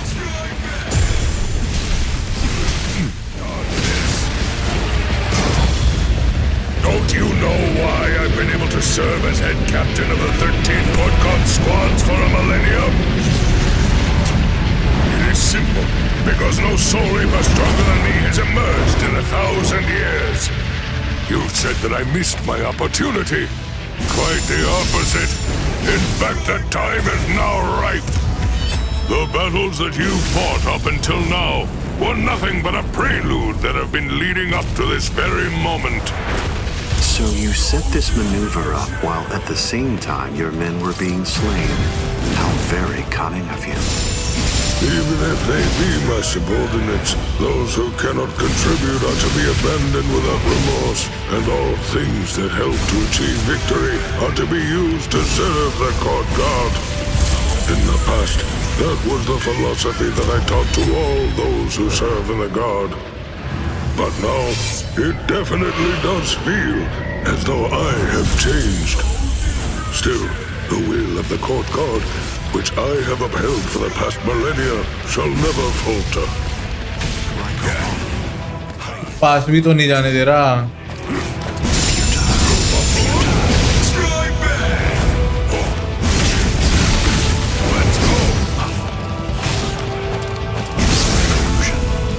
Don't you know why I've been able to serve as head captain of the 13 Court Guard squads for a millennium? It is simple, because no soul reaper stronger than me has emerged in 1,000 years. You said that I missed my opportunity. Quite the opposite. In fact, the time is now ripe. The battles that you fought up until now were nothing but a prelude that have been leading up to this very moment. So you set this maneuver up while at the same time your men were being slain. How very cunning of you. Even if they be my subordinates, those who cannot contribute are to be abandoned without remorse, and all things that help to achieve victory are to be used to serve the court guard. In the past, that was the philosophy that I taught to all those who serve in the guard. But now, it definitely does feel as though I have changed. Still, the will of the court guard, which I have upheld for the past millennia, shall never falter. पास भी तो नहीं जाने दे रहा.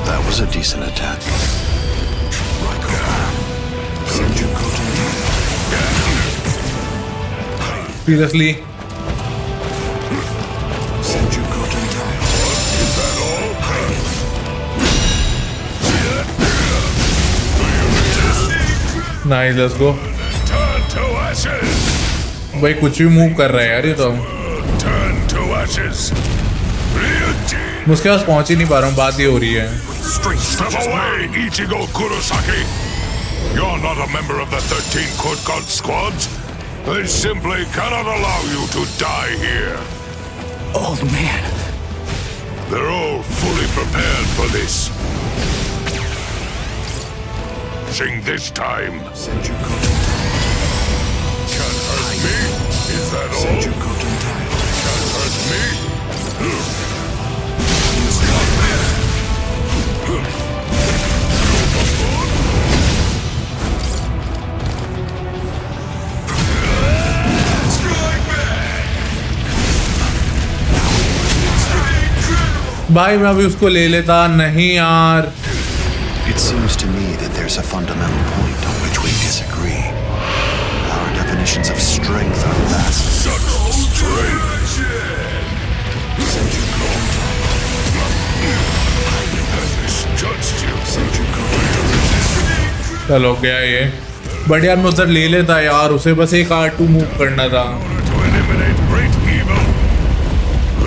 That was a decent attack. Seriously? Nice, let's go. भाई कुछ भी move कर रहा है यार ये तो. उसके पास पहुंच ही नहीं पा रहा हूँ. बात ये हो रही है. Step away, Ichigo Kurosaki! You're not a member of the 13 Court Guard squads. They simply cannot allow you to die here. Old man. They're all fully prepared for this. Sing this time. Can't hurt me? Is that all? Can't hurt me? भाई मैं अभी उसको ले लेता नहीं यार. It seems to me that there's a fundamental point on which we disagree. Our definitions of strength are vast. Such strength! चलो गया ये. बट यार मैं उधर ले लेता यार. उसे बस एक R2 मूव करना था.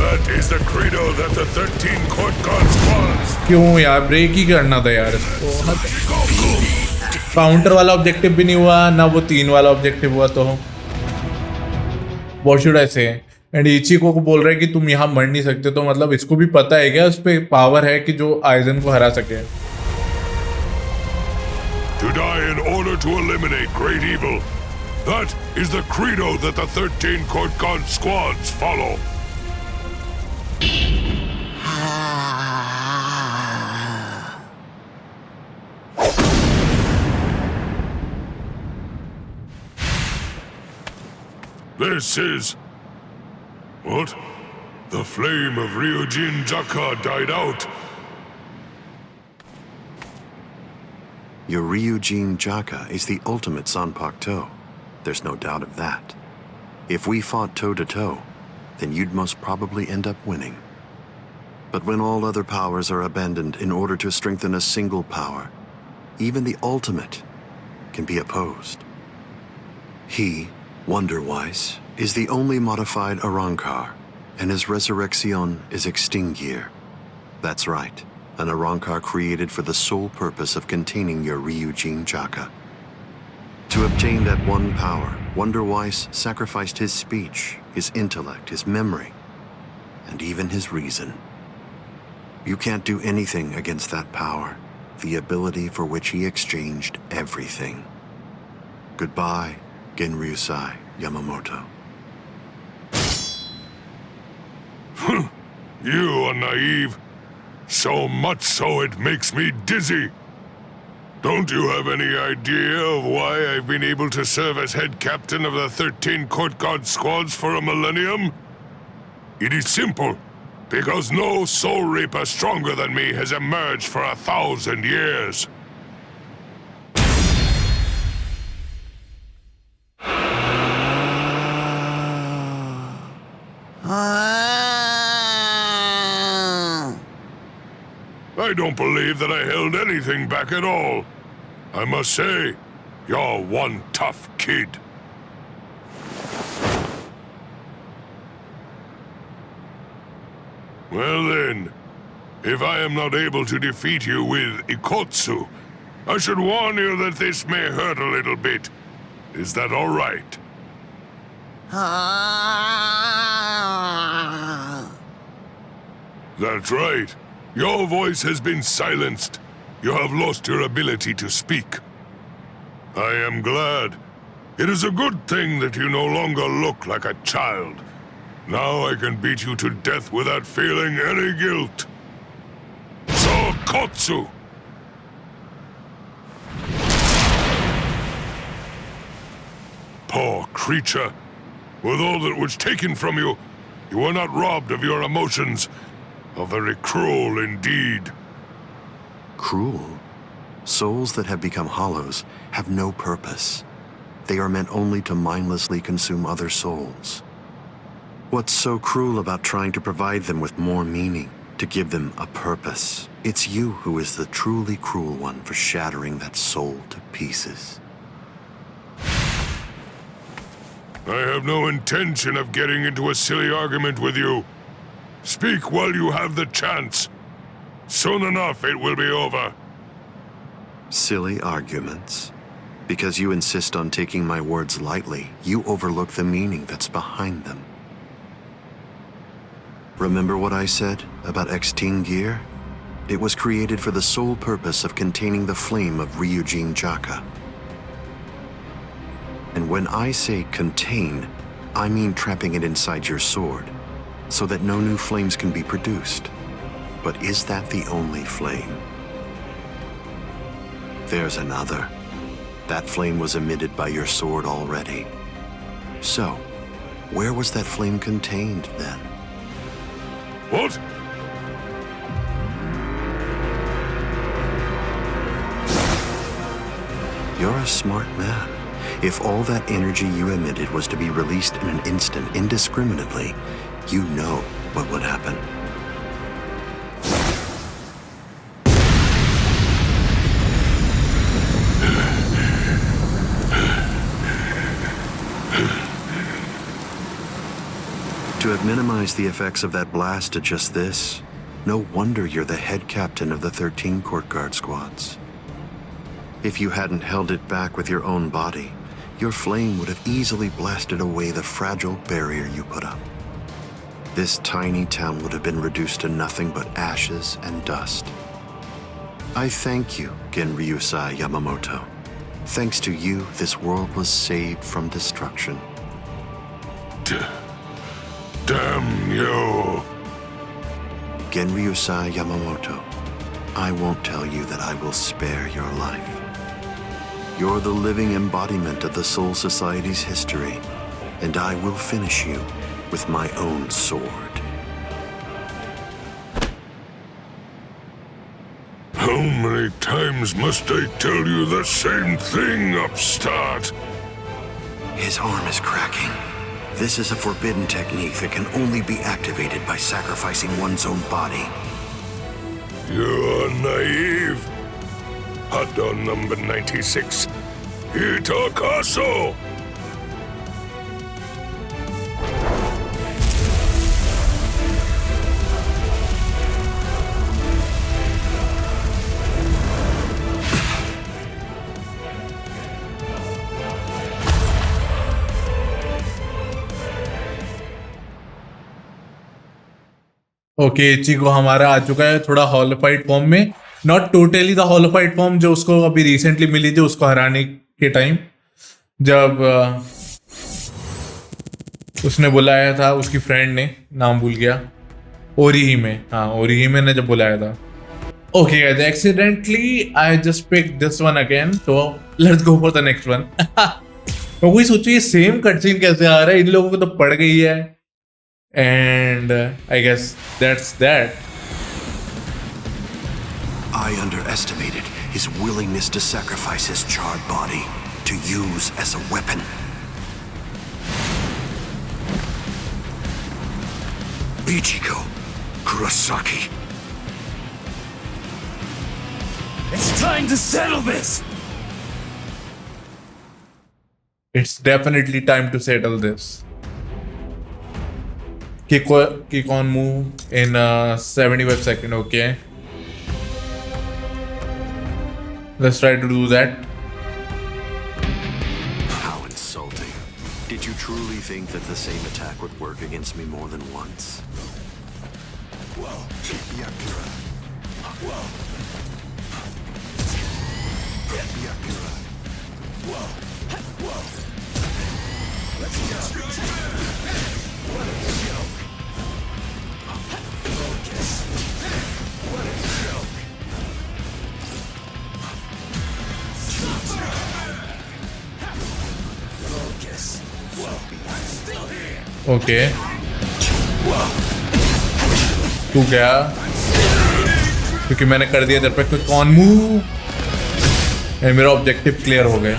That is the credo that the 13 Court Guard squads. क्यों यार ब्रेक ही करना था यार इसको. काउंटर वाला ऑब्जेक्टिव भी नहीं हुआ ना वो 3 वाला ऑब्जेक्टिव हुआ, तो व्हाट शुड आई से। एंड इचिको को बोल रहे हैं कि तुम यहाँ मर नहीं सकते, तो मतलब इसको भी पता है क्या उस पे पावर है कि जो आइजन को हरा सके। To die in order to eliminate great evil. That is the credo that the 13 Court Guard squads follow. This is... What? The flame of Ryujin Jaka died out. Your Ryujin Jaka is the ultimate Sanpakto. There's no doubt of that. If we fought toe-to-toe, then you'd most probably end up winning. But when all other powers are abandoned in order to strengthen a single power, even the ultimate can be opposed. He, Wonder-Wise, is the only modified Arankar, and his resurrection is Extinguir. That's right, an Arankar created for the sole purpose of containing your Ryujin Jaka. To obtain that one power, Wonder-Wise sacrificed his speech, his intellect, his memory, and even his reason. You can't do anything against that power, the ability for which he exchanged everything. Goodbye, Genryusai Yamamoto. You are naive. So much so it makes me dizzy. Don't you have any idea of why I've been able to serve as head captain of the 13 Court Guard squads for a millennium? It is simple. Because no soul reaper stronger than me has emerged for 1,000 years. I don't believe that I held anything back at all. I must say, you're one tough kid. Well then, if I am not able to defeat you with Ikotsu, I should warn you that this may hurt a little bit. Is that all right? That's right. Your voice has been silenced. You have lost your ability to speak. I am glad. It is a good thing that you no longer look like a child. Now I can beat you to death without feeling any guilt. Sokotsu! Poor creature. With all that was taken from you, you were not robbed of your emotions. How very cruel indeed. Cruel? Souls that have become hollows have no purpose. They are meant only to mindlessly consume other souls. What's so cruel about trying to provide them with more meaning, to give them a purpose? It's you who is the truly cruel one for shattering that soul to pieces. I have no intention of getting into a silly argument with you. Speak while you have the chance. Soon enough it will be over. Silly arguments? Because you insist on taking my words lightly, you overlook the meaning that's behind them. Remember what I said about Extinguir? It was created for the sole purpose of containing the flame of Ryujin Jaka. And when I say contain, I mean trapping it inside your sword, so that no new flames can be produced. But is that the only flame? There's another. That flame was emitted by your sword already. So, where was that flame contained then? What? You're a smart man. If all that energy you emitted was to be released in an instant indiscriminately, you know what would happen. To have minimized the effects of that blast to just this, no wonder you're the head captain of the 13 Court Guard squads. If you hadn't held it back with your own body, your flame would have easily blasted away the fragile barrier you put up. This tiny town would have been reduced to nothing but ashes and dust. I thank you, Genryusai Yamamoto. Thanks to you, this world was saved from destruction. Damn you! Genryusai Yamamoto, I won't tell you that I will spare your life. You're the living embodiment of the Soul Society's history, and I will finish you with my own sword. How many times must I tell you the same thing, upstart? His arm is cracking. This is a forbidden technique that can only be activated by sacrificing one's own body. You're naive. Hado number 96. Itakaso! Okay Ichigo हमारा आ चुका है थोड़ा हॉलोफाइड form में, not totally the हॉलोफाइड form जो उसको अभी recently मिली थी उसको हराने के टाइम, जब उसने बुलाया था उसकी फ्रेंड ने, नाम भूल गया, ओरिहिमे, हाँ ओरिहिमे ने जब बुलाया था. Okay guys, accidentally I just pick this one again, तो let's go for the next one. तो कोई सोचिए सेम कटसीन कैसे आ रहा है, इन लोगों को तो पड़ गई है. And I guess that's that. I underestimated his willingness to sacrifice his charred body to use as a weapon. Ichigo Kurosaki. It's time to settle this! It's definitely time to settle this. Kick on move in 75 seconds, okay. Let's try to do that. How insulting. Did you truly think that the same attack would work against me more than once? Whoa. Yakura. Whoa. Yakura. Whoa. Whoa. Let's go. What a joke. Focus. What a joke. Focus. Whoa. I'm still here. Okay. Whoa. तू क्या? क्योंकि मैंने कर दिया तेरे पे quick on move, and मेरा objective clear हो गया.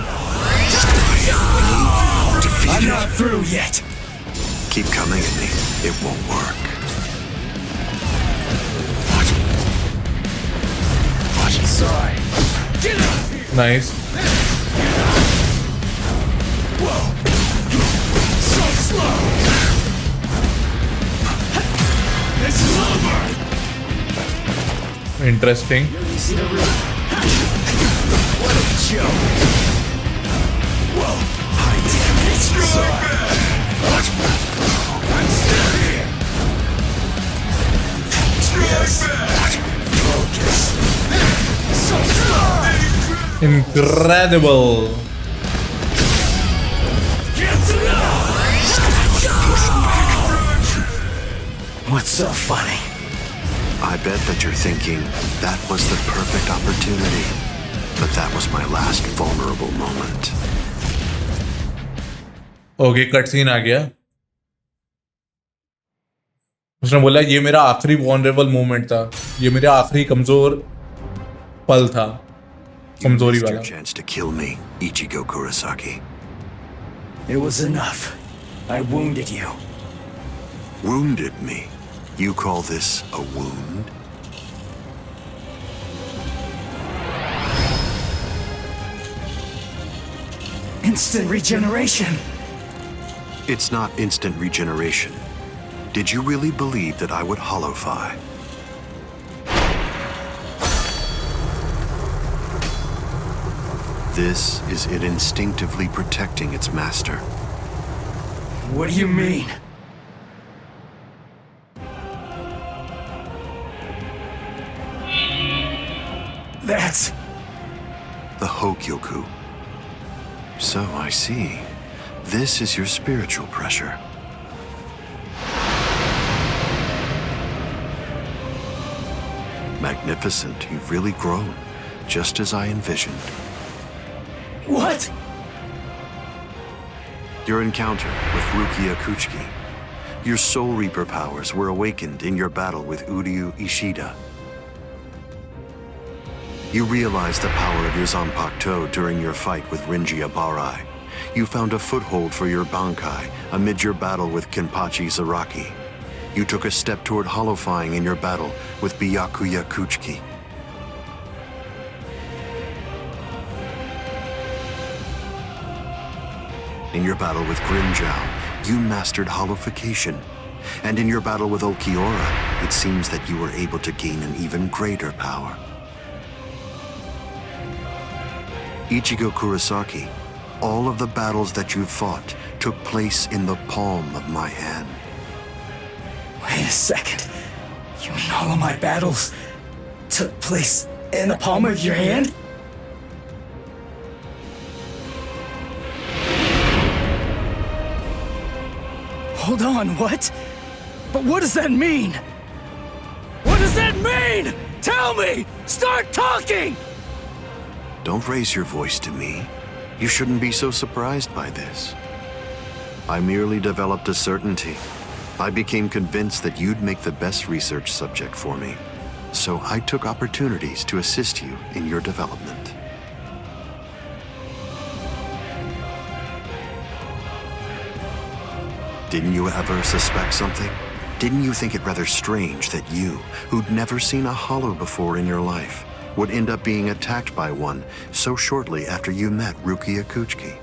I'm not through yet. Keep coming at me. It won't work. What? Sorry. Get out of here. Nice. Whoa. So slow. This is over. Interesting. What a joke. Whoa. Sorry. I'm still here. Yes. Focus. So slow. Incredible. What's so funny? I bet that you're thinking that was the perfect opportunity, but that was my last vulnerable moment. Okay cut scene आ गया. उसने बोला ये मेरा आखिरी vulnerable moment था, ये मेरा आखिरी कमजोर पल था, कमजोरी You missed वाला. your chance to kill me, Ichigo Kurosaki. It was enough. I wounded you. Wounded me? You call this a wound? Instant regeneration. It's not instant regeneration. Did you really believe that I would holofy? This is it instinctively protecting its master. What do you mean? That's... the Hogyoku. So I see. This is your spiritual pressure. Magnificent, you've really grown, just as I envisioned. What? Your encounter with Rukia Kuchiki. Your Soul Reaper powers were awakened in your battle with Uryu Ishida. You realized the power of your Zanpakuto during your fight with Rinji Abarai. You found a foothold for your Bankai amid your battle with Kenpachi Zaraki. You took a step toward holofying in your battle with Byakuya Kuchiki. In your battle with Grimjow, you mastered holofication. And in your battle with Ulquiorra, it seems that you were able to gain an even greater power. Ichigo Kurosaki, all of the battles that you fought took place in the palm of my hand. Wait a second. You mean all of my battles took place in the palm of your hand? Hold on, what? But what does that mean? What does that mean? Tell me! Start talking! Don't raise your voice to me. You shouldn't be so surprised by this. I merely developed a certainty. I became convinced that you'd make the best research subject for me. So I took opportunities to assist you in your development. Didn't you ever suspect something? Didn't you think it rather strange that you, who'd never seen a hollow before in your life, would end up being attacked by one so shortly after you met Rukia Kuchiki?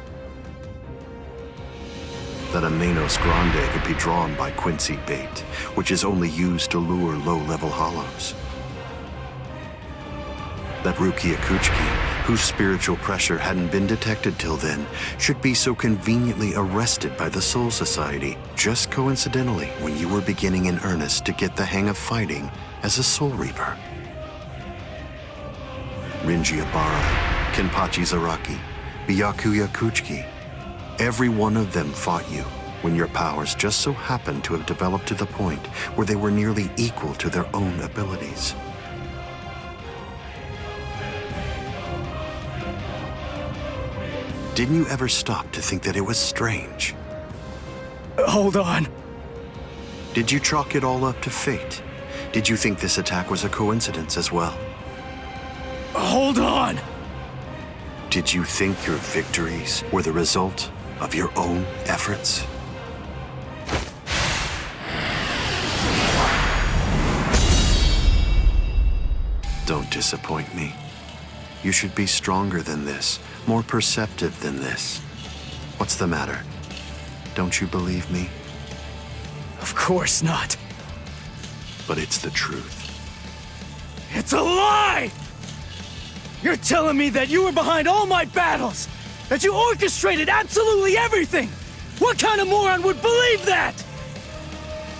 That a Manos Grande could be drawn by Quincy bait, which is only used to lure low-level hollows. That Rukia Kuchiki, whose spiritual pressure hadn't been detected till then, should be so conveniently arrested by the Soul Society just coincidentally when you were beginning in earnest to get the hang of fighting as a Soul Reaper. Rinji Abarai, Kenpachi Zaraki, Byakuya Kuchiki, every one of them fought you when your powers just so happened to have developed to the point where they were nearly equal to their own abilities. Didn't you ever stop to think that it was strange? Hold on. Did you chalk it all up to fate? Did you think this attack was a coincidence as well? Hold on! Did you think your victories were the result of your own efforts? Don't disappoint me. You should be stronger than this, more perceptive than this. What's the matter? Don't you believe me? Of course not. But it's the truth. It's a lie! You're telling me that you were behind all my battles! That you orchestrated absolutely everything! What kind of moron would believe that?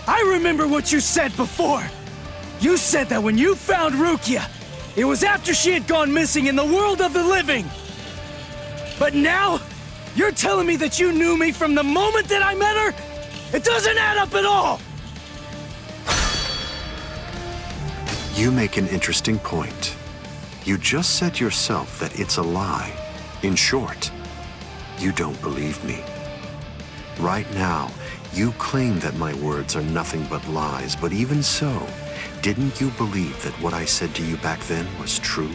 I remember what you said before. You said that when you found Rukia, it was after she had gone missing in the world of the living. But now, you're telling me that you knew me from the moment that I met her? It doesn't add up at all! You make an interesting point. You just said yourself that it's a lie. In short, you don't believe me. Right now, you claim that my words are nothing but lies, but even so, didn't you believe that what I said to you back then was true?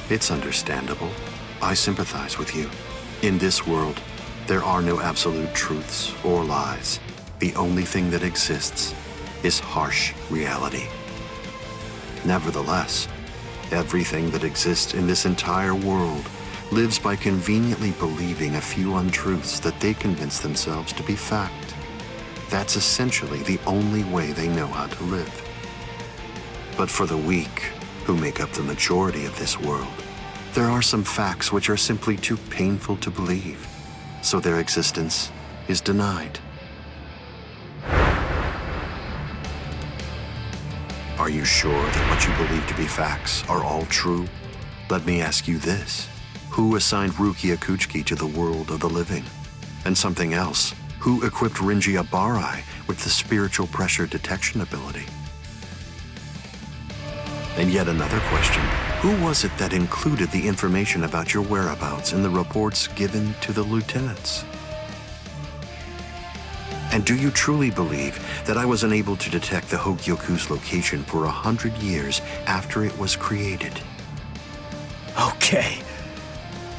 It's understandable. I sympathize with you. In this world, there are no absolute truths or lies. The only thing that exists is harsh reality. Nevertheless, everything that exists in this entire world lives by conveniently believing a few untruths that they convince themselves to be fact. That's essentially the only way they know how to live. But for the weak, who make up the majority of this world, There are some facts which are simply too painful to believe, so their existence is denied. Are you sure that what you believe to be facts are all true? Let me ask you this. Who assigned Rukia Kuchiki to the world of the living? And something else. Who equipped Rinji Abarai with the spiritual pressure detection ability? And yet another question. Who was it that included the information about your whereabouts in the reports given to the lieutenants? And do you truly believe that I was unable to detect the Hogyoku's location for 100 years after it was created? Okay.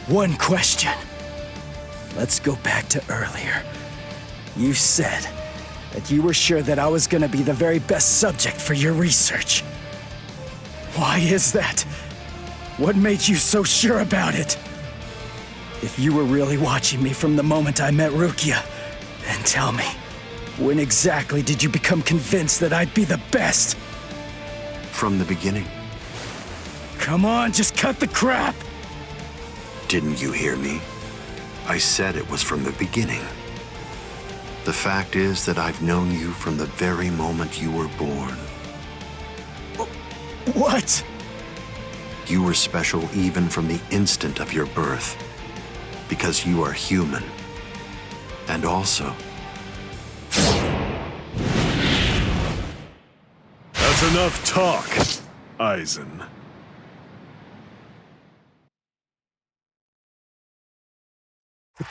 One question. Let's go back to earlier. You said that you were sure that I was gonna be the very best subject for your research. Why is that? What made you so sure about it? If you were really watching me from the moment I met Rukia, then tell me, when exactly did you become convinced that I'd be the best? From the beginning. Come on, just cut the crap! Didn't you hear me? I said it was from the beginning. The fact is that I've known you from the very moment you were born. What? You were special even from the instant of your birth, because you are human. And also... That's enough talk, Aizen.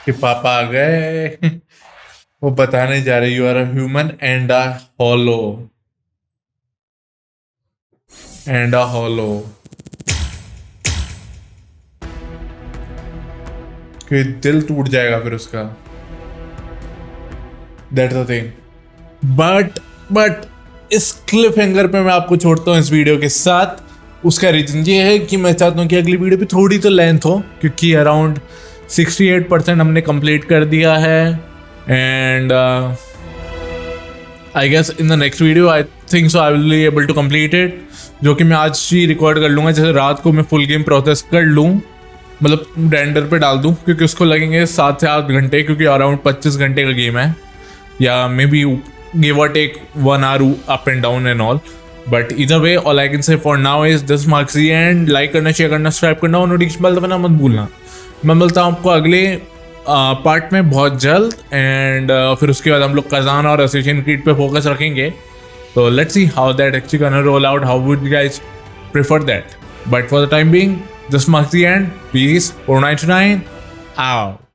कि पापा आ गए वो बताने जा रहे you are a human and a hollow कि दिल टूट जाएगा फिर उसका दैट्स द थिंग बट इस क्लिफ हैंगर पे मैं आपको छोड़ता हूँ इस वीडियो के साथ। उसका रीजन ये है कि मैं चाहता हूँ कि अगली वीडियो भी थोड़ी तो लेंथ हो, क्योंकि अराउंड 68% हमने कंप्लीट कर दिया है and I guess in the next video I think so I will be able to complete it, जो कि मैं आज ही रिकॉर्ड कर लूँगा। जैसे रात को मैं फुल गेम प्रोसेस कर लूँ, मतलब रेंडर पे डाल दूँ, क्योंकि उसको लगेंगे 7 से 8 घंटे, क्योंकि अराउंड 25 घंटे का गेम है, या मे बी गिव और take 1 hour up and down and all. But इधर way all I can say for now is this marks the end. Like करना, शेयर करना, सब्सक्राइब करना और नोटिफिकेशन बेल दबाना मत भूलना। मैं मिलता हूँ आपको अगले पार्ट में बहुत जल्द एंड फिर उसके बाद हम लोग कजान और एसोसिएशन क्रीड पे फोकस रखेंगे। तो let's see how that actually gonna roll out, how would you guys prefer that. But for the time being this marks the end. Peace 499 out।